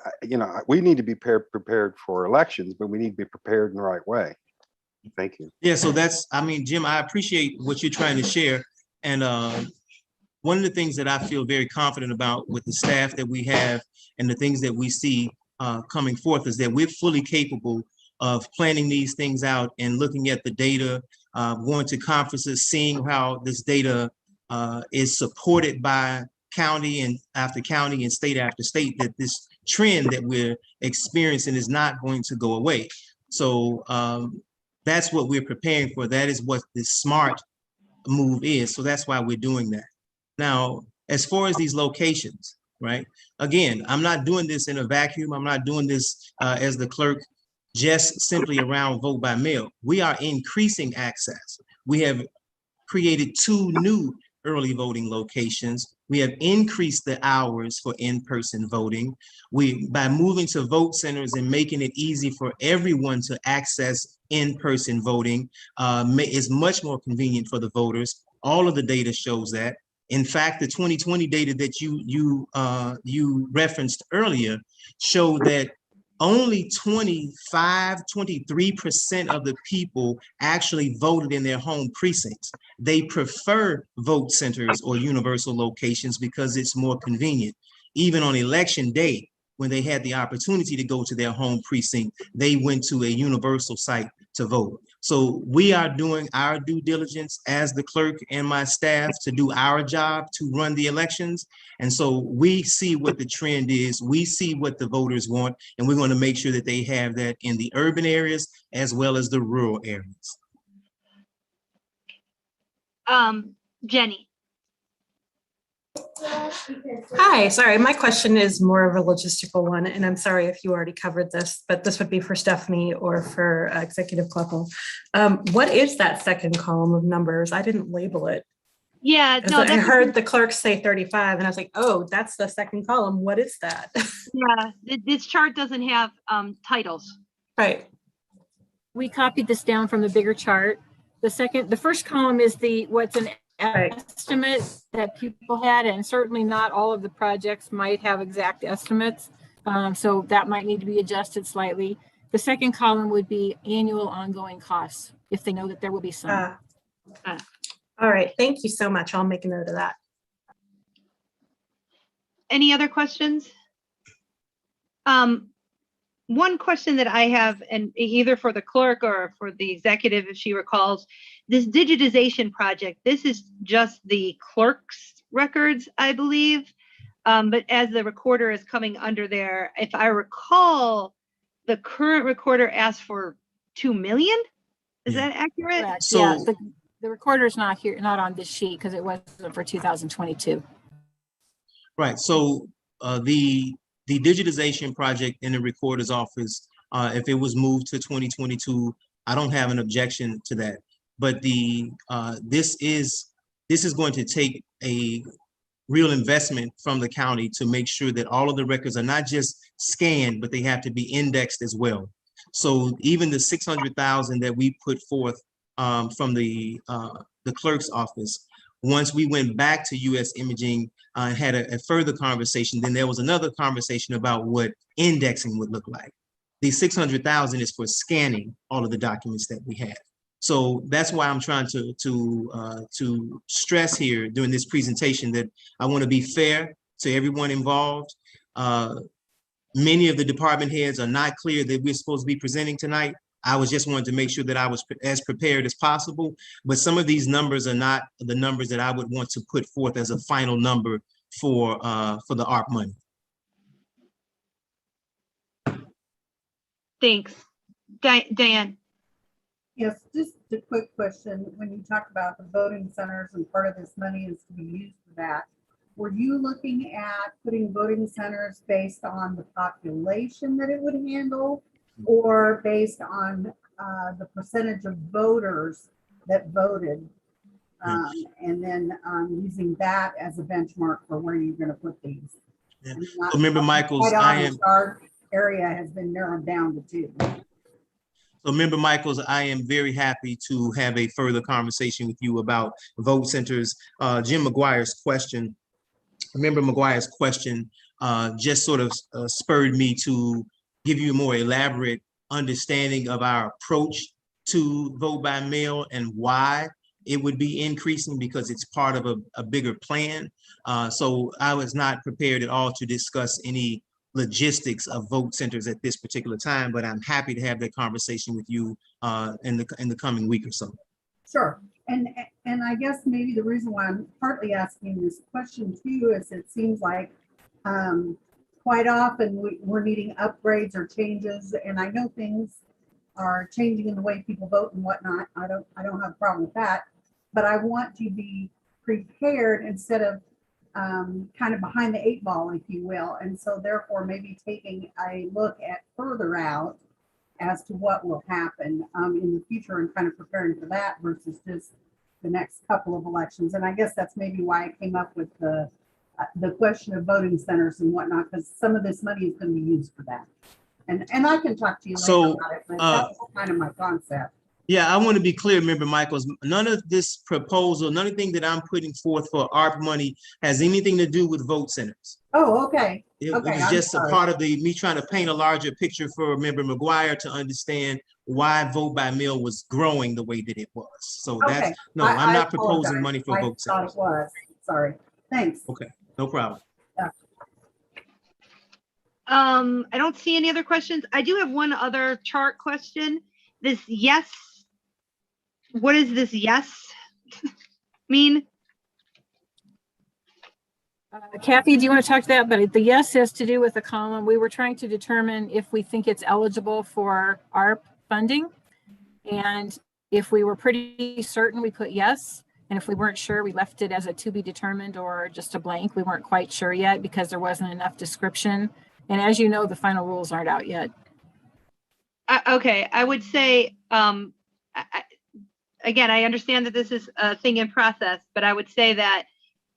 we need to be prepared for elections, but we need to be prepared in the right way. Thank you. Yeah, so Jim, I appreciate what you're trying to share. And one of the things that I feel very confident about with the staff that we have and the things that we see coming forth is that we're fully capable of planning these things out and looking at the data, going to conferences, seeing how this data is supported by county and after county and state after state, that this trend that we're experiencing is not going to go away. So that's what we're preparing for. That is what the smart move is. So that's why we're doing that. Now, as far as these locations, right? Again, I'm not doing this in a vacuum. I'm not doing this as the clerk, just simply around vote by mail. We are increasing access. We have created 2 new early voting locations. We have increased the hours for in-person voting. By moving to vote centers and making it easy for everyone to access in-person voting is much more convenient for the voters. All of the data shows that. In fact, the 2020 data that you referenced earlier showed that only 23% of the people actually voted in their home precincts. They prefer vote centers or universal locations because it's more convenient. Even on election day, when they had the opportunity to go to their home precinct, they went to a universal site to vote. So we are doing our due diligence as the clerk and my staff to do our job to run the elections. And so we see what the trend is, we see what the voters want, and we're going to make sure that they have that in the urban areas as well as the rural areas. Jenny. Hi, sorry, my question is more of a logistical one, and I'm sorry if you already covered this, but this would be for Stephanie or for Executive Kleppel. What is that second column of numbers? I didn't label it. Yeah, no, I heard the clerk say 35 and I was like, oh, that's the second column. What is that? Yeah, this chart doesn't have titles. Right. We copied this down from the bigger chart. The first column is what's an estimate that people had, and certainly not all of the projects might have exact estimates. So that might need to be adjusted slightly. The second column would be annual ongoing costs, if they know that there will be some. All right, thank you so much. I'll make a note of that. Any other questions? One question that I have, and either for the clerk or for the executive, if she recalls, this digitization project, this is just the clerk's records, I believe. But as the recorder is coming under there, if I recall, the current recorder asked for 2 million. Is that accurate? Correct. So yeah, the recorder's not here, not on this sheet because it wasn't for 2022. Right. So the digitization project in the recorder's office, if it was moved to 2022, I don't have an objection to that. But this is going to take a real investment from the county to make sure that all of the records are not just scanned, but they have to be indexed as well. So even the 600,000 that we put forth from the clerk's office, once we went back to US Imaging and had a further conversation, then there was another conversation about what indexing would look like. The 600,000 is for scanning all of the documents that we have. So that's why I'm trying to stress here during this presentation that I want to be fair to everyone involved. Many of the department heads are not clear that we're supposed to be presenting tonight. I was just wanting to make sure that I was as prepared as possible, but some of these numbers are not the numbers that I would want to put forth as a final number for the ARP money. Thanks. Diane. Yes, just a quick question. When you talk about the voting centers and part of this money is to be used for that, were you looking at putting voting centers based on the population that it would handle or based on the percentage of voters that voted? And then using that as a benchmark for where you're going to put these. Yeah. So Member Michaels, our area has been narrowed down to 2. So Member Michaels, I am very happy to have a further conversation with you about vote centers. Jim McGuire's question, Member McGuire's question just sort of spurred me to give you a more elaborate understanding of our approach to vote by mail and why it would be increasing, because it's part of a bigger plan. So I was not prepared at all to discuss any logistics of vote centers at this particular time, but I'm happy to have that conversation with you in the coming week or so. Sure. And I guess maybe the reason why I'm partly asking this question too is it seems like quite often we're needing upgrades or changes, and I know things are changing in the way people vote and whatnot. I don't have a problem with that, but I want to be prepared instead of kind of behind the 8 ball, if you will. And so therefore maybe taking a look at further out as to what will happen in the future and kind of preparing for that versus just the next couple of elections. And I guess that's maybe why I came up with the question of voting centers and whatnot, because some of this money is going to be used for that. And I can talk to you later about it, but that's kind of my concept. Yeah, I want to be clear, Member Michaels, none of this proposal, none of the thing that I'm putting forth for ARP money has anything to do with vote centers. Oh, okay. It was just a part of me trying to paint a larger picture for Member McGuire to understand why vote by mail was growing the way that it was. So that's, no, I'm not proposing money for vote centers. I thought it was. Sorry. Thanks. Okay, no problem. Yeah. I don't see any other questions. I do have one other chart question. This yes, what does this yes mean? Kathy, do you want to talk to that? But the yes has to do with the column. We were trying to determine if we think it's eligible for ARP funding. And if we were pretty certain, we put yes. And if we weren't sure, we left it as a to be determined or just a blank. We weren't quite sure yet because there wasn't enough description. And as you know, the final rules aren't out yet. Okay, I would say, again, I understand that this is a thing in process, but I would say that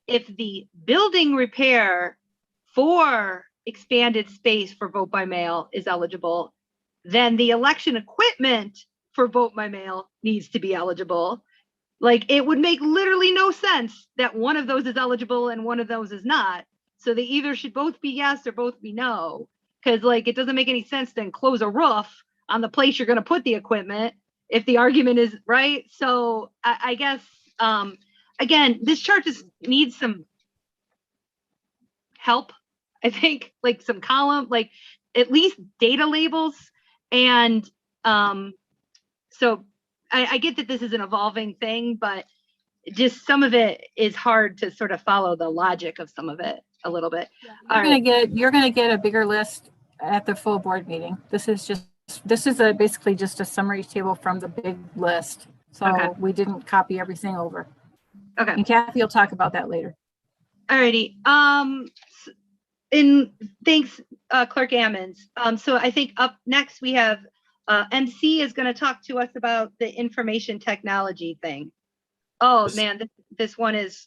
if the building repair for expanded space for vote by mail is eligible, then the election equipment for vote by mail needs to be eligible. Like, it would make literally no sense that one of those is eligible and one of those is not. So they either should both be yes or both be no, because like it doesn't make any sense to enclose a roof on the place you're going to put the equipment if the argument is right. So I guess, again, this chart just needs some help. I think like some column, like at least data labels. And so I get that this is an evolving thing, but just some of it is hard to sort of follow the logic of some of it a little bit. You're going to get a bigger list at the full board meeting. This is basically just a summary table from the big list. So we didn't copy everything over. Okay. And Kathy will talk about that later. Alrighty. Thanks, Clerk Ammons. So I think up next we have MC is going to talk to us about the information technology thing. Oh man, this one is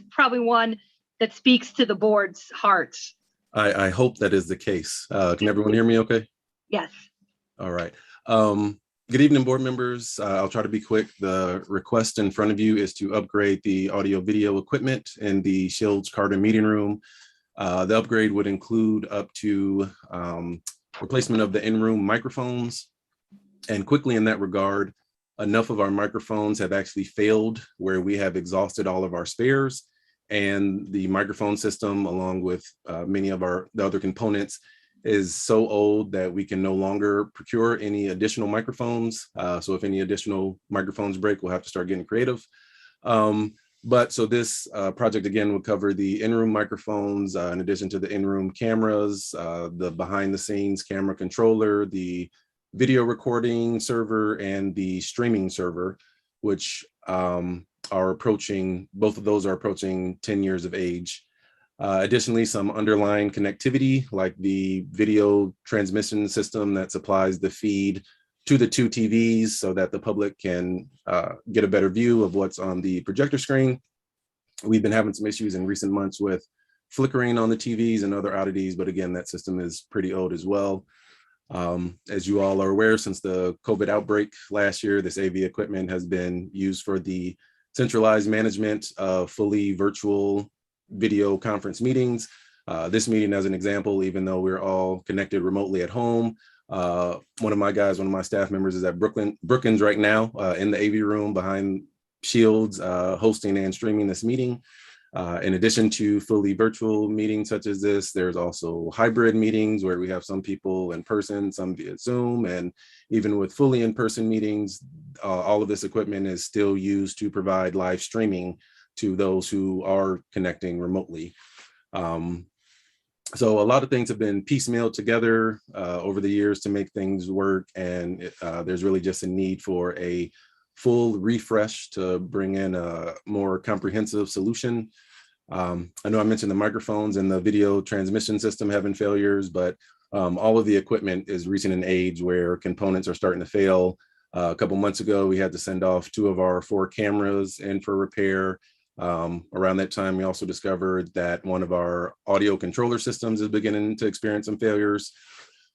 probably one that speaks to the board's hearts. I hope that is the case. Can everyone hear me okay? Yes. All right. Good evening, board members. I'll try to be quick. The request in front of you is to upgrade the audio video equipment in the Shields Carter meeting room. The upgrade would include up to replacement of the in-room microphones. And quickly in that regard, enough of our microphones have actually failed where we have exhausted all of our spares, and the microphone system, along with many of the other components, is so old that we can no longer procure any additional microphones. So if any additional microphones break, we'll have to start getting creative. So this project again would cover the in-room microphones, in addition to the in-room cameras, the behind-the-scenes camera controller, the video recording server, and the streaming server, which are approaching, both of those are approaching 10 years of age. Additionally, some underlying connectivity, like the video transmission system that supplies the feed to the two TVs so that the public can get a better view of what's on the projector screen. We've been having some issues in recent months with flickering on the TVs and other oddities, but again, that system is pretty old as well. As you all are aware, since the COVID outbreak last year, this AV equipment has been used for the centralized management of fully virtual video conference meetings. This meeting, as an example, even though we're all connected remotely at home, one of my staff members is at Brookings right now in the AV room behind Shields, hosting and streaming this meeting. In addition to fully virtual meetings such as this, there's also hybrid meetings where we have some people in person, some via Zoom, and even with fully in-person meetings, all of this equipment is still used to provide live streaming to those who are connecting remotely. So a lot of things have been piecemealed together over the years to make things work, and there's really just a need for a full refresh to bring in a more comprehensive solution. I know I mentioned the microphones and the video transmission system having failures, but all of the equipment is reaching an age where components are starting to fail. A couple months ago, we had to send off 2 of our 4 cameras in for repair. Around that time, we also discovered that one of our audio controller systems is beginning to experience some failures.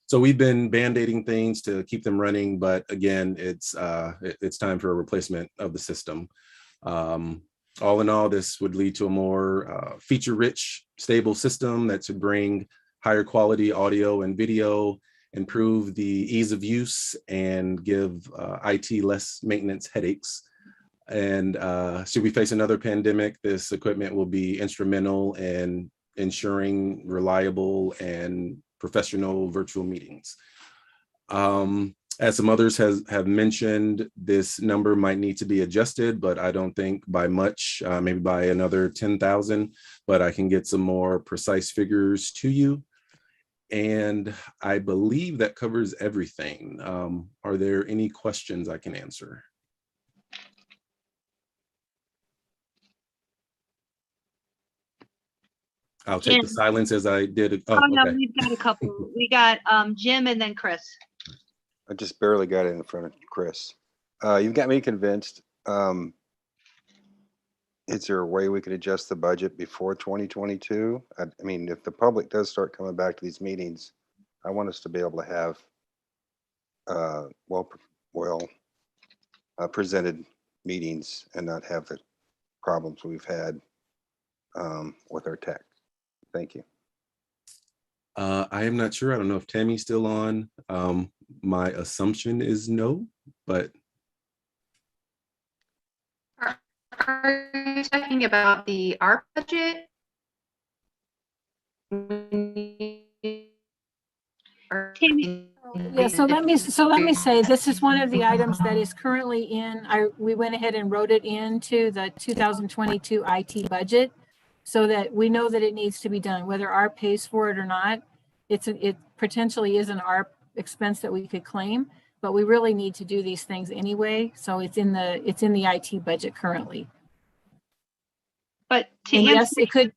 So we've been band-aiding things to keep them running, but again, it's time for a replacement of the system. All in all, this would lead to a more feature-rich, stable system that should bring higher quality audio and video, improve the ease of use, and give IT less maintenance headaches. And should we face another pandemic, this equipment will be instrumental in ensuring reliable and professional virtual meetings. As some others have mentioned, this number might need to be adjusted, but I don't think by much, maybe by another 10,000, but I can get some more precise figures to you. And I believe that covers everything. Are there any questions I can answer? I'll take the Jim. silence as I did. Oh, no, okay. we've got a couple. We got Jim and then Chris. I just barely got it in front of Chris. You've got me convinced. Is there a way we could adjust the budget before 2022? I mean, if the public does start coming back to these meetings, I want us to be able to have presented meetings and not have the problems we've had with our tech. Thank you. I am not sure. I don't know if Tammy's still on. My assumption is no, but. Are you talking about the ARP budget? Yeah, so let me say, this is one of the items that is currently in, we went ahead and wrote it into the 2022 IT budget so that we know that it needs to be done, whether ARP pays for it or not. It potentially is an ARP expense that we could claim, but we really need to do these things anyway. So it's in the IT budget currently. But yes, it could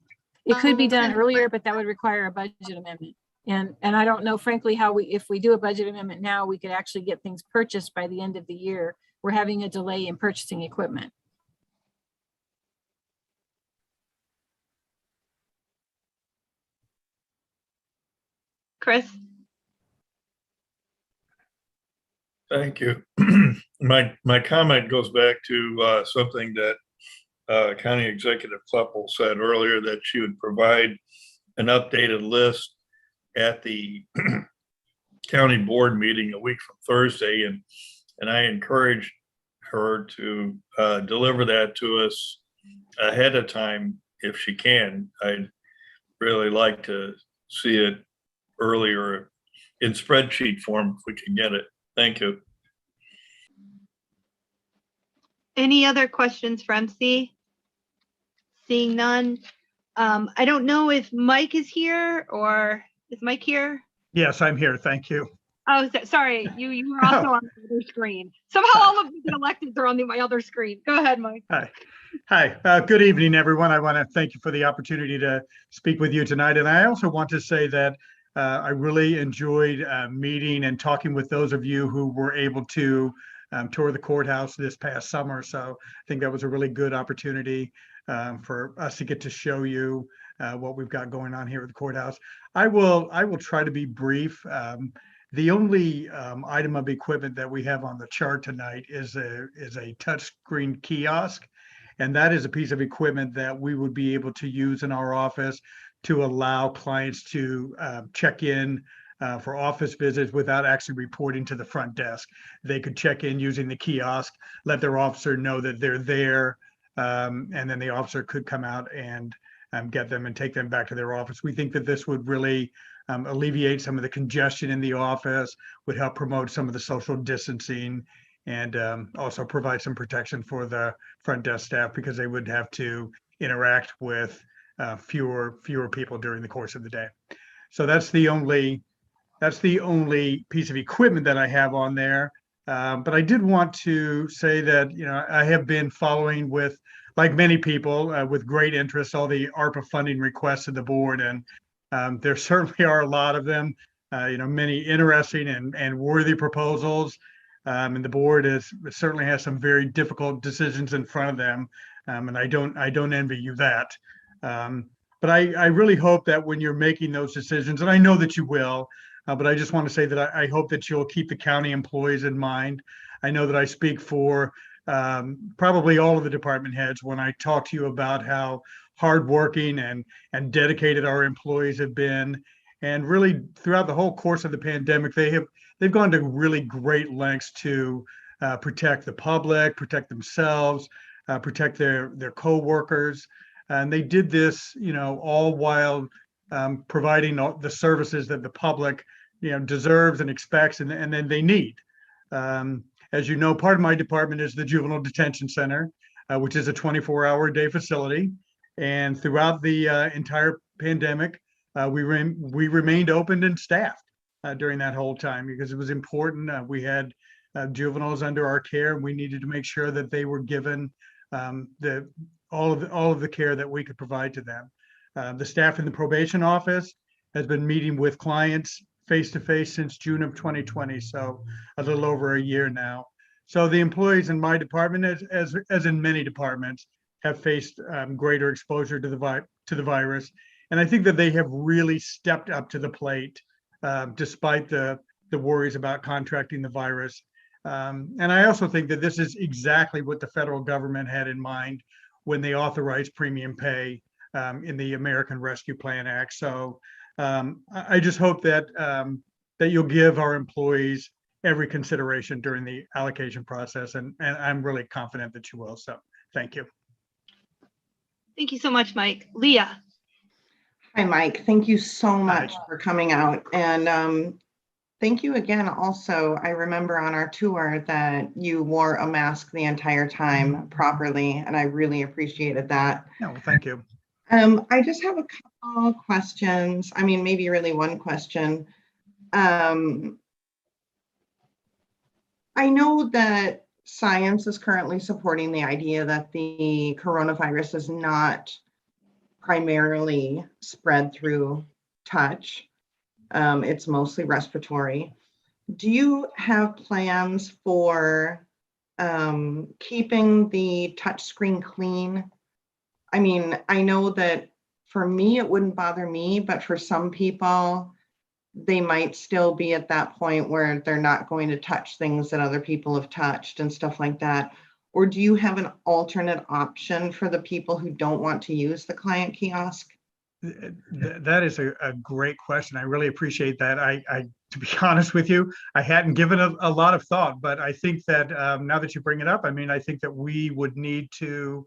be done earlier, but that would require a budget amendment. And I don't know, frankly, how if we do a budget amendment now, we could actually get things purchased by the end of the year. We're having a delay in purchasing equipment. Chris? Thank you. My comment goes back to something that County Executive Kleppel said earlier, that she would provide an updated list at the county board meeting a week from Thursday, and I encouraged her to deliver that to us ahead of time if she can. I'd really like to see it earlier in spreadsheet form if we can get it. Thank you. Any other questions for MC? Seeing none. I don't know if Mike is here, or is Mike here? Yes, I'm here. Thank you. Oh, sorry, you were also on the other screen. Somehow all of the electeds are on my other screen. Go ahead, Mike. Hi. Good evening, everyone. I want to thank you for the opportunity to speak with you tonight. And I also want to say that I really enjoyed meeting and talking with those of you who were able to tour the courthouse this past summer. So I think that was a really good opportunity for us to get to show you what we've got going on here at the courthouse. I will try to be brief. The only item of equipment that we have on the chart tonight is a touchscreen kiosk. And that is a piece of equipment that we would be able to use in our office to allow clients to check in for office visits without actually reporting to the front desk. They could check in using the kiosk, let their officer know that they're there, and then the officer could come out and get them and take them back to their office. We think that this would really alleviate some of the congestion in the office, would help promote some of the social distancing, and also provide some protection for the front desk staff, because they would have to interact with fewer people during the course of the day. So that's the only piece of equipment that I have on there. But I did want to say that, I have been following with, like many people, with great interest, all the ARPA funding requests of the board. And there certainly are a lot of them, many interesting and worthy proposals. And the board certainly has some very difficult decisions in front of them. And I don't envy you that. But I really hope that when you're making those decisions, and I know that you will, but I just want to say that I hope that you'll keep the county employees in mind. I know that I speak for probably all of the department heads when I talk to you about how hardworking and dedicated our employees have been. And really throughout the whole course of the pandemic, they've gone to really great lengths to protect the public, protect themselves, protect their co-workers. And they did this, all while providing the services that the public, deserves and expects, and then they need. As you know, part of my department is the Juvenile Detention Center, which is a 24-hour-a-day facility. And throughout the entire pandemic, we remained open and staffed during that whole time, because it was important. We had juveniles under our care, and we needed to make sure that they were given all of the care that we could provide to them. The staff in the probation office has been meeting with clients face-to-face since June of 2020, so a little over a year now. So the employees in my department, as in many departments, have faced greater exposure to the virus, and I think that they have really stepped up to the plate, despite the worries about contracting the virus. And I also think that this is exactly what the federal government had in mind when they authorized premium pay in the American Rescue Plan Act. So I just hope that you'll give our employees every consideration during the allocation process, and I'm really confident that you will. So thank you. Thank you so much, Mike. Leah. Hi, Mike. Thank you so much for coming out. And thank you again. Also, I remember on our tour that you wore a mask the entire time properly, and I really appreciated that. No, thank you. I just have a couple questions. I mean, maybe really one question. I know that science is currently supporting the idea that the coronavirus is not primarily spread through touch. It's mostly respiratory. Do you have plans for keeping the touchscreen clean? I mean, I know that for me, it wouldn't bother me, but for some people, they might still be at that point where they're not going to touch things that other people have touched and stuff like that? Or do you have an alternate option for the people who don't want to use the client kiosk? That is a great question. I really appreciate that. To be honest with you, I hadn't given a lot of thought, but I think that now that you bring it up, I mean, I think that we would need to,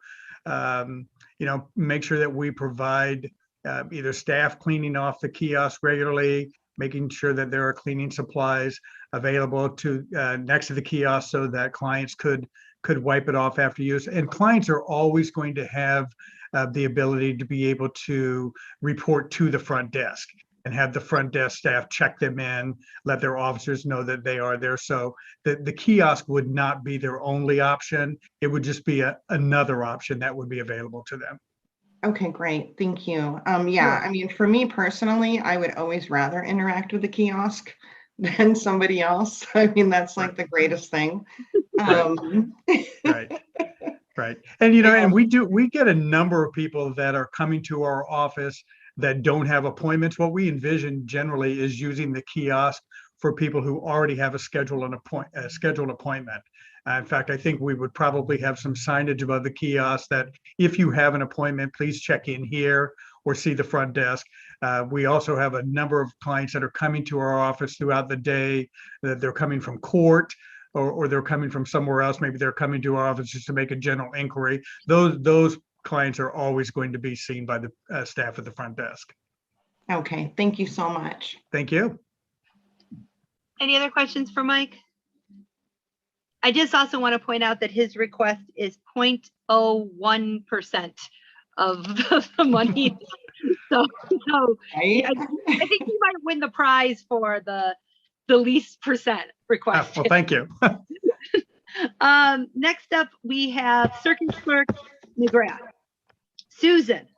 make sure that we provide either staff cleaning off the kiosk regularly, making sure that there are cleaning supplies available to next to the kiosk so that clients could wipe it off after use. And clients are always going to have the ability to be able to report to the front desk and have the front desk staff check them in, let their officers know that they are there. So the kiosk would not be their only option. It would just be another option that would be available to them. Okay, great. Thank you. Yeah, I mean, for me personally, I would always rather interact with the kiosk than somebody else. I mean, that's like the greatest thing. Right. And, and we get a number of people that are coming to our office that don't have appointments. What we envision generally is using the kiosk for people who already have a scheduled appointment. In fact, I think we would probably have some signage above the kiosk that if you have an appointment, please check in here or see the front desk. We also have a number of clients that are coming to our office throughout the day, that they're coming from court or they're coming from somewhere else. Maybe they're coming to our office just to make a general inquiry. Those clients are always going to be seen by the staff at the front desk. Okay, thank you so much. Thank you. Any other questions for Mike? I just also want to point out that his request is 0.01% of the money. So I think he might win the prize for the least percent request. Well, thank you. Next up, we have Circuit Clerk McGrath. Susan.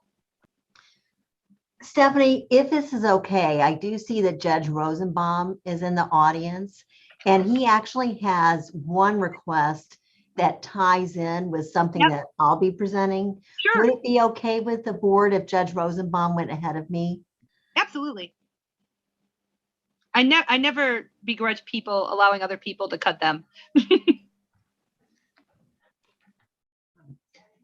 Stephanie, if this is okay, I do see that Judge Rosenbaum is in the audience, and he actually has one request that ties in with something that I'll be presenting. Sure. Would it be okay with the board if Judge Rosenbaum went ahead of me? Absolutely. I never begrudge people allowing other people to cut them.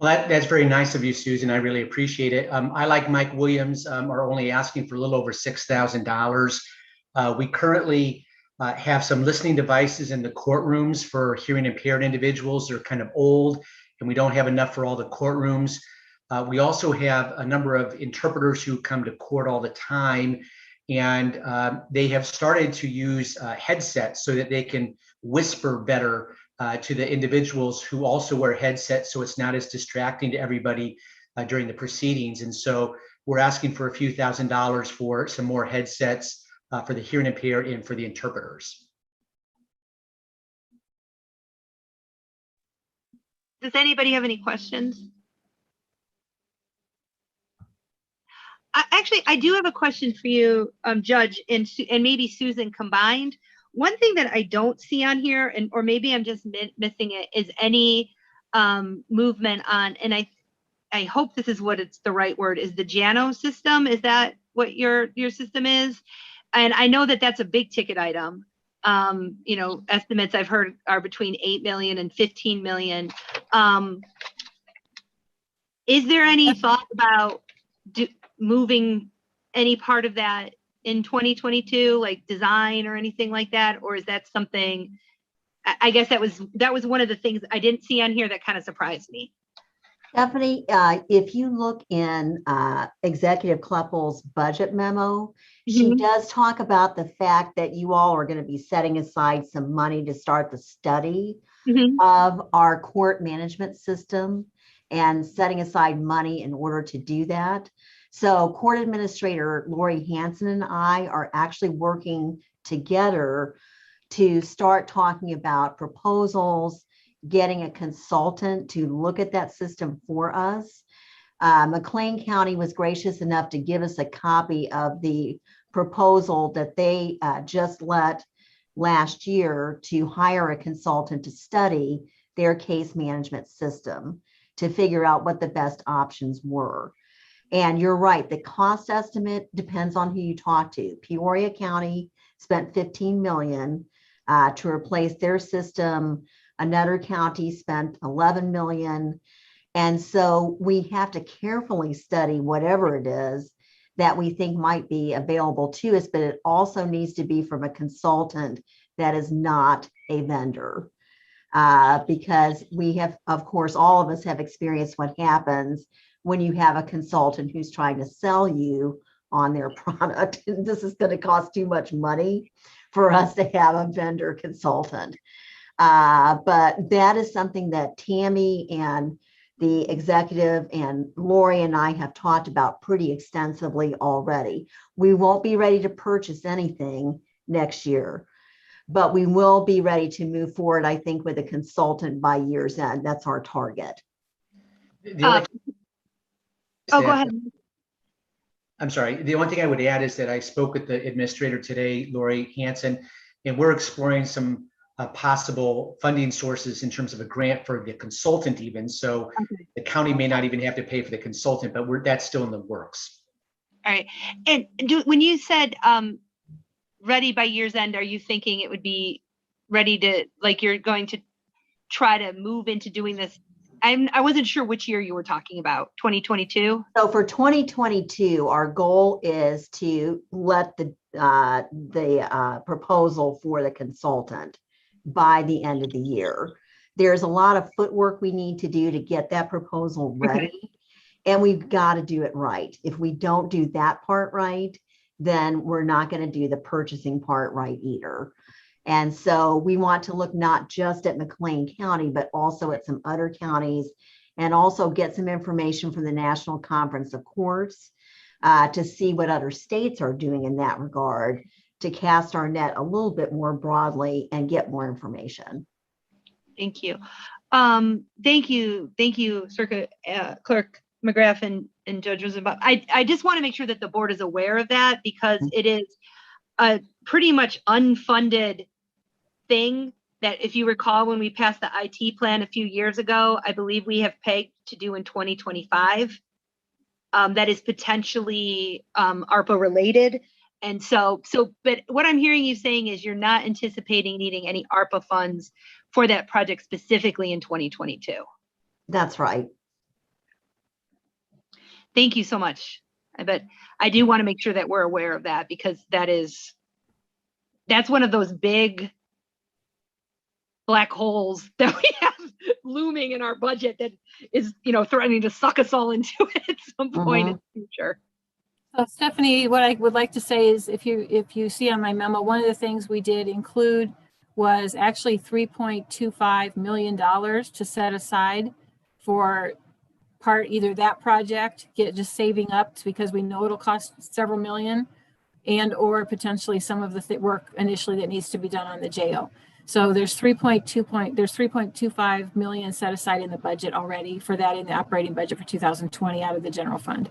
Well, that's very nice of you, Susan. I really appreciate it. I, like Mike Williams, are only asking for a little over $6,000. We currently have some listening devices in the courtrooms for hearing impaired individuals. They're kind of old, and we don't have enough for all the courtrooms. We also have a number of interpreters who come to court all the time, and they have started to use headsets so that they can whisper better to the individuals who also wear headsets, so it's not as distracting to everybody during the proceedings. And so we're asking for a few $1,000s for some more headsets for the hearing impaired and for the interpreters. Does anybody have any questions? I do have a question for you, Judge, and maybe Susan combined. One thing that I don't see on here, or maybe I'm just missing it, is any movement on, and I hope this is what it's the right word, is the JANO system. Is that what your system is? And I know that that's a big ticket item. Estimates I've heard are between 8 million and 15 million. Is there any thought about moving any part of that in 2022, like design or anything like that? Or is that something, I guess that was one of the things I didn't see on here that kind of surprised me. Stephanie, if you look in Executive Kleppel's budget memo, she does talk about the fact that you all are going to be setting aside some money to start the study of our court management system and setting aside money in order to do that. So Court Administrator Lori Hanson and I are actually working together to start talking about proposals, getting a consultant to look at that system for us. McLean County was gracious enough to give us a copy of the proposal that they just let last year to hire a consultant to study their case management system to figure out what the best options were. And you're right, the cost estimate depends on who you talk to. Peoria County spent 15 million to replace their system. Another county spent 11 million. And so we have to carefully study whatever it is that we think might be available to us, but it also needs to be from a consultant that is not a vendor. Because we have, of course, all of us have experienced what happens when you have a consultant who's trying to sell you on their product. This is going to cost too much money for us to have a vendor consultant. But that is something that Tammy and the executive and Lori and I have talked about pretty extensively already. We won't be ready to purchase anything next year, but we will be ready to move forward, I think, with a consultant by year's end. That's our target. Oh, go ahead. I'm sorry. The only thing I would add is that I spoke with the administrator today, Lori Hanson, and we're exploring some possible funding sources in terms of a grant for the consultant even. So the county may not even have to pay for the consultant, but that's still in the works. All right. And when you said ready by year's end, are you thinking it would be ready to, like, you're going to try to move into doing this? I wasn't sure which year you were talking about, 2022? So for 2022, our goal is to let the proposal for the consultant by the end of the year. There's a lot of footwork we need to do to get that proposal ready, and we've got to do it right. If we don't do that part right, then we're not going to do the purchasing part right either. And so we want to look not just at McLean County, but also at some other counties, and also get some information from the National Conference of Courts to see what other states are doing in that regard, to cast our net a little bit more broadly and get more information. Thank you. Thank you, Circuit Clerk McGrath and Judge Rosenbaum. I just want to make sure that the board is aware of that, because it is a pretty much unfunded thing that, if you recall, when we passed the IT plan a few years ago, I believe we have pegged to do in 2025. That is potentially ARPA related. And but what I'm hearing you saying is you're not anticipating needing any ARPA funds for that project specifically in 2022. That's right. Thank you so much. But I do want to make sure that we're aware of that, because that's one of those big black holes that we have looming in our budget that is, threatening to suck us all into it at some point in the future. So Stephanie, what I would like to say is, if you see on my memo, one of the things we did include was actually $3.25 million to set aside for either that project, just saving up, because we know it'll cost several million, and or potentially some of the work initially that needs to be done on the jail. So there's 3.25 million set aside in the budget already for that in the operating budget for 2020 out of the general fund.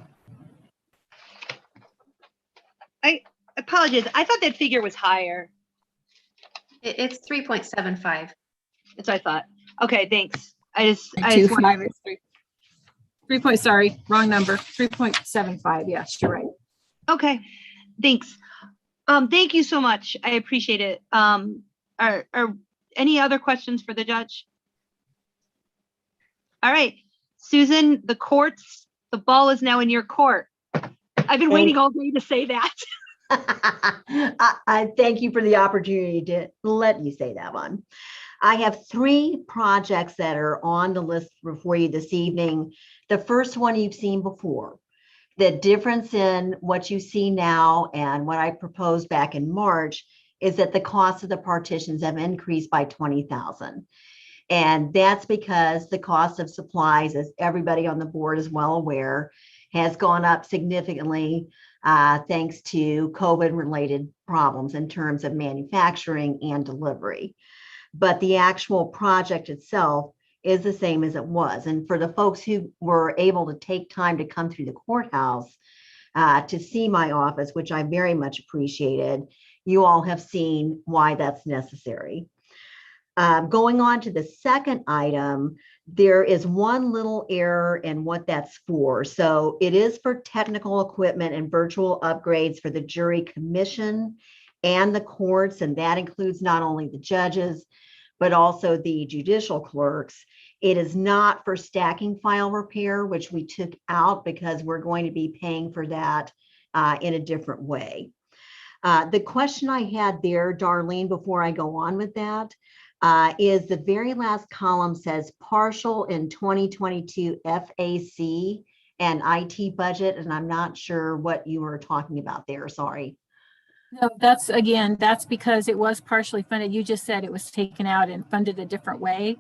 I apologize. I thought that figure was higher. It's 3.75. That's what I thought. Okay, thanks. Sorry, wrong number. 3.75. Yes, you're right. Okay, thanks. Thank you so much. I appreciate it. Are any other questions for the judge? All right, Susan, the ball is now in your court. I've been waiting all day to say that. I thank you for the opportunity to let you say that one. I have 3 projects that are on the list for you this evening. The first one you've seen before. The difference in what you see now and what I proposed back in March is that the cost of the partitions have increased by $20,000. And that's because the cost of supplies, as everybody on the board is well aware, has gone up significantly thanks to COVID-related problems in terms of manufacturing and delivery. But the actual project itself is the same as it was. And for the folks who were able to take time to come through the courthouse to see my office, which I very much appreciated, you all have seen why that's necessary. Going on to the second item, there is one little error in what that's for. So it is for technical equipment and virtual upgrades for the jury commission and the courts, and that includes not only the judges, but also the judicial clerks. It is not for stacking file repair, which we took out because we're going to be paying for that in a different way. The question I had there, Darlene, before I go on with that, is the very last column says partial in 2022 FAC and IT budget, and I'm not sure what you were talking about there, sorry. No, that's because it was partially funded. You just said it was taken out and funded a different way.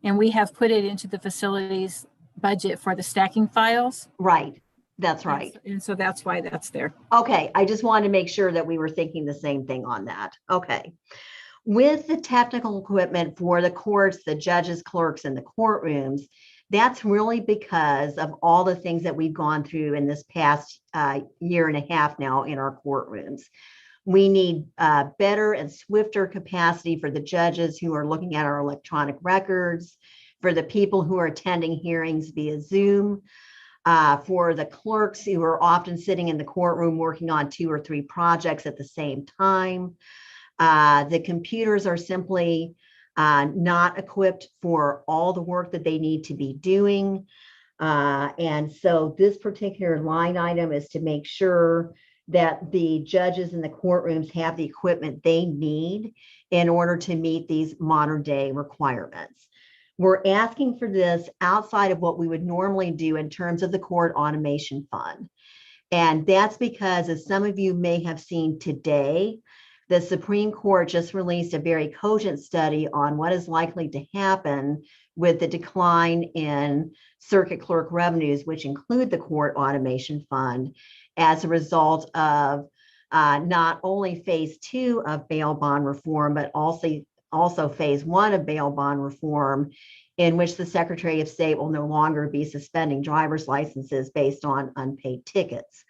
And we have put it into the facilities budget for the stacking files. Right, that's right. And so that's why that's there. Okay, I just wanted to make sure that we were thinking the same thing on that. Okay. With the technical equipment for the courts, the judges, clerks, and the courtrooms, that's really because of all the things that we've gone through in this past year and a half now in our courtrooms. We need better and swifter capacity for the judges who are looking at our electronic records, for the people who are attending hearings via Zoom, for the clerks who are often sitting in the courtroom working on 2 or 3 projects at the same time. The computers are simply not equipped for all the work that they need to be doing. And so this particular line item is to make sure that the judges in the courtrooms have the equipment they need in order to meet these modern day requirements. We're asking for this outside of what we would normally do in terms of the court automation fund. And that's because, as some of you may have seen today, the Supreme Court just released a very cogent study on what is likely to happen with the decline in circuit clerk revenues, which include the court automation fund, as a result of not only phase 2 of bail bond reform, but also phase 1 of bail bond reform, in which the Secretary of State will no longer be suspending driver's licenses based on unpaid tickets.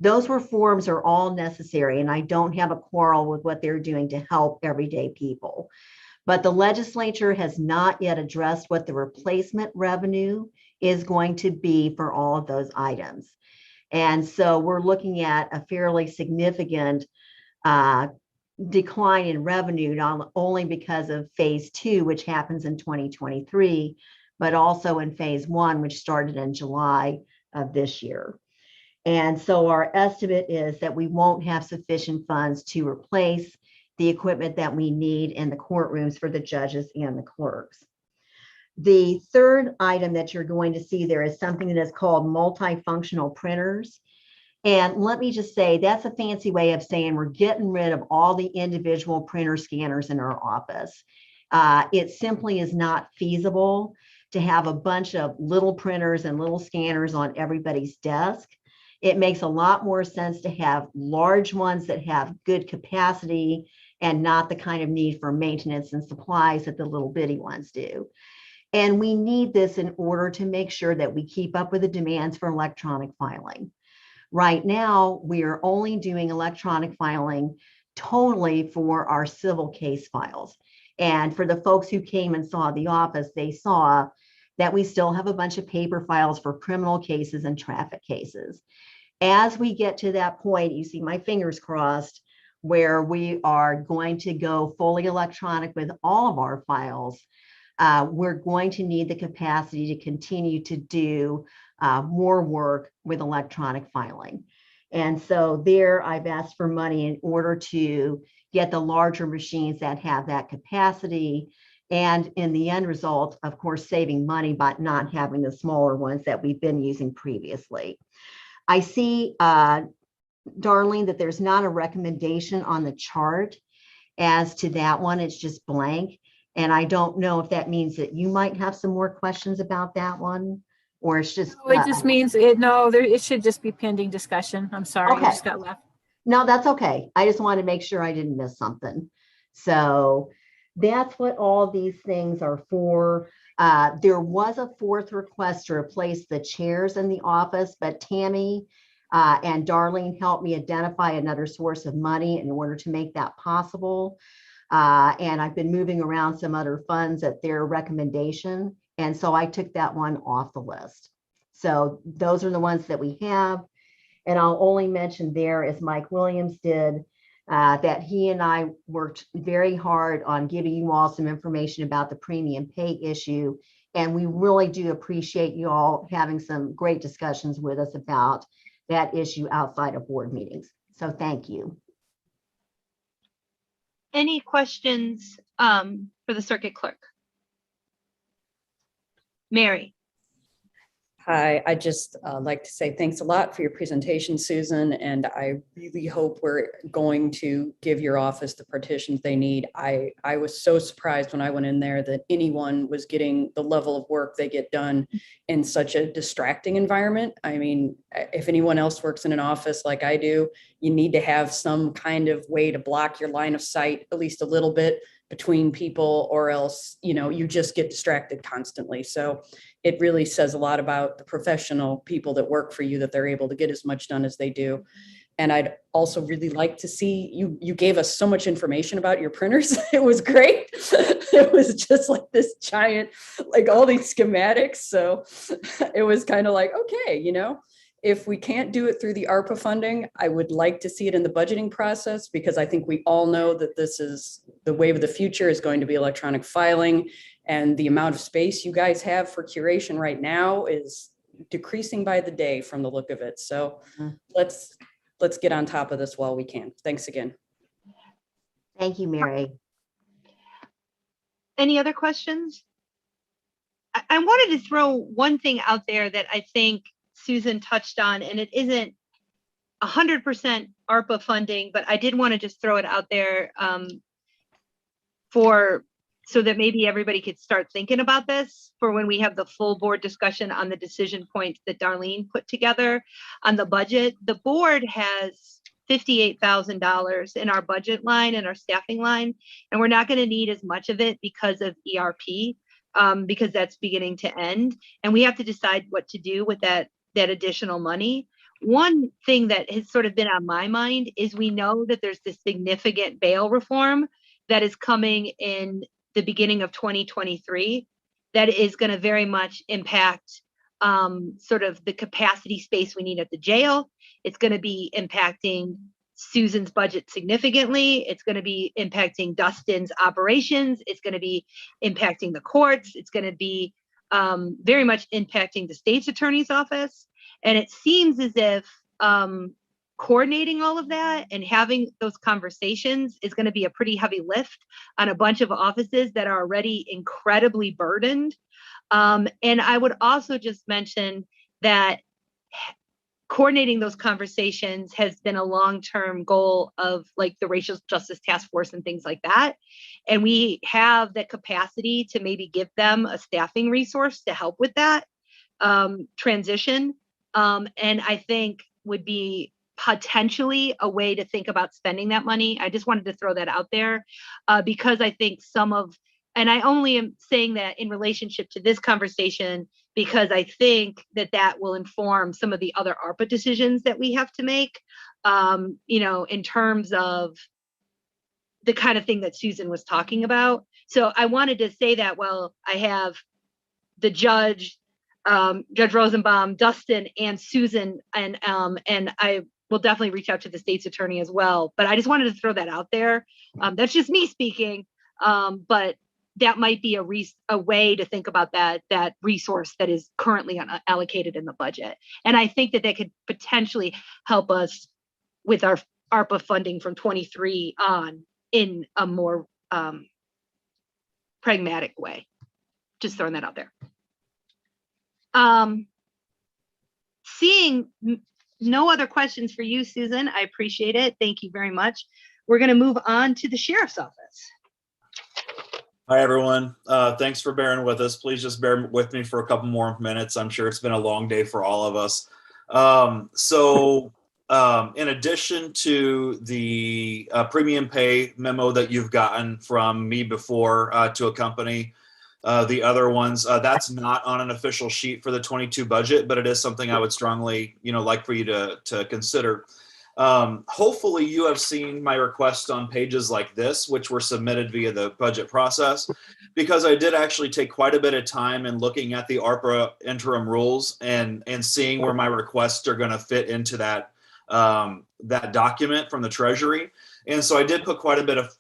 Those reforms are all necessary, and I don't have a quarrel with what they're doing to help everyday people. But the legislature has not yet addressed what the replacement revenue is going to be for all of those items. And so we're looking at a fairly significant decline in revenue, not only because of phase 2, which happens in 2023, but also in phase 1, which started in July of this year. And so our estimate is that we won't have sufficient funds to replace the equipment that we need in the courtrooms for the judges and the clerks. The third item that you're going to see there is something that is called multifunctional printers. And let me just say, that's a fancy way of saying we're getting rid of all the individual printer scanners in our office. It simply is not feasible to have a bunch of little printers and little scanners on everybody's desk. It makes a lot more sense to have large ones that have good capacity and not the kind of need for maintenance and supplies that the little bitty ones do. And we need this in order to make sure that we keep up with the demands for electronic filing. Right now, we are only doing electronic filing totally for our civil case files. And for the folks who came and saw the office, they saw that we still have a bunch of paper files for criminal cases and traffic cases. As we get to that point, you see my fingers crossed, where we are going to go fully electronic with all of our files. We're going to need the capacity to continue to do more work with electronic filing. And so there I've asked for money in order to get the larger machines that have that capacity. And in the end result, of course, saving money by not having the smaller ones that we've been using previously. I see, Darlene, that there's not a recommendation on the chart as to that one. It's just blank. And I don't know if that means that you might have some more questions about that one, or it's just. No, it just means it should just be pending discussion. I'm sorry, Okay. I just got left. No, that's okay. I just wanted to make sure I didn't miss something. So that's what all these things are for. There was a fourth request to replace the chairs in the office, but Tammy and Darlene helped me identify another source of money in order to make that possible. And I've been moving around some other funds at their recommendation. And so I took that one off the list. So those are the ones that we have. And I'll only mention there, as Mike Williams did, that he and I worked very hard on giving you all some information about the premium pay issue. And we really do appreciate you all having some great discussions with us about that issue outside of board meetings. So thank you. Any questions for the circuit clerk? Mary. Hi, I just like to say thanks a lot for your presentation, Susan, and I really hope we're going to give your office the partitions they need. I was so surprised when I went in there that anyone was getting the level of work they get done in such a distracting environment. I mean, if anyone else works in an office like I do, you need to have some kind of way to block your line of sight, at least a little bit, between people, or else, you know, you just get distracted constantly. So it really says a lot about the professional people that work for you, that they're able to get as much done as they do. And I'd also really like to see, you gave us so much information about your printers. It was great. It was just like this giant, like all these schematics. So it was kind of like, okay, you know, if we can't do it through the ARPA funding, I would like to see it in the budgeting process, because I think we all know that this is the wave of the future is going to be electronic filing, and the amount of space you guys have for curation right now is decreasing by the day from the look of it. So let's get on top of this while we can. Thanks again. Thank you, Mary. Any other questions? I wanted to throw one thing out there that I think Susan touched on, and it isn't 100% ARPA funding, but I did want to just throw it out there so that maybe everybody could start thinking about this for when we have the full board discussion on the decision points that Darlene put together on the budget. The board has $58,000 in our budget line and our staffing line, and we're not going to need as much of it because of ERP, because that's beginning to end, and we have to decide what to do with that additional money. One thing that has sort of been on my mind is we know that there's this significant bail reform that is coming in the beginning of 2023 that is going to very much impact sort of the capacity space we need at the jail. It's going to be impacting Susan's budget significantly. It's going to be impacting Dustin's operations. It's going to be impacting the courts. It's going to be very much impacting the state's attorney's office. And it seems as if coordinating all of that and having those conversations is going to be a pretty heavy lift on a bunch of offices that are already incredibly burdened. And I would also just mention that coordinating those conversations has been a long-term goal of like the Racial Justice Task Force and things like that. And we have the capacity to maybe give them a staffing resource to help with that transition. And I think would be potentially a way to think about spending that money. I just wanted to throw that out there because I think and I only am saying that in relationship to this conversation, because I think that will inform some of the other ARPA decisions that we have to make, you know, in terms of the kind of thing that Susan was talking about. So I wanted to say that, well, I have the judge, Judge Rosenbaum, Dustin, and Susan, and I will definitely reach out to the state's attorney as well. But I just wanted to throw that out there. That's just me speaking, but that might be a way to think about that resource that is currently allocated in the budget. And I think that could potentially help us with our ARPA funding from 23 on in a more pragmatic way. Just throwing that out there. Seeing no other questions for you, Susan, I appreciate it. Thank you very much. We're going to move on to the sheriff's office. Hi, everyone. Thanks for bearing with us. Please just bear with me for a couple more minutes. I'm sure it's been a long day for all of us. In addition to the premium pay memo that you've gotten from me before to accompany the other ones, that's not on an official sheet for the 22 budget, but it is something I would strongly, like for you to consider. Hopefully you have seen my requests on pages like this, which were submitted via the budget process, because I did actually take quite a bit of time in looking at the ARPA interim rules and seeing where my requests are going to fit into that that document from the Treasury. And so I did put quite a bit of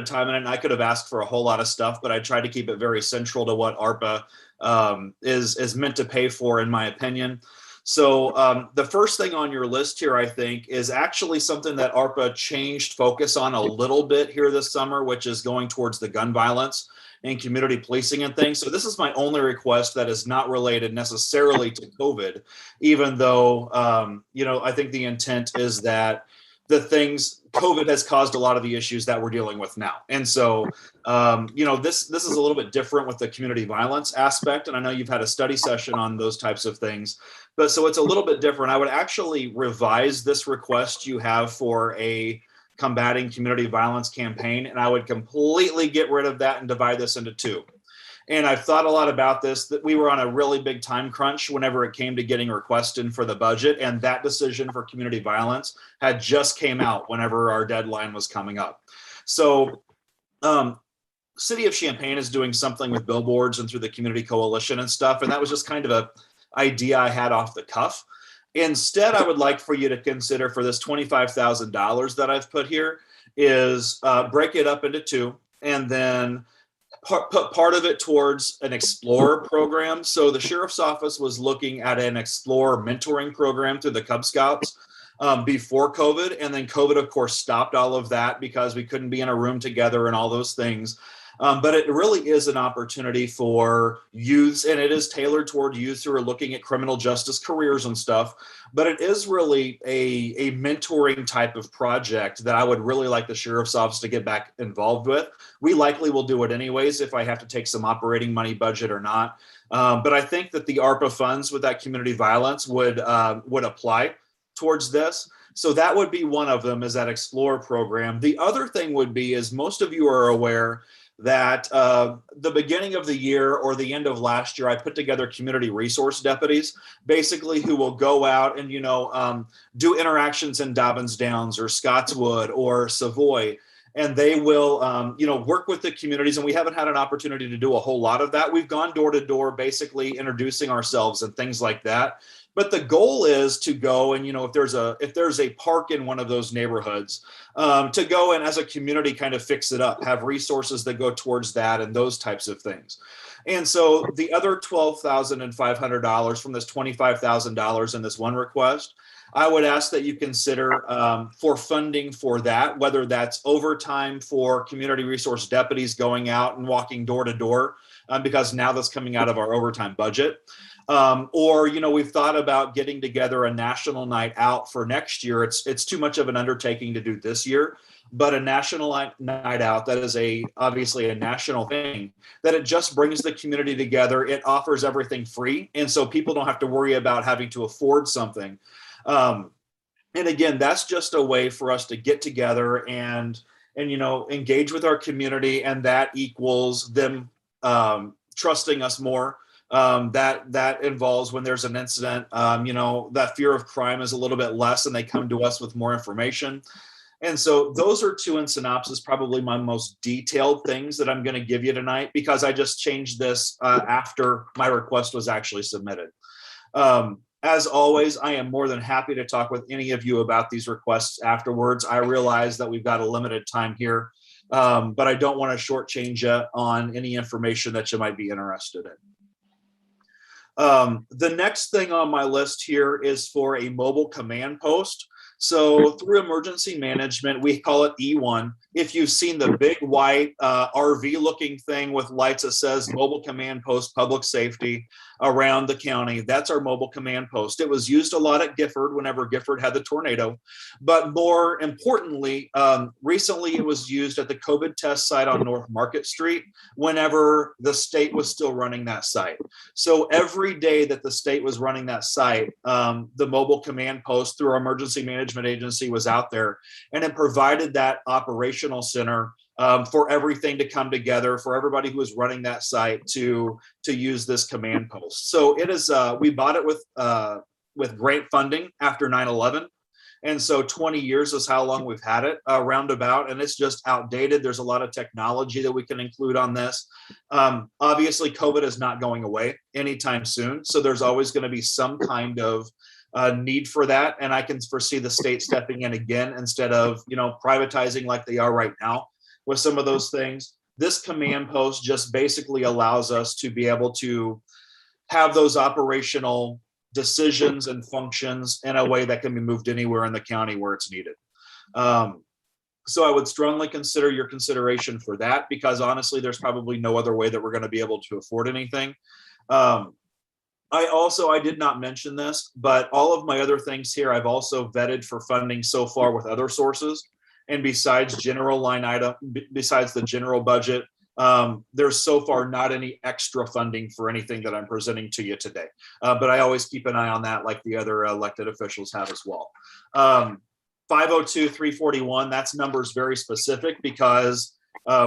time in it, and I could have asked for a whole lot of stuff, but I tried to keep it very central to what ARPA is meant to pay for, in my opinion. So the first thing on your list here, I think, is actually something that ARPA changed focus on a little bit here this summer, which is going towards the gun violence and community policing and things. So this is my only request that is not related necessarily to COVID, even though, you know, I think the intent is that the things COVID has caused a lot of the issues that we're dealing with now. And so, you know, this is a little bit different with the community violence aspect. And I know you've had a study session on those types of things, but so it's a little bit different. I would actually revise this request you have for a combating community violence campaign, and I would completely get rid of that and divide this into two. And I've thought a lot about this, that we were on a really big time crunch whenever it came to getting requests in for the budget. And that decision for community violence had just came out whenever our deadline was coming up. So City of Champaign is doing something with billboards and through the community coalition and stuff. And that was just kind of a idea I had off the cuff. Instead, I would like for you to consider for this $25,000 that I've put here is break it up into two, and then put part of it towards an Explorer program. So the sheriff's office was looking at an Explorer mentoring program through the Cub Scouts before COVID. And then COVID, of course, stopped all of that because we couldn't be in a room together and all those things. But it really is an opportunity for youths, and it is tailored toward youth who are looking at criminal justice careers and stuff. But it is really a mentoring type of project that I would really like the sheriff's office to get back involved with. We likely will do it anyways if I have to take some operating money budget or not. But I think that the ARPA funds with that community violence would apply towards this. So that would be one of them, is that Explorer program. The other thing would be, is most of you are aware that the beginning of the year or the end of last year, I put together community resource deputies, basically who will go out and, you know, do interactions in Dobbins Downs or Scottswood or Savoy. And they will, you know, work with the communities. And we haven't had an opportunity to do a whole lot of that. We've gone door to door, basically introducing ourselves and things like that. But the goal is to go and, you know, if there's a park in one of those neighborhoods, to go and as a community kind of fix it up, have resources that go towards that and those types of things. And so the other $12,500 from this $25,000 in this one request, I would ask that you consider for funding for that, whether that's overtime for community resource deputies going out and walking door to door, because now that's coming out of our overtime budget. Or, you know, we've thought about getting together a national night out for next year. It's too much of an undertaking to do this year, but a national night out that is obviously a national thing, that it just brings the community together. It offers everything free. And so people don't have to worry about having to afford something. And again, that's just a way for us to get together and, you know, engage with our community. And that equals them trusting us more. That involves when there's an incident, you know, that fear of crime is a little bit less and they come to us with more information. And so those are two in synopsis, probably my most detailed things that I'm going to give you tonight, because I just changed this after my request was actually submitted. As always, I am more than happy to talk with any of you about these requests afterwards. I realize that we've got a limited time here, but I don't want to shortchange you on any information that you might be interested in. The next thing on my list here is for a mobile command post. So through emergency management, we call it E1. If you've seen the big white RV looking thing with lights that says Mobile Command Post Public Safety around the county, that's our mobile command post. It was used a lot at Gifford whenever Gifford had the tornado. But more importantly, recently it was used at the COVID test site on North Market Street whenever the state was still running that site. So every day that the state was running that site, the mobile command post through our emergency management agency was out there, and it provided that operational center for everything to come together, for everybody who was running that site to use this command post. So it is, we bought it with grant funding after 9/11. And so 20 years is how long we've had it roundabout, and it's just outdated. There's a lot of technology that we can include on this. Obviously, COVID is not going away anytime soon. So there's always going to be some kind of need for that. And I can foresee the state stepping in again instead of, privatizing like they are right now with some of those things. This command post just basically allows us to be able to have those operational decisions and functions in a way that can be moved anywhere in the county where it's needed. So I would strongly consider your consideration for that, because honestly, there's probably no other way that we're going to be able to afford anything. I did not mention this, but all of my other things here, I've also vetted for funding so far with other sources. And besides general line item, besides the general budget, there's so far not any extra funding for anything that I'm presenting to you today. But I always keep an eye on that, like the other elected officials have as well. 502-341, that's numbers very specific, because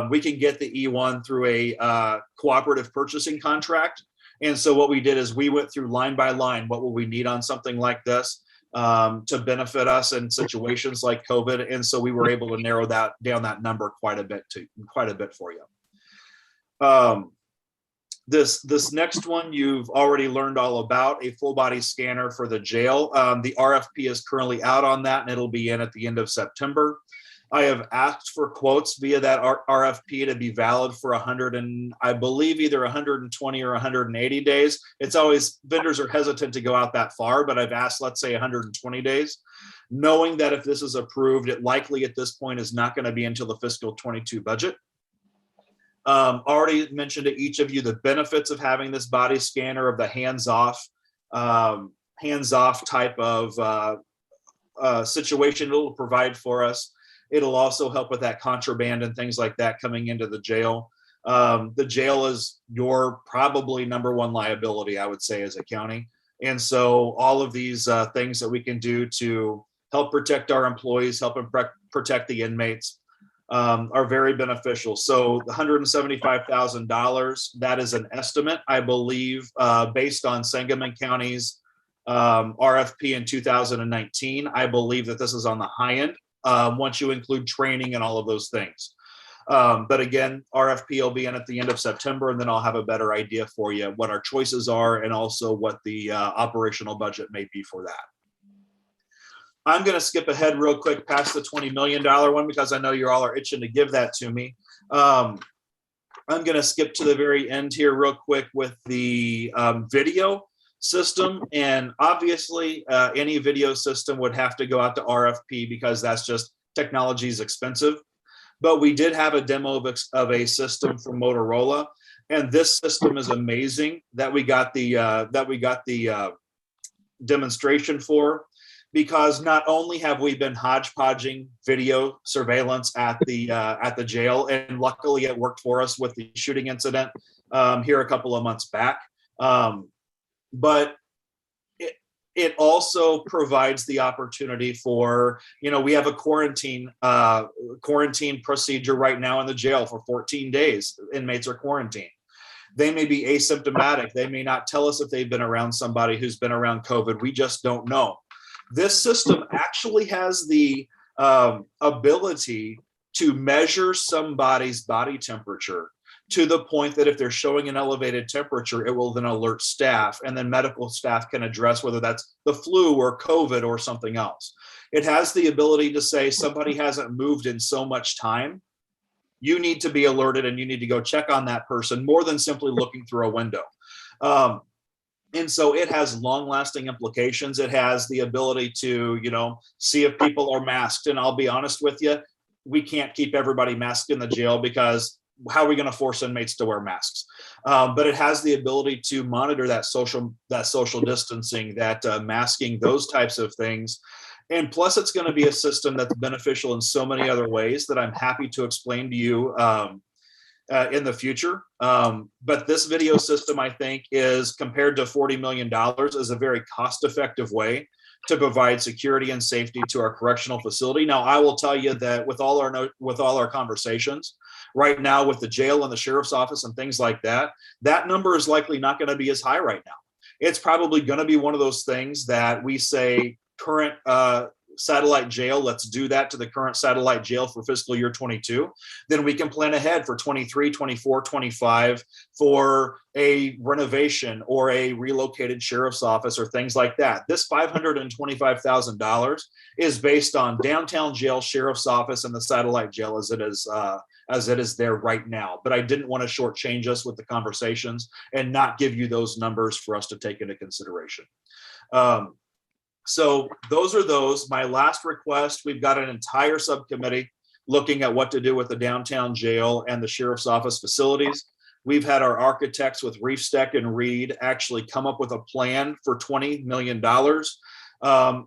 we can get the E1 through a cooperative purchasing contract. And so what we did is we went through line by line, what will we need on something like this to benefit us in situations like COVID. And so we were able to narrow down that number quite a bit for you. This next one you've already learned all about, a full body scanner for the jail. The RFP is currently out on that, and it'll be in at the end of September. I have asked for quotes via that RFP to be valid for I believe either 120 or 180 days. It's always, vendors are hesitant to go out that far, but I've asked, let's say 120 days, knowing that if this is approved, it likely at this point is not going to be until the fiscal 22 budget. Already mentioned to each of you the benefits of having this body scanner, of the hands-off type of situation it'll provide for us. It'll also help with that contraband and things like that coming into the jail. The jail is your probably number one liability, I would say, as a county. And so all of these things that we can do to help protect our employees, help protect the inmates, are very beneficial. So the $175,000, that is an estimate, I believe, based on Sangamon County's RFP in 2019. I believe that this is on the high end once you include training and all of those things. But again, RFP will be in at the end of September, and then I'll have a better idea for you what our choices are and also what the operational budget may be for that. I'm going to skip ahead real quick past the $20 million one, because I know you all are itching to give that to me. I'm going to skip to the very end here real quick with the video system. And obviously, any video system would have to go out to RFP, because that's just, technology is expensive. But we did have a demo of a system from Motorola, and this system is amazing that we got the demonstration for. Because not only have we been hodgepodging video surveillance at the jail, and luckily it worked for us with the shooting incident here a couple of months back, but it also provides the opportunity for, we have a quarantine procedure right now in the jail for 14 days. Inmates are quarantined. They may be asymptomatic. They may not tell us if they've been around somebody who's been around COVID. We just don't know. This system actually has the ability to measure somebody's body temperature to the point that if they're showing an elevated temperature, it will then alert staff, and then medical staff can address whether that's the flu or COVID or something else. It has the ability to say somebody hasn't moved in so much time. You need to be alerted, and you need to go check on that person, more than simply looking through a window. And so it has long-lasting implications. It has the ability to, see if people are masked. And I'll be honest with you, we can't keep everybody masked in the jail, because how are we going to force inmates to wear masks? But it has the ability to monitor that social distancing, that masking, those types of things. And plus, it's going to be a system that's beneficial in so many other ways that I'm happy to explain to you in the future. But this video system, I think, is, compared to $40 million, is a very cost-effective way to provide security and safety to our correctional facility. Now, I will tell you that with all our conversations right now with the jail and the sheriff's office and things like that, that number is likely not going to be as high right now. It's probably going to be one of those things that we say current satellite jail, let's do that to the current satellite jail for fiscal year 22. Then we can plan ahead for 23, 24, 25 for a renovation or a relocated sheriff's office or things like that. This $525,000 is based on downtown jail, sheriff's office, and the satellite jail as it is there right now. But I didn't want to shortchange us with the conversations and not give you those numbers for us to take into consideration. So those are those. My last request, we've got an entire subcommittee looking at what to do with the downtown jail and the sheriff's office facilities. We've had our architects with Reefsteck and Reed actually come up with a plan for $20 million.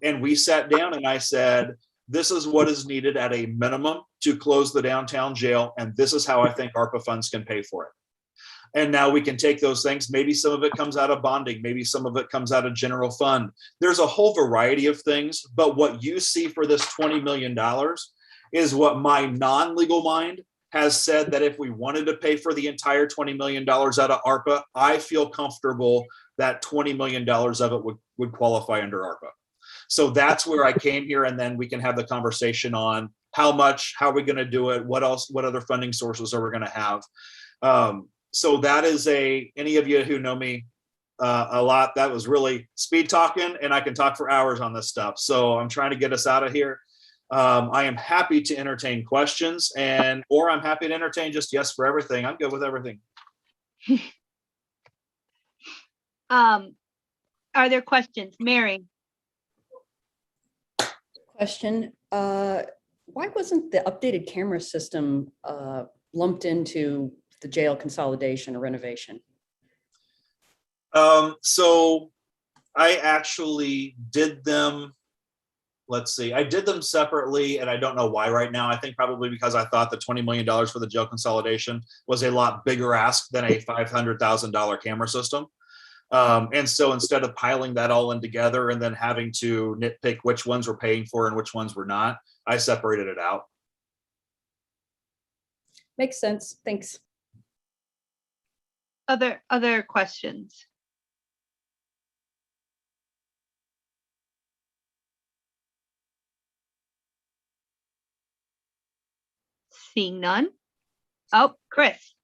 And we sat down and I said, this is what is needed at a minimum to close the downtown jail. And this is how I think ARPA funds can pay for it. And now we can take those things. Maybe some of it comes out of bonding. Maybe some of it comes out of general fund. There's a whole variety of things. But what you see for this $20 million is what my non-legal mind has said that if we wanted to pay for the entire $20 million out of ARPA, I feel comfortable that $20 million of it would qualify under ARPA. So that's where I came here. And then we can have the conversation on how much, how are we going to do it? What else, what other funding sources are we going to have? So that is any of you who know me a lot, that was really speed talking, and I can talk for hours on this stuff. So I'm trying to get us out of here. I am happy to entertain questions or I'm happy to entertain just yes for everything. I'm good with everything. Are there questions? Mary? Question, why wasn't the updated camera system lumped into the jail consolidation or renovation? So I actually did them, let's see, I did them separately and I don't know why right now. I think probably because I thought the $20 million for the jail consolidation was a lot bigger ask than a $500,000 camera system. And so instead of piling that all in together and then having to nitpick which ones we're paying for and which ones we're not, I separated it out. Makes sense. Thanks. Other questions? Seeing none. Oh, Chris.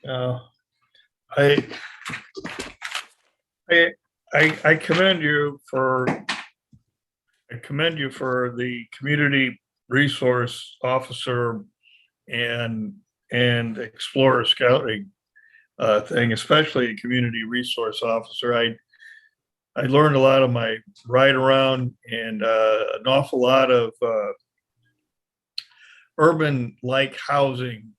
I commend you for the community resource officer and explorer scouting thing, especially community resource officer. I learned a lot of my ride around, and an awful lot of urban-like housing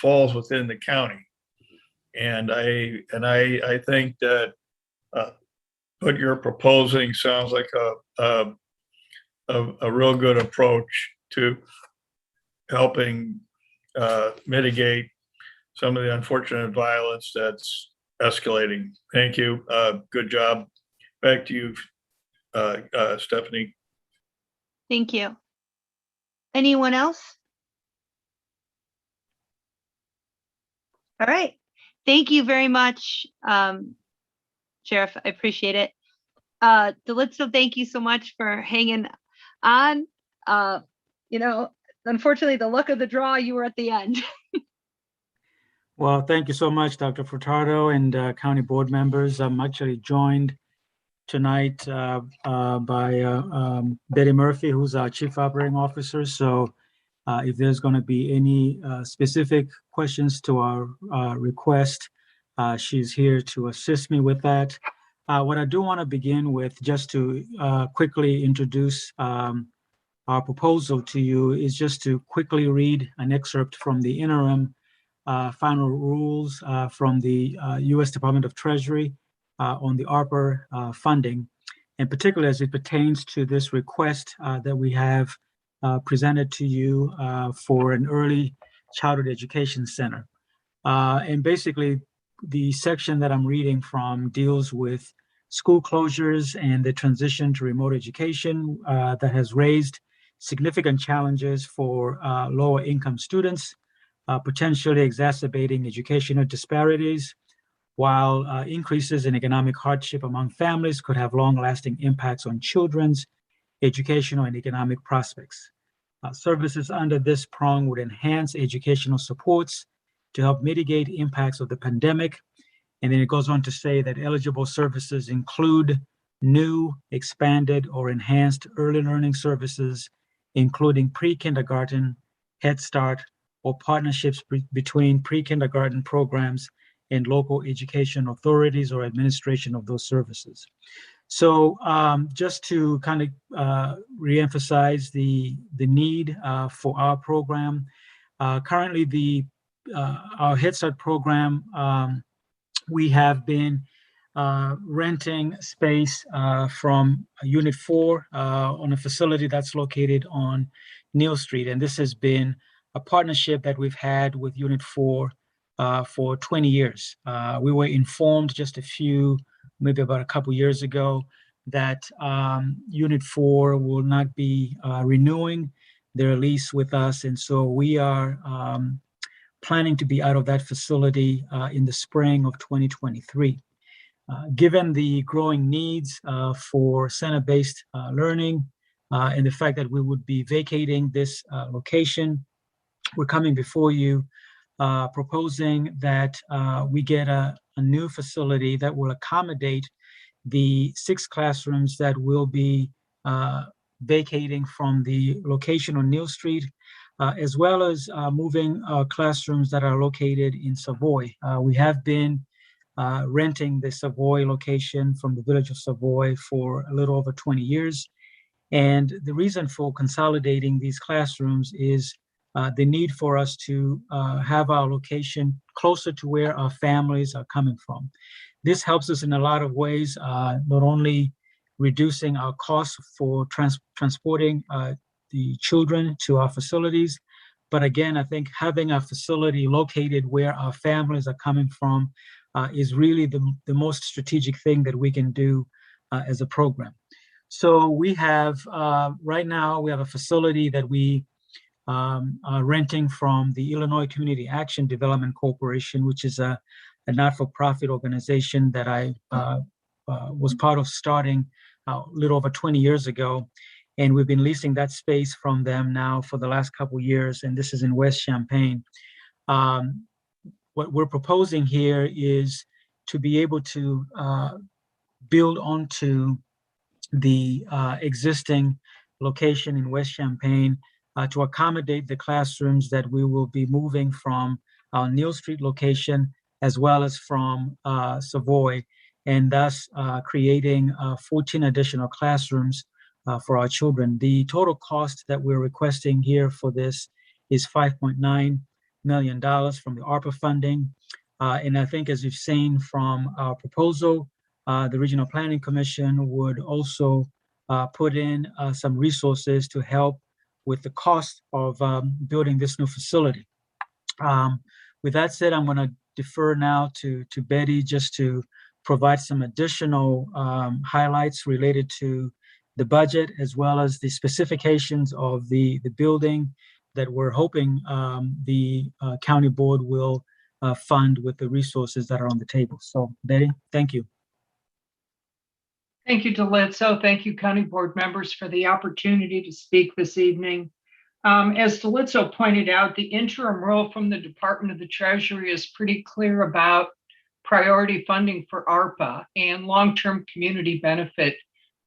falls within the county, and I think that what you're proposing sounds like a real good approach to helping mitigate some of the unfortunate violence that's escalating. Thank you. Good job. Back to you, Stephanie. Thank you. Anyone else? All right. Thank you very much, Sheriff. I appreciate it. Delitzo, thank you so much for hanging on. Unfortunately, the luck of the draw, you were at the end. Well, thank you so much, Dr. Furtado and county board members. I'm actually joined tonight by Betty Murphy, who's our Chief Operating Officer. So if there's going to be any specific questions to our request, she's here to assist me with that. What I do want to begin with, just to quickly introduce our proposal to you, is just to quickly read an excerpt from the interim final rules from the U.S. Department of Treasury on the ARPA funding, and particularly as it pertains to this request that we have presented to you for an early childhood education center. And basically, the section that I'm reading from deals with school closures and the transition to remote education that has raised significant challenges for lower income students, potentially exacerbating educational disparities, while increases in economic hardship among families could have long-lasting impacts on children's educational and economic prospects. Services under this prong would enhance educational supports to help mitigate impacts of the pandemic. And then it goes on to say that eligible services include new, expanded, or enhanced early learning services, including pre-kindergarten, Head Start, or partnerships between pre-kindergarten programs and local education authorities or administration of those services. So just to kind of reemphasize the need for our program, currently our Head Start program, we have been renting space from Unit 4 on a facility that's located on Neal Street. And this has been a partnership that we've had with Unit 4 for 20 years. We were informed just maybe about a couple years ago that Unit 4 will not be renewing their lease with us. And so we are planning to be out of that facility in the spring of 2023. Given the growing needs for center-based learning and the fact that we would be vacating this location, we're coming before you proposing that we get a new facility that will accommodate the 6 classrooms that will be vacating from the location on Neal Street, as well as moving classrooms that are located in Savoy. We have been renting the Savoy location from the village of Savoy for a little over 20 years. And the reason for consolidating these classrooms is the need for us to have our location closer to where our families are coming from. This helps us in a lot of ways, not only reducing our costs for transporting the children to our facilities, but again, I think having a facility located where our families are coming from is really the most strategic thing that we can do as a program. So we have, right now, we have a facility that we are renting from the Illinois Community Action Development Corporation, which is a not-for-profit organization that I was part of starting a little over 20 years ago. And we've been leasing that space from them now for the last couple of years, and this is in West Champaign. What we're proposing here is to be able to build onto the existing location in West Champaign to accommodate the classrooms that we will be moving from our Neal Street location, as well as from Savoy, and thus creating 14 additional classrooms for our children. The total cost that we're requesting here for this is $5.9 million from the ARPA funding. And I think, as you've seen from our proposal, the Regional Planning Commission would also put in some resources to help with the cost of building this new facility. With that said, I'm going to defer now to Betty just to provide some additional highlights related to the budget, as well as the specifications of the building that we're hoping the county board will fund with the resources that are on the table. So Betty, thank you. Thank you, Delitzo. Thank you, county board members, for the opportunity to speak this evening. As Delitzo pointed out, the interim rule from the Department of the Treasury is pretty clear about priority funding for ARPA and long-term community benefit.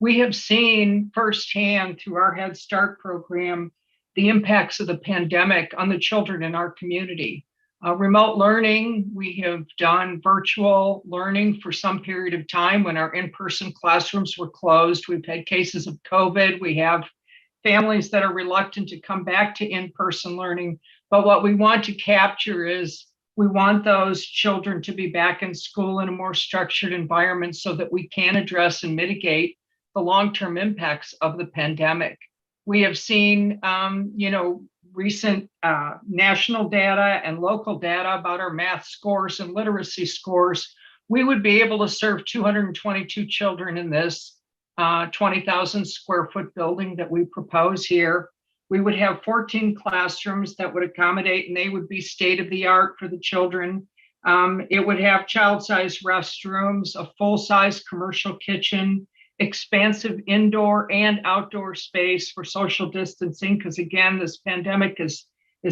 We have seen firsthand through our Head Start program the impacts of the pandemic on the children in our community. Remote learning, we have done virtual learning for some period of time when our in-person classrooms were closed. We've had cases of COVID. We have families that are reluctant to come back to in-person learning. But what we want to capture is we want those children to be back in school in a more structured environment so that we can address and mitigate the long-term impacts of the pandemic. We have seen, recent national data and local data about our math scores and literacy scores. We would be able to serve 222 children in this 20,000 square foot building that we propose here. We would have 14 classrooms that would accommodate, and they would be state of the art for the children. It would have child-sized restrooms, a full-size commercial kitchen, expansive indoor and outdoor space for social distancing, because again, this pandemic is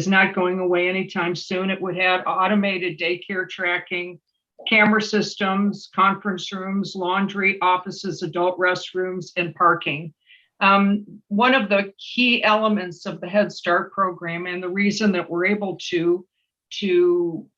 not going away anytime soon. It would have automated daycare tracking, camera systems, conference rooms, laundry, offices, adult restrooms, and parking. One of the key elements of the Head Start program, and the reason that we're able to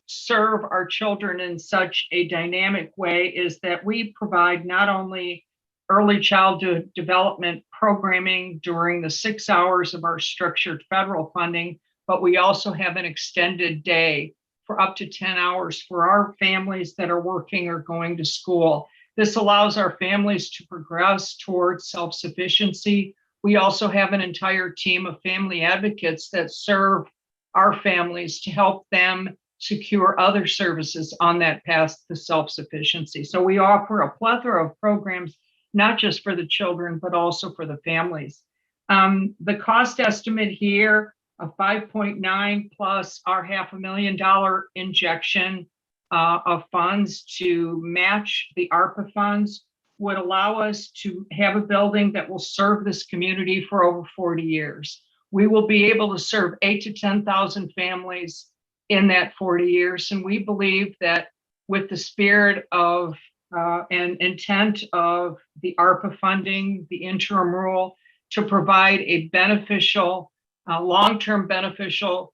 serve our children in such a dynamic way, is that we provide not only early childhood development programming during the 6 hours of our structured federal funding, but we also have an extended day for up to 10 hours for our families that are working or going to school. This allows our families to progress towards self-sufficiency. We also have an entire team of family advocates that serve our families to help them secure other services on that path to self-sufficiency. So we offer a plethora of programs, not just for the children, but also for the families. The cost estimate here of 5.9 plus our $500,000 injection of funds to match the ARPA funds would allow us to have a building that will serve this community for over 40 years. We will be able to serve 8,000 to 10,000 families in that 40 years. And we believe that with the spirit of and intent of the ARPA funding, the interim rule, to provide a beneficial, long-term beneficial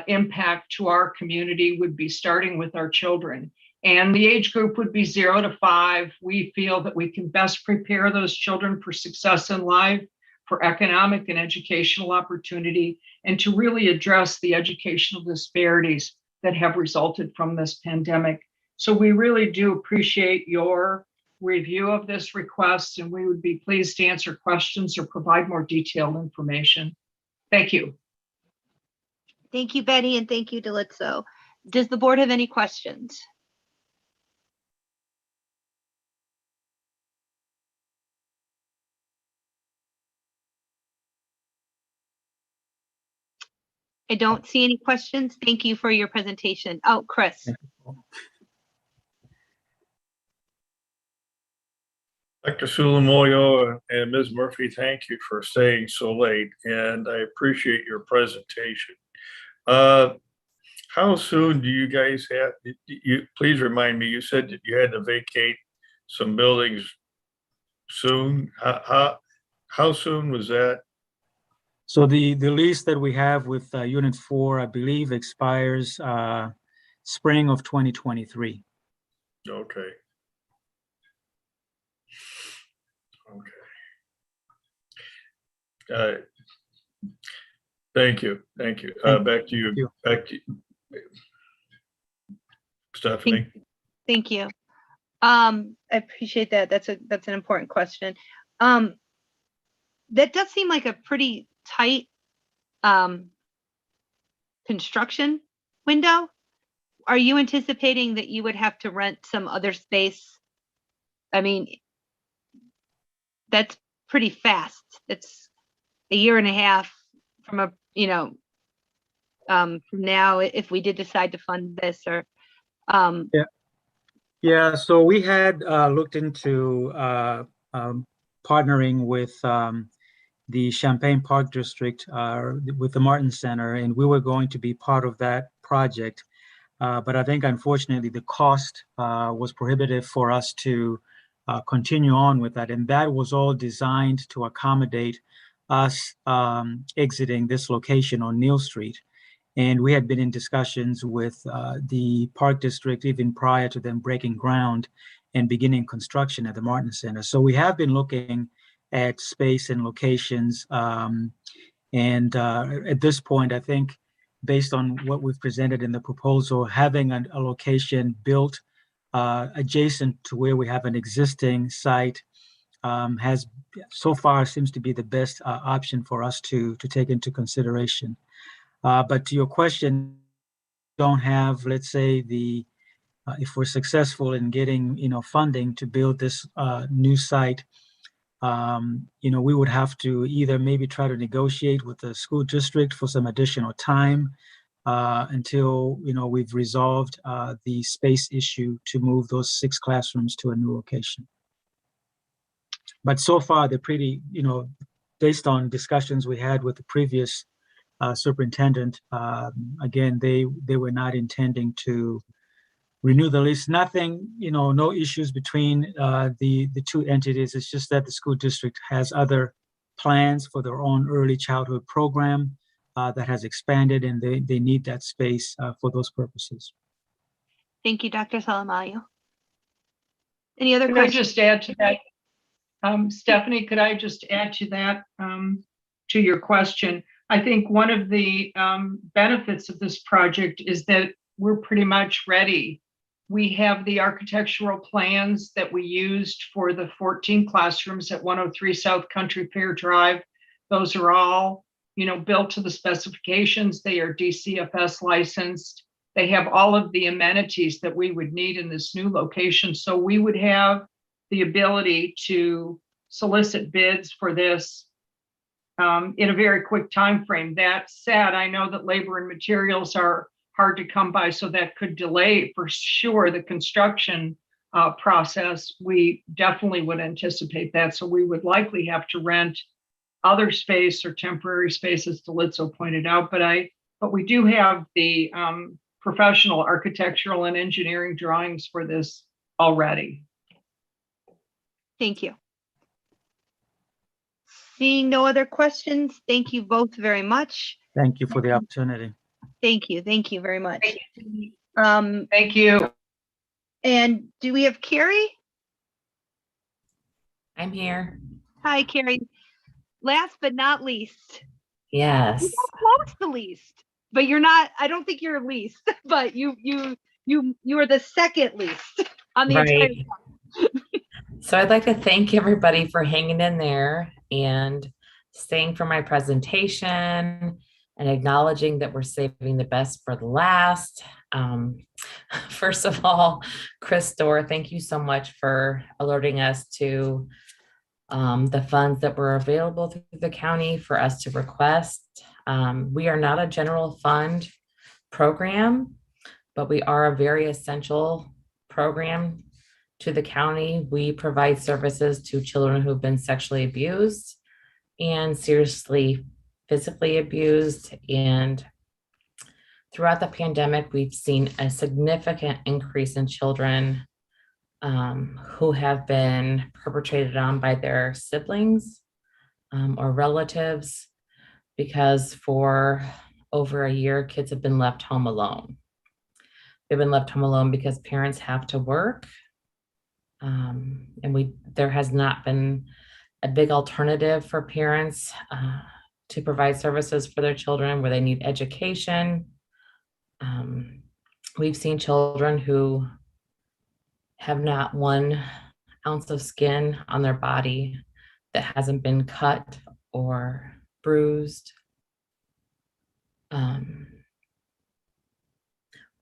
impact to our community would be starting with our children. And the age group would be 0 to 5. We feel that we can best prepare those children for success in life, for economic and educational opportunity, and to really address the educational disparities that have resulted from this pandemic. So we really do appreciate your review of this request, and we would be pleased to answer questions or provide more detailed information. Thank you. Thank you, Betty, and thank you, Delitzo. Does the board have any questions? I don't see any questions. Thank you for your presentation. Oh, Chris. Dr. Sulamoyo and Ms. Murphy, thank you for staying so late, and I appreciate your presentation. How soon do you guys have, please remind me, you said that you had to vacate some buildings soon. How soon was that? So the lease that we have with Unit 4, I believe, expires spring of 2023. Okay. Thank you. Back to you. Back to you, Stephanie. Thank you. I appreciate that. That's an important question. That does seem like a pretty tight construction window. Are you anticipating that you would have to rent some other space? I mean, that's pretty fast. It's a year and a half from from now, if we did decide to fund this, or Yeah, so we had looked into partnering with the Champaign Park District with the Martin Center, and we were going to be part of that project. But I think, unfortunately, the cost was prohibitive for us to continue on with that. And that was all designed to accommodate us exiting this location on Neal Street. And we had been in discussions with the Park District even prior to them breaking ground and beginning construction at the Martin Center. So we have been looking at space and locations. And at this point, I think, based on what we've presented in the proposal, having a location built adjacent to where we have an existing site has so far seems to be the best option for us to take into consideration. But to your question, don't have, let's say, if we're successful in getting funding to build this new site, we would have to either maybe try to negotiate with the school district for some additional time until, we've resolved the space issue to move those 6 classrooms to a new location. But so far, they're pretty, based on discussions we had with the previous superintendent, again, they were not intending to renew the lease. Nothing, no issues between the two entities. It's just that the school district has other plans for their own early childhood program that has expanded, and they need that space for those purposes. Thank you, Dr. Salamayo. Any other Could I questions? just add to that? Stephanie, could I just add to that, to your question? I think one of the benefits of this project is that we're pretty much ready. We have the architectural plans that we used for the 14 classrooms at 103 South Country Fair Drive. Those are all, built to the specifications. They are DCFS licensed. They have all of the amenities that we would need in this new location. So we would have the ability to solicit bids for this in a very quick time frame. That said, I know that labor and materials are hard to come by, so that could delay for sure the construction process. We definitely would anticipate that. So we would likely have to rent other space or temporary space, as Delizzo pointed out. But we do have the professional architectural and engineering drawings for this already. Thank you. Seeing no other questions, thank you both very much. Thank you for the opportunity. Thank you. Thank you very much. Thank you. And do we have Carrie? I'm here. Hi, Carrie. Last but not least. Yes. You're close to least, but you're not. I don't think you're least, but you are the second least on the entire Right. So I'd like to thank everybody for hanging in there and staying for my presentation and acknowledging that we're saving the best for the last. First of all, Chris Dorr, thank you so much for alerting us to the funds that were available through the county for us to request. We are not a general fund program, but we are a very essential program to the county. We provide services to children who've been sexually abused and seriously physically abused. And throughout the pandemic, we've seen a significant increase in children who have been perpetrated on by their siblings or relatives, because for over a year, kids have been left home alone. They've been left home alone because parents have to work. And there has not been a big alternative for parents to provide services for their children where they need education. We've seen children who have not 1 ounce of skin on their body that hasn't been cut or bruised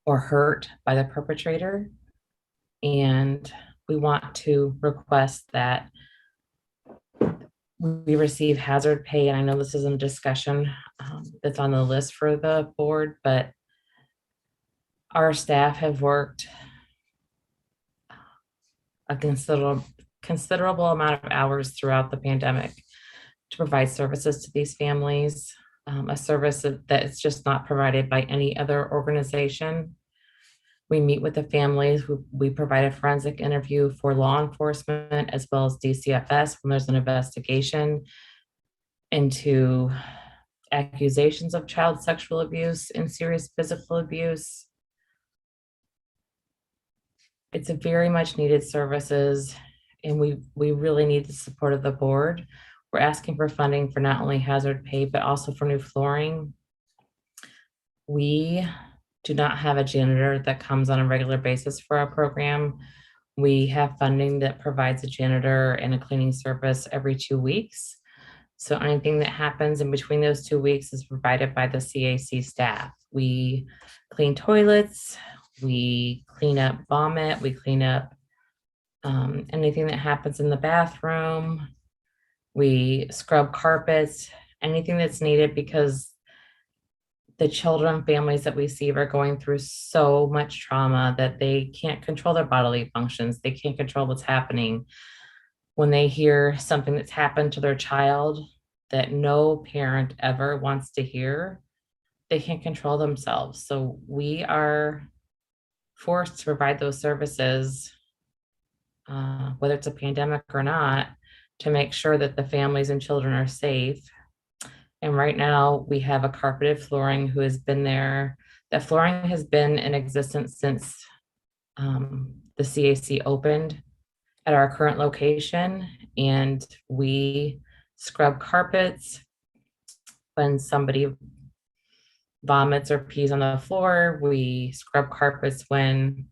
or hurt by the perpetrator. And we want to request that we receive hazard pay. And I know this isn't a discussion that's on the list for the board, but our staff have worked a considerable amount of hours throughout the pandemic to provide services to these families, a service that is just not provided by any other organization. We meet with the families. We provide a forensic interview for law enforcement as well as DCFS when there's an investigation into accusations of child sexual abuse and serious physical abuse. It's a very much needed services, and we really need the support of the board. We're asking for funding for not only hazard pay, but also for new flooring. We do not have a janitor that comes on a regular basis for our program. We have funding that provides a janitor and a cleaning service every 2 weeks. So anything that happens in between those 2 weeks is provided by the CAC staff. We clean toilets, we clean up vomit, we clean up anything that happens in the bathroom. We scrub carpets, anything that's needed, because the children, families that we see are going through so much trauma that they can't control their bodily functions. They can't control what's happening. When they hear something that's happened to their child that no parent ever wants to hear, they can't control themselves. So we are forced to provide those services, whether it's a pandemic or not, to make sure that the families and children are safe. And right now we have a carpeted flooring who has been there. That flooring has been in existence since the CAC opened at our current location, and we scrub carpets when somebody vomits or pees on the floor. We scrub carpets when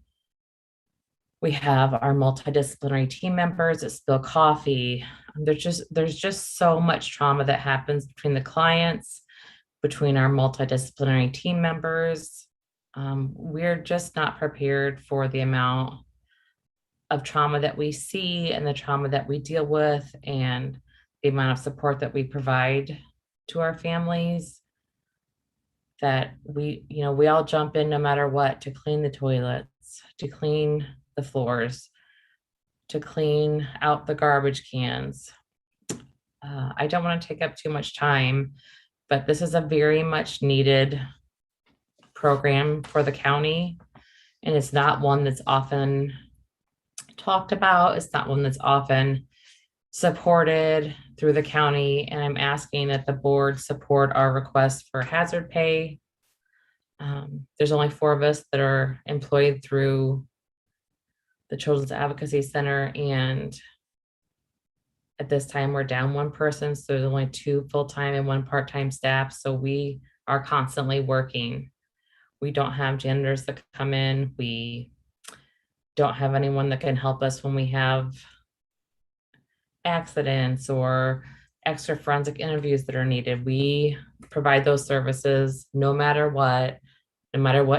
we have our multidisciplinary team members that spill coffee. There's just so much trauma that happens between the clients, between our multidisciplinary team members. We're just not prepared for the amount of trauma that we see and the trauma that we deal with and the amount of support that we provide to our families, that we all jump in no matter what to clean the toilets, to clean the floors, to clean out the garbage cans. I don't want to take up too much time, but this is a very much needed program for the county, and it's not one that's often talked about. It's not one that's often supported through the county, and I'm asking that the board support our request for hazard pay. There's only 4 of us that are employed through the Children's Advocacy Center, and at this time we're down 1 person, so there's only 2 full-time and 1 part-time staff, so we are constantly working. We don't have janitors that come in. We don't have anyone that can help us when we have accidents or extra forensic interviews that are needed. We provide those services no matter what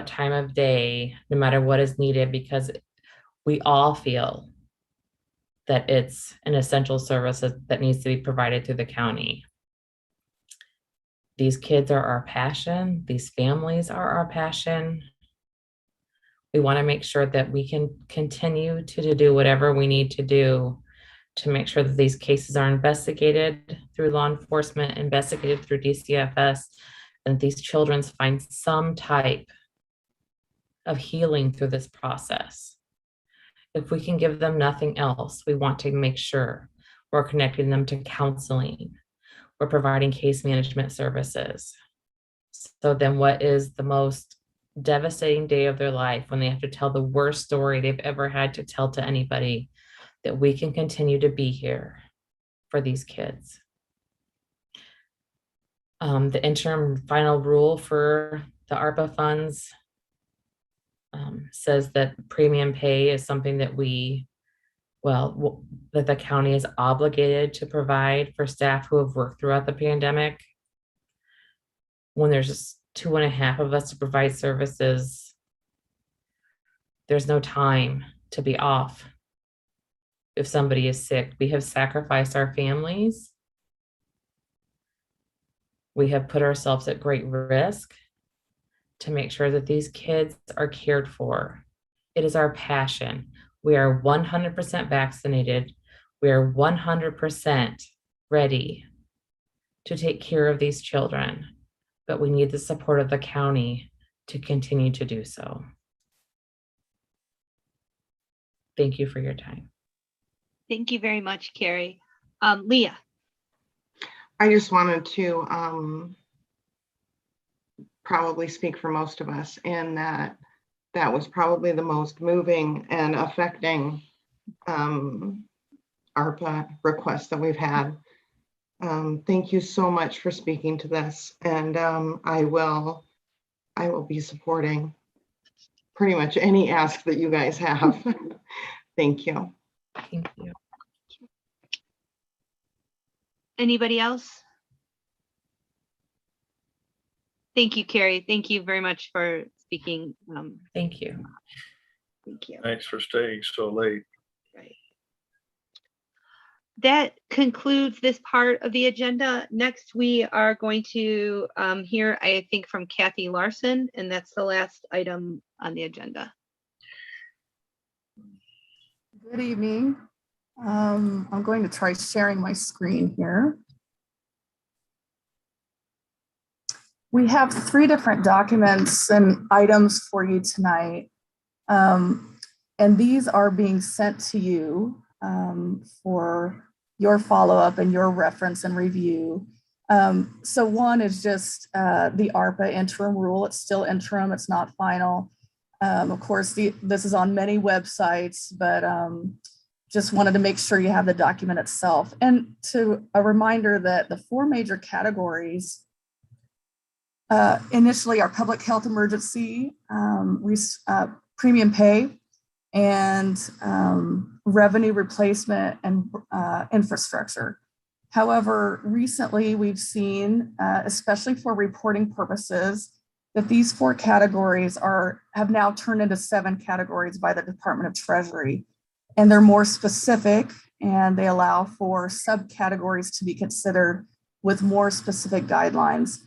time of day, no matter what is needed, because we all feel that it's an essential service that needs to be provided through the county. These kids are our passion. These families are our passion. We want to make sure that we can continue to do whatever we need to do to make sure that these cases are investigated through law enforcement, investigated through DCFS, and these children find some type of healing through this process. If we can give them nothing else, we want to make sure we're connecting them to counseling. We're providing case management services. So then what is the most devastating day of their life when they have to tell the worst story they've ever had to tell to anybody, that we can continue to be here for these kids. The interim final rule for the ARPA funds says that premium pay is something that that the county is obligated to provide for staff who have worked throughout the pandemic. When there's just 2.5 of us to provide services, there's no time to be off. If somebody is sick, we have sacrificed our families. We have put ourselves at great risk to make sure that these kids are cared for. It is our passion. We are 100% vaccinated. We are 100% ready to take care of these children, but we need the support of the county to continue to do so. Thank you for your time. Thank you very much, Carrie. Leah. I just wanted to probably speak for most of us in that was probably the most moving and affecting ARPA requests that we've had. Thank you so much for speaking to this, and I will be supporting pretty much any ask that you guys have. Thank you. Thank you. Anybody else? Thank you, Carrie. Thank you very much for speaking. Thank you. Thank you. Thanks for staying so late. Right. that concludes this part of the agenda. Next, we are going to hear, I think, from Kathy Larson, and that's the last item on the agenda. Good evening. I'm going to try sharing my screen here. We have 3 different documents and items for you tonight. And these are being sent to you for your follow-up and your reference and review. So one is just the ARPA interim rule. It's still interim, it's not final. Of course, this is on many websites, but just wanted to make sure you have the document itself. And a reminder that the 4 major categories initially are public health emergency, premium pay, and revenue replacement and infrastructure. However, recently we've seen, especially for reporting purposes, that these 4 categories have now turned into 7 categories by the Department of Treasury. And they're more specific, and they allow for subcategories to be considered with more specific guidelines.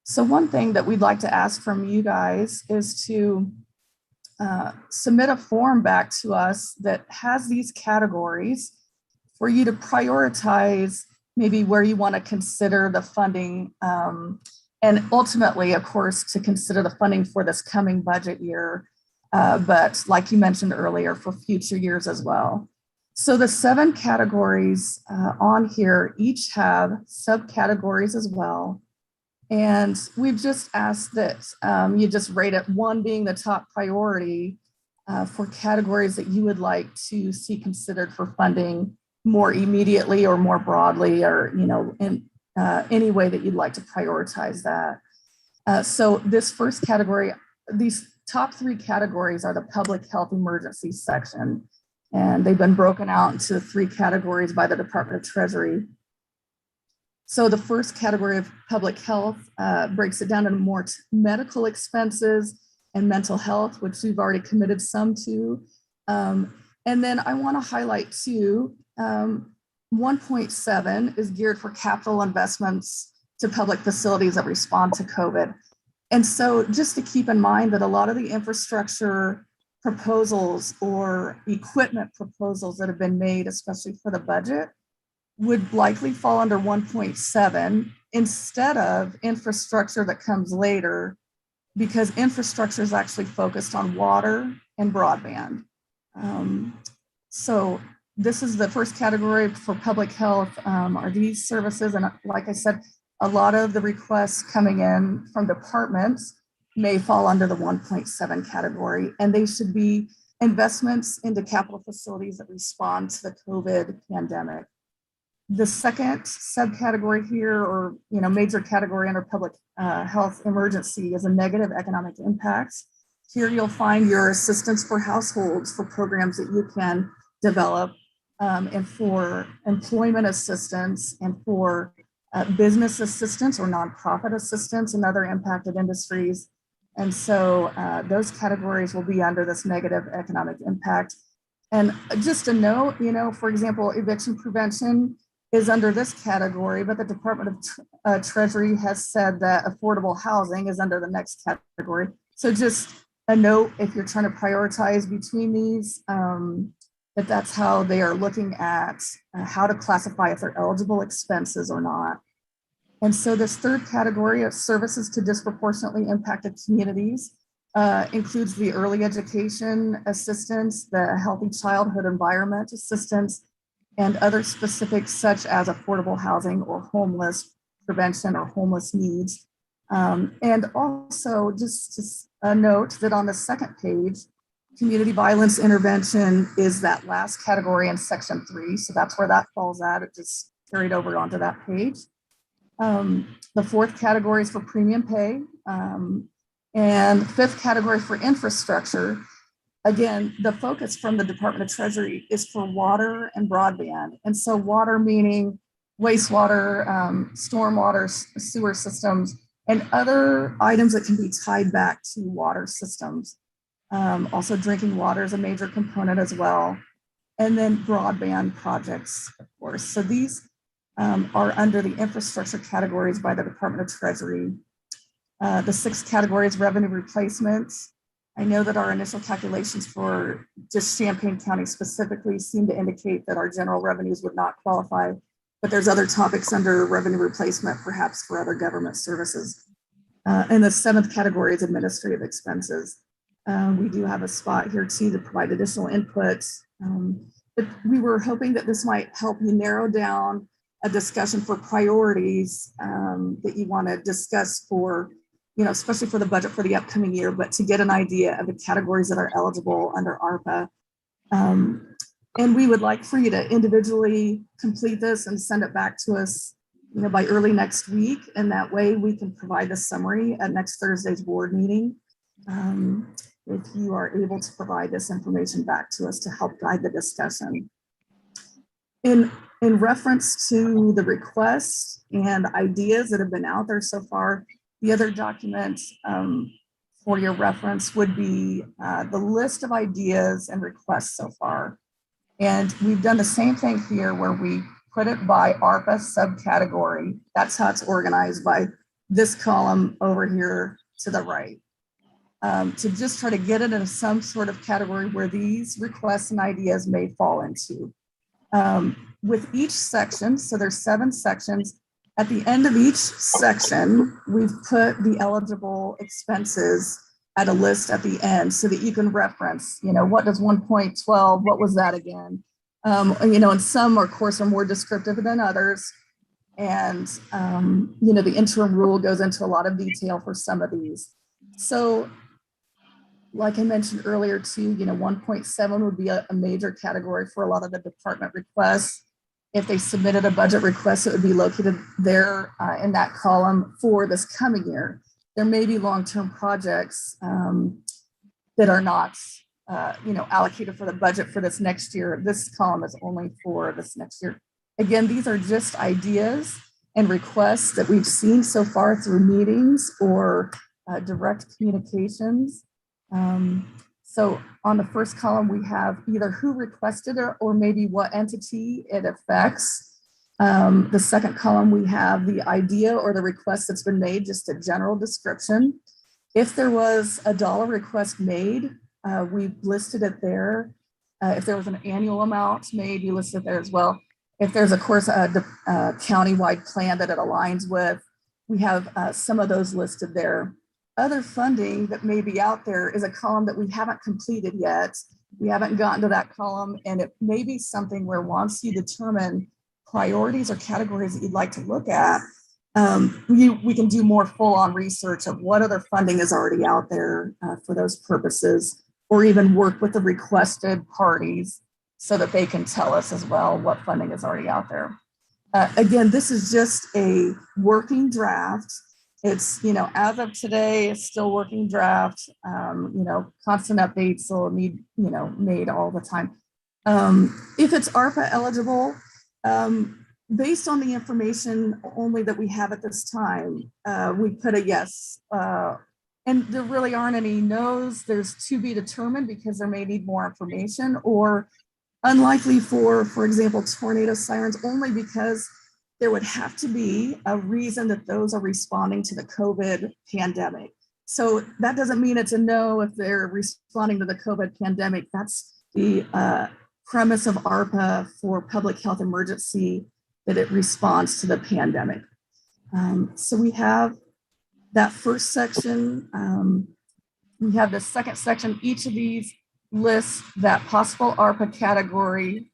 So one thing that we'd like to ask from you guys is to submit a form back to us that has these categories for you to prioritize maybe where you want to consider the funding, and ultimately, of course, to consider the funding for this coming budget year, but like you mentioned earlier, for future years as well. So the 7 categories on here each have subcategories as well. And we've just asked that you just rate it, 1 being the top priority for categories that you would like to see considered for funding more immediately or more broadly, or in any way that you'd like to prioritize that. So this first category, these top 3 categories are the public health emergency section, and they've been broken out into 3 categories by the Department of Treasury. So the first category of public health breaks it down into more medical expenses and mental health, which we've already committed some to. And then I want to highlight too, 1.7 is geared for capital investments to public facilities that respond to COVID. And so just to keep in mind that a lot of the infrastructure proposals or equipment proposals that have been made, especially for the budget, would likely fall under 1.7 instead of infrastructure that comes later, because infrastructure is actually focused on water and broadband. So this is the first category for public health, are these services. And like I said, a lot of the requests coming in from departments may fall under the 1.7 category, and they should be investments into capital facilities that respond to the COVID pandemic. The second subcategory here, or major category under public health emergency, is a negative economic impacts. Here you'll find your assistance for households for programs that you can develop, and for employment assistance, and for business assistance or nonprofit assistance in other impacted industries. And so those categories will be under this negative economic impact. And just a note, for example, eviction prevention is under this category, but the Department of Treasury has said that affordable housing is under the next category. So just a note, if you're trying to prioritize between these, that's how they are looking at how to classify if they're eligible expenses or not. And so this third category of services to disproportionately impacted communities includes the early education assistance, the healthy childhood environment assistance, and other specifics such as affordable housing or homeless prevention or homeless needs. And also just a note that on the second page, community violence intervention is that last category in section 3. So that's where that falls at. It just carried over onto that page. The fourth category is for premium pay. And fifth category for infrastructure. Again, the focus from the Department of Treasury is for water and broadband. And so water meaning wastewater, stormwater, sewer systems, and other items that can be tied back to water systems. Also drinking water is a major component as well. and then broadband projects, of course. So these are under the infrastructure categories by the Department of Treasury. The 6 categories: revenue replacement. I know that our initial calculations for just Champaign County specifically seem to indicate that our general revenues would not qualify, but there's other topics under revenue replacement, perhaps for other government services. And the 7th category is administrative expenses. We do have a spot here too to provide additional input. But we were hoping that this might help you narrow down a discussion for priorities that you want to discuss for, especially for the budget for the upcoming year, but to get an idea of the categories that are eligible under ARPA. And we would like for you to individually complete this and send it back to us, by early next week. And that way we can provide the summary at next Thursday's board meeting. If you are able to provide this information back to us to help guide the discussion. In reference to the requests and ideas that have been out there so far, the other document for your reference would be the list of ideas and requests so far. And we've done the same thing here where we put it by ARPA subcategory. That's how it's organized, by this column over here to the right. To just try to get it in some sort of category where these requests and ideas may fall into. With each section, so there's 7 sections, at the end of each section, we've put the eligible expenses at a list at the end so that you can reference, what does 1.12, what was that again? And some, of course, are more descriptive than others. And, the interim rule goes into a lot of detail for some of these. So, like I mentioned earlier too, 1.7 would be a major category for a lot of the department requests. If they submitted a budget request, it would be located there in that column for this coming year. There may be long-term projects that are not, allocated for the budget for this next year. This column is only for this next year. Again, these are just ideas and requests that we've seen so far through meetings or direct communications. So on the first column, we have either who requested it or maybe what entity it affects. The second column, we have the idea or the request that's been made, just a general description. If there was a dollar request made, we listed it there. If there was an annual amount made, you listed it there as well. If there's, of course, a county-wide plan that it aligns with, we have some of those listed there. Other funding that may be out there is a column that we haven't completed yet. We haven't gotten to that column, and it may be something where once you determine priorities or categories that you'd like to look at, we can do more full-on research of what other funding is already out there for those purposes, or even work with the requested parties so that they can tell us as well what funding is already out there. Again, this is just a working draft. It's, as of today, it's still working draft. Constant updates will need, made all the time. If it's ARPA eligible, based on the information only that we have at this time, we put a yes. And there really aren't any no's. There's to be determined because there may need more information, or unlikely for example, tornado sirens, only because there would have to be a reason that those are responding to the COVID pandemic. So that doesn't mean it's a no if they're responding to the COVID pandemic. That's the premise of ARPA for public health emergency, that it responds to the pandemic. So we have that first section. We have the second section. Each of these lists that possible ARPA category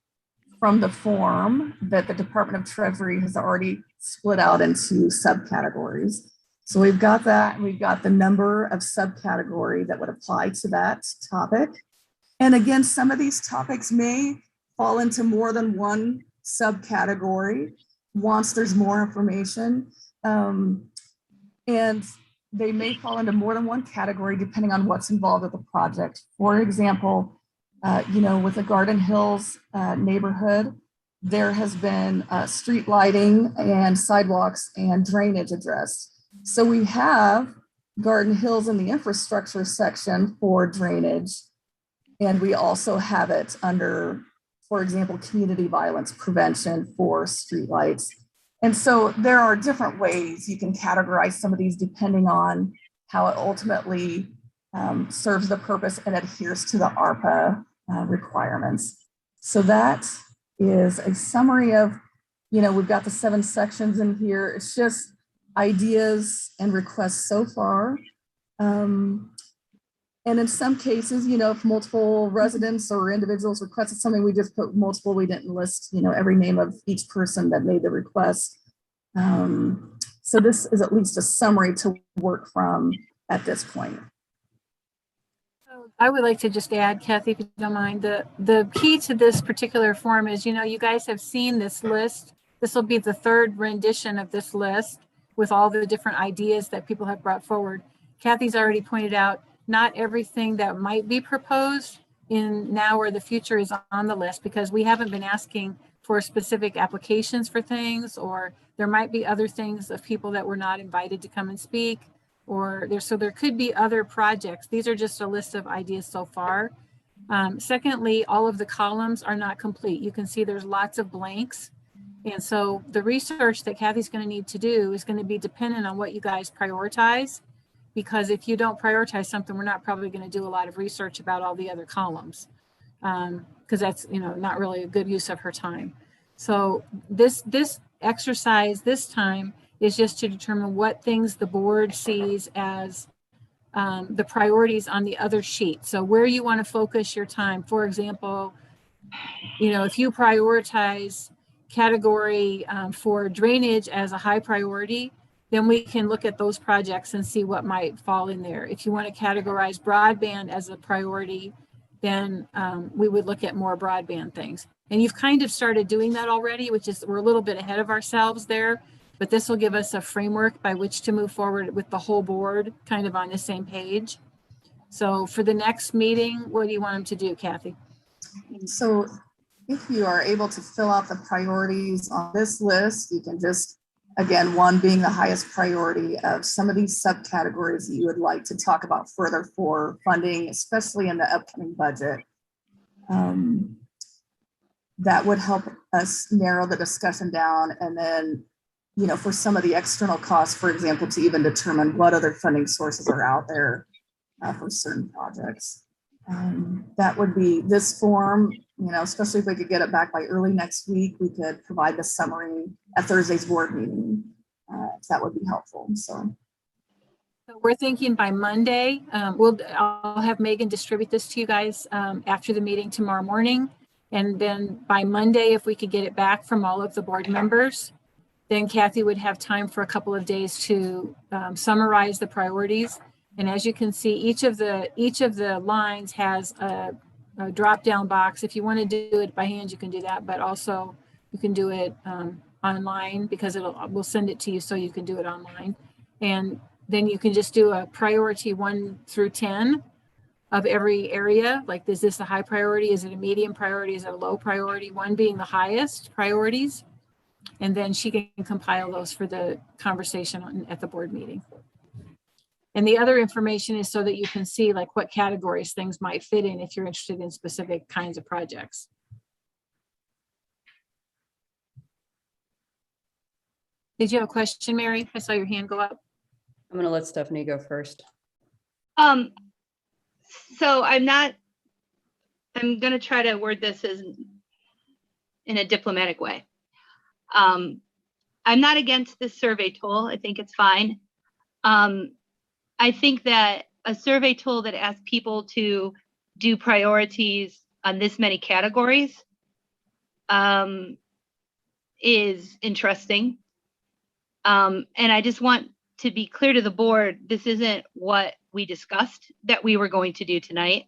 from the form that the Department of Treasury has already split out into subcategories. So we've got that, and we've got the number of subcategory that would apply to that topic. And again, some of these topics may fall into more than one subcategory once there's more information. And they may fall into more than one category depending on what's involved with the project. For example, with the Garden Hills neighborhood, there has been street lighting and sidewalks and drainage addressed. So we have Garden Hills in the infrastructure section for drainage, and we also have it under for example, community violence prevention for streetlights. And so there are different ways you can categorize some of these depending on how it ultimately serves the purpose and adheres to the ARPA requirements. So that is a summary of, we've got the 7 sections in here. It's just ideas and requests so far. And in some cases, if multiple residents or individuals requested something, we just put multiple. We didn't list, every name of each person that made the request. So this is at least a summary to work from at this point. I would like to just add, Kathy, if you don't mind, the key to this particular form is, you guys have seen this list. This will be the 3rd rendition of this list with all the different ideas that people have brought forward. Kathy's already pointed out, not everything that might be proposed in now or the future is on the list, because we haven't been asking for specific applications for things, or there might be other things of people that were not invited to come and speak, so there could be other projects. These are just a list of ideas so far. Secondly, all of the columns are not complete. You can see there's lots of blanks. And so the research that Kathy's going to need to do is going to be dependent on what you guys prioritize. Because if you don't prioritize something, we're not probably going to do a lot of research about all the other columns, because that's not really a good use of her time. So this exercise this time is just to determine what things the board sees as the priorities on the other sheet. So where you want to focus your time. For example, if you prioritize category for drainage as a high priority, then we can look at those projects and see what might fall in there. If you want to categorize broadband as a priority, then we would look at more broadband things. And you've kind of started doing that already, which is, we're a little bit ahead of ourselves there, but this will give us a framework by which to move forward with the whole board kind of on the same page. So for the next meeting, what do you want them to do, Kathy? So if you are able to fill out the priorities on this list, you can just, again, 1 being the highest priority of some of these subcategories that you would like to talk about further for funding, especially in the upcoming budget. That would help us narrow the discussion down. And then, for some of the external costs, for example, to even determine what other funding sources are out there for certain projects. That would be this form, especially if we could get it back by early next week, we could provide the summary at Thursday's board meeting. That would be helpful. So we're thinking by Monday, I'll have Megan distribute this to you guys after the meeting tomorrow morning. And then by Monday, if we could get it back from all of the board members, then Kathy would have time for a couple of days to summarize the priorities. And as you can see, each of the lines has a drop-down box. If you want to do it by hand, you can do that, but also you can do it online, because we'll send it to you so you can do it online. And then you can just do a priority 1 through 10 of every area. Like, is this a high priority? Is it a medium priority? Is it a low priority? 1 being the highest priorities. And then she can compile those for the conversation at the board meeting. And the other information is so that you can see like what categories things might fit in if you're interested in specific kinds of projects. Did you have a question, Mary? I saw your hand go up. I'm going to let Stephanie go first. So I'm going to try to word this in a diplomatic way. I'm not against this survey tool. I think it's fine. I think that a survey tool that asks people to do priorities on this many categories is interesting. And I just want to be clear to the board, this isn't what we discussed that we were going to do tonight.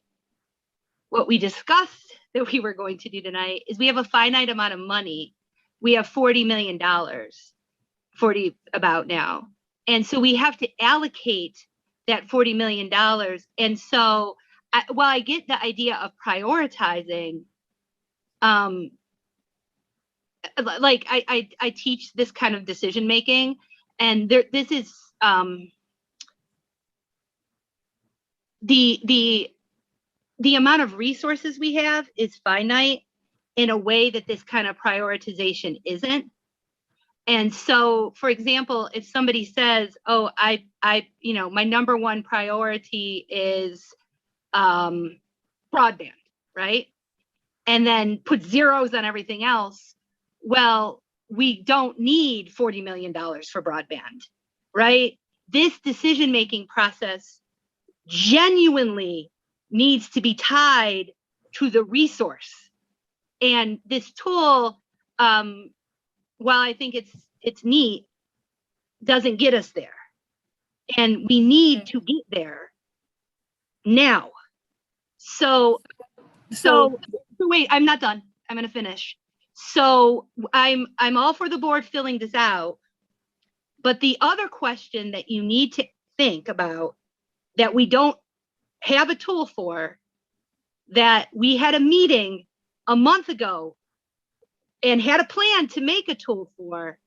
What we discussed that we were going to do tonight is we have a finite amount of money. We have $40 million, 40 about now. And so we have to allocate that $40 million. And so while I get the idea of prioritizing, like I teach this kind of decision making, and this is the amount of resources we have is finite, in a way that this kind of prioritization isn't. And so, for example, if somebody says, oh, my number one priority is broadband, right? And then put zeros on everything else. Well, we don't need $40 million for broadband, right? This decision-making process genuinely needs to be tied to the resource. And this tool, while I think it's neat, doesn't get us there. And we need to get there now. So wait, I'm not done. I'm gonna finish. So I'm all for the board filling this out. But the other question that you need to think about that we don't have a tool for, that we had a meeting a month ago and had a plan to make a tool for,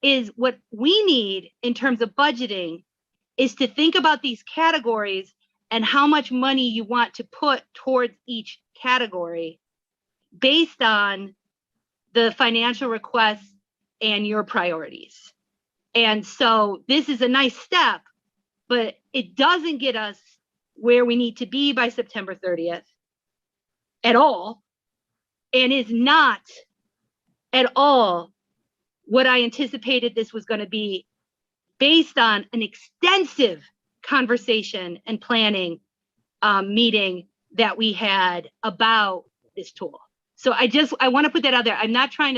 is what we need in terms of budgeting is to think about these categories and how much money you want to put towards each category based on the financial requests and your priorities. And so this is a nice step, but it doesn't get us where we need to be by September 30th at all, and is not at all what I anticipated this was going to be based on an extensive conversation and planning meeting that we had about this tool. So I want to put that out there. I'm not trying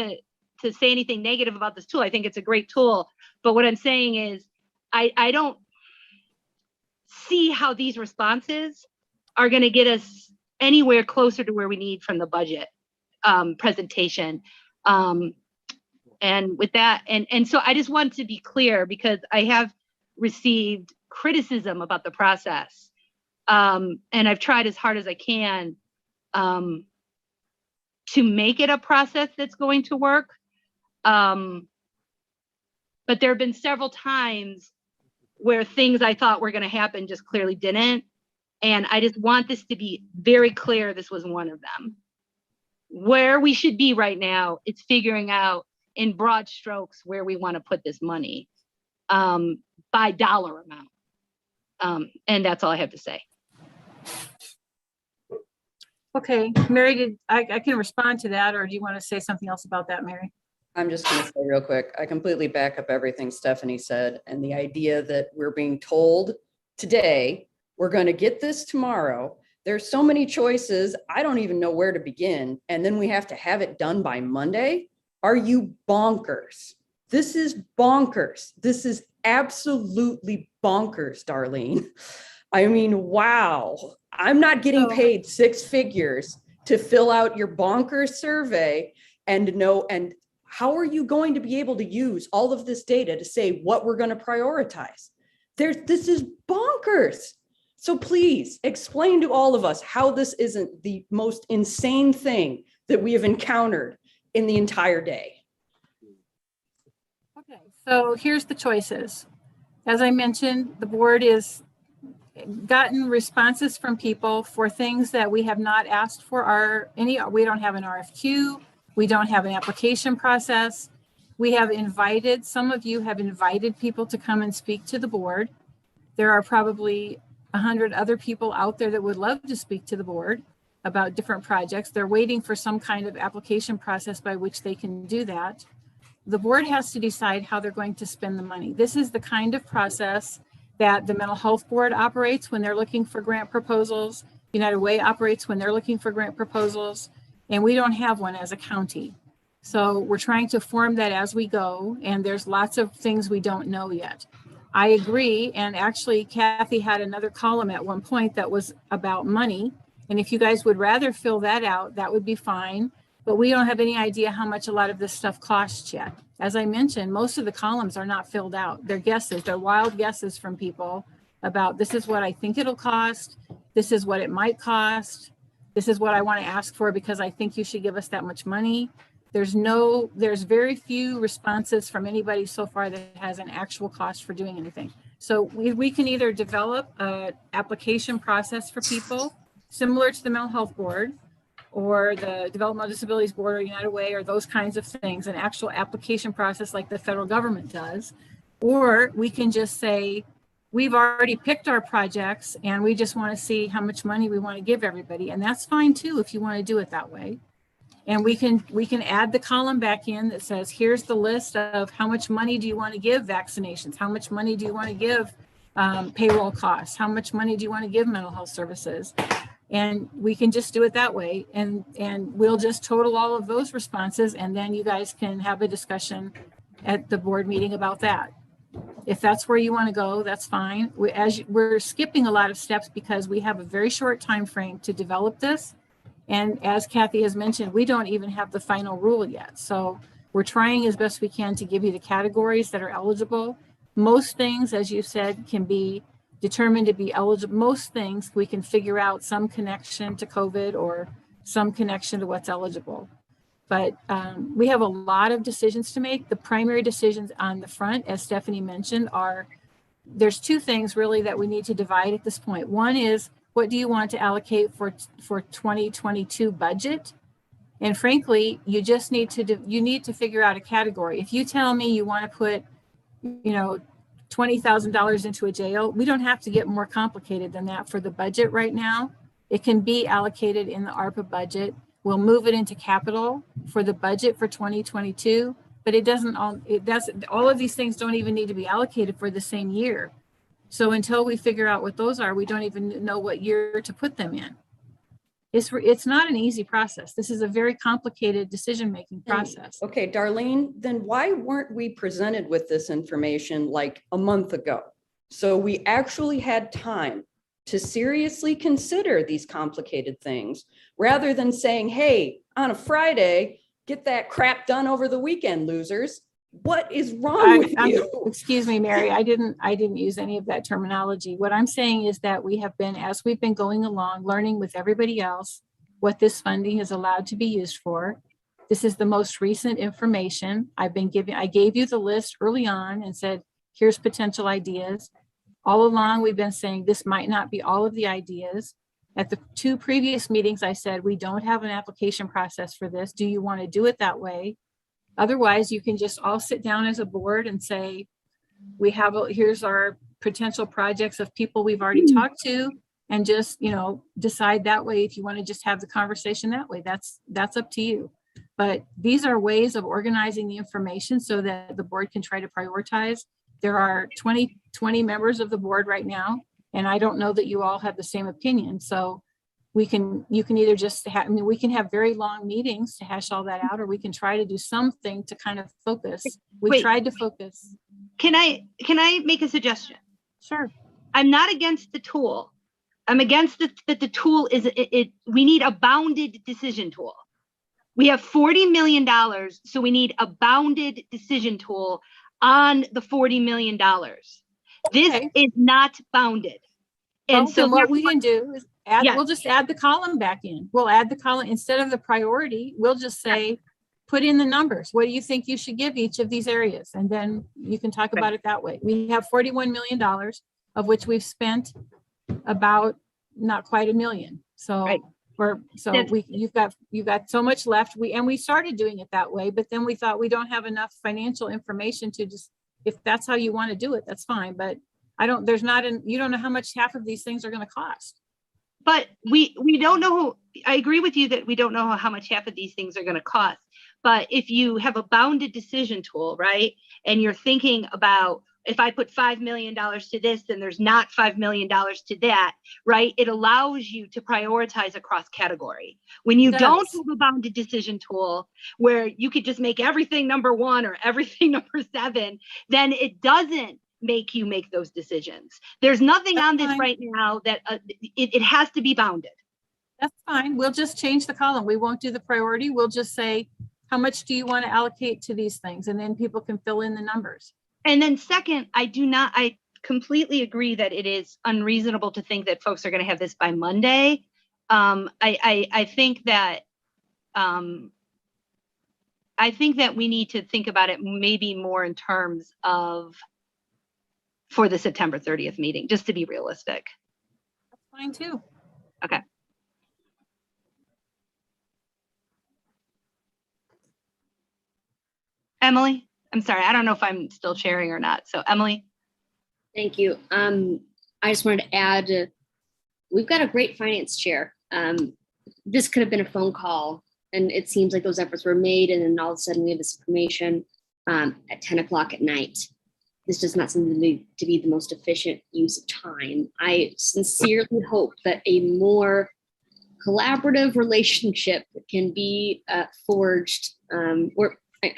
to say anything negative about this tool. I think it's a great tool. But what I'm saying is I don't see how these responses are going to get us anywhere closer to where we need from the budget presentation. And with that, and so I just want to be clear, because I have received criticism about the process. And I've tried as hard as I can to make it a process that's going to work. But there have been several times where things I thought were going to happen just clearly didn't. And I just want this to be very clear. This was one of them. Where we should be right now, it's figuring out in broad strokes where we want to put this money by dollar amount. And that's all I have to say. Okay, Mary, I can respond to that, or do you want to say something else about that, Mary? I'm just going to say real quick, I completely back up everything Stephanie said, and the idea that we're being told today, we're going to get this tomorrow. There's so many choices, I don't even know where to begin. And then we have to have it done by Monday. Are you bonkers? This is bonkers. This is absolutely bonkers, Darlene. I mean, wow. I'm not getting paid six figures to fill out your bonkers survey and know, and how are you going to be able to use all of this data to say what we're going to prioritize? This is bonkers. So please explain to all of us how this isn't the most insane thing that we have encountered in the entire day. Okay, so here's the choices. As I mentioned, the board has gotten responses from people for things that we have not asked for. We don't have an RFQ. We don't have an application process. We have invited, some of you have invited people to come and speak to the board. There are probably 100 other people out there that would love to speak to the board about different projects. They're waiting for some kind of application process by which they can do that. The board has to decide how they're going to spend the money. This is the kind of process that the Mental Health Board operates when they're looking for grant proposals. United Way operates when they're looking for grant proposals, and we don't have one as a county. So we're trying to form that as we go, and there's lots of things we don't know yet. I agree, and actually Kathy had another column at one point that was about money, and if you guys would rather fill that out, that would be fine, but we don't have any idea how much a lot of this stuff costs yet. As I mentioned, most of the columns are not filled out. They're guesses, they're wild guesses from people about this is what I think it'll cost, this is what it might cost, this is what I want to ask for because I think you should give us that much money. There's very few responses from anybody so far that has an actual cost for doing anything. So we can either develop an application process for people similar to the Mental Health Board, or the Developmental Disabilities Board or United Way or those kinds of things, an actual application process like the federal government does. Or we can just say, we've already picked our projects and we just want to see how much money we want to give everybody. And that's fine too, if you want to do it that way. And we can add the column back in that says, here's the list of how much money do you want to give vaccinations? How much money do you want to give payroll costs? How much money do you want to give mental health services? And we can just do it that way. And we'll just total all of those responses. And then you guys can have a discussion at the board meeting about that. If that's where you want to go, that's fine. We're skipping a lot of steps because we have a very short time frame to develop this. And as Kathy has mentioned, we don't even have the final rule yet. So we're trying as best we can to give you the categories that are eligible. Most things, as you said, can be determined to be eligible. Most things we can figure out some connection to COVID or some connection to what's eligible. But we have a lot of decisions to make. The primary decisions on the front, as Stephanie mentioned, there's two things really that we need to divide at this point. One is, what do you want to allocate for 2022 budget? And frankly, you just need to figure out a category. If you tell me you want to put, $20,000 into a jail, we don't have to get more complicated than that for the budget right now. It can be allocated in the ARPA budget. We'll move it into capital for the budget for 2022, but all of these things don't even need to be allocated for the same year. So until we figure out what those are, we don't even know what year to put them in. It's not an easy process. This is a very complicated decision-making process. Okay, Darlene, then why weren't we presented with this information like a month ago? So we actually had time to seriously consider these complicated things rather than saying, hey, on a Friday, get that crap done over the weekend, losers. What is wrong with you? Excuse me, Mary, I didn't use any of that terminology. What I'm saying is that we have been, as we've been going along, learning with everybody else what this funding is allowed to be used for. This is the most recent information I gave you the list early on and said, here's potential ideas. All along, we've been saying this might not be all of the ideas. At the two previous meetings, I said, we don't have an application process for this. Do you want to do it that way? Otherwise, you can just all sit down as a board and say, here's our potential projects of people we've already talked to, and just, decide that way. If you want to just have the conversation that way, that's up to you. But these are ways of organizing the information so that the board can try to prioritize. There are 20 members of the board right now, and I don't know that you all have the same opinion. So you can either just we can have very long meetings to hash all that out, or we can try to do something to kind of focus. We tried to focus. Can I make a suggestion? Sure. I'm not against the tool. I'm against that the tool we need a bounded decision tool. We have $40 million, so we need a bounded decision tool on the $40 million. This is not bounded. And so what we can do is we'll just add the column back in. We'll add the column instead of the priority. We'll just say, put in the numbers. What do you think you should give each of these areas? And then you can talk about it that way. We have $41 million, of which we've spent about not quite $1 million. So you've got so much left. We started doing it that way, but then we thought we don't have enough financial information to just, if that's how you want to do it, that's fine. But you don't know how much half of these things are going to cost. But we don't know. I agree with you that we don't know how much half of these things are going to cost. But if you have a bounded decision tool, right, and you're thinking about, if I put $5 million to this, then there's not $5 million to that, right? It allows you to prioritize across category. When you don't have a bounded decision tool where you could just make everything number 1 or everything number 7, then it doesn't make you make those decisions. There's nothing on this right now that it has to be bounded. That's fine. We'll just change the column. We won't do the priority. We'll just say, how much do you want to allocate to these things? And then people can fill in the numbers. And then second, I completely agree that it is unreasonable to think that folks are going to have this by Monday. I think that we need to think about it maybe more in terms of for the September 30th meeting, just to be realistic. That's fine too. Okay. Emily, I'm sorry, I don't know if I'm still sharing or not. So Emily. Thank you. I just wanted to add, we've got a great finance chair. This could have been a phone call, and it seems like those efforts were made, and then all of a sudden we have this information at 10 o'clock at night. This does not seem to be the most efficient use of time. I sincerely hope that a more collaborative relationship can be forged.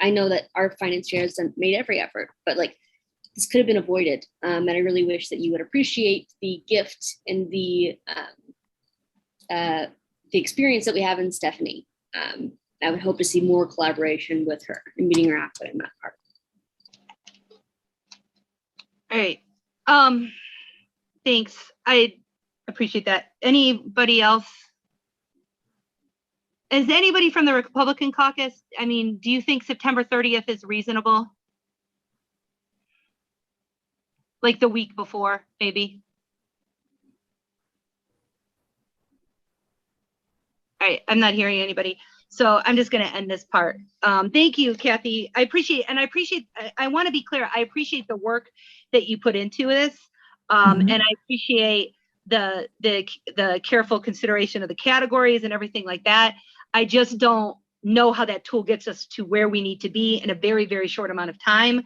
I know that our finance chair has made every effort, but like this could have been avoided. And I really wish that you would appreciate the gift and the experience that we have in Stephanie. I would hope to see more collaboration with her and meeting her halfway in that part. All right. Thanks. I appreciate that. Anybody else? Is anybody from the Republican caucus? I mean, do you think September 30th is reasonable? Like the week before, maybe? All right, I'm not hearing anybody. So I'm just going to end this part. Thank you, Kathy. I want to be clear. I appreciate the work that you put into this. And I appreciate the careful consideration of the categories and everything like that. I just don't know how that tool gets us to where we need to be in a very, very short amount of time,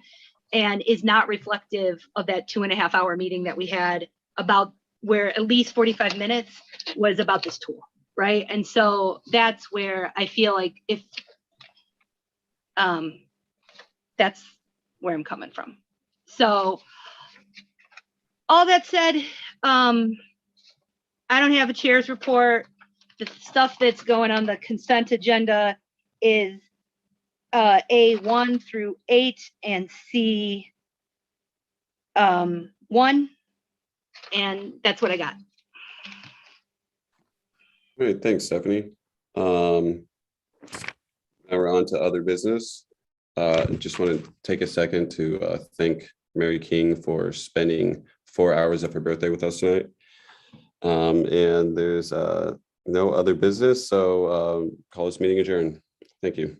and is not reflective of that 2.5-hour meeting that we had, about where at least 45 minutes was about this tool. Right. And so that's where I feel like that's where I'm coming from. So all that said, I don't have a chair's report. The stuff that's going on the consent agenda is A1 through 8 and C 1. And that's what I got. All right, thanks, Stephanie. Now we're on to other business. Just want to take a second to thank Mary King for spending 4 hours of her birthday with us tonight. And there's no other business, so call this meeting adjourned. Thank you.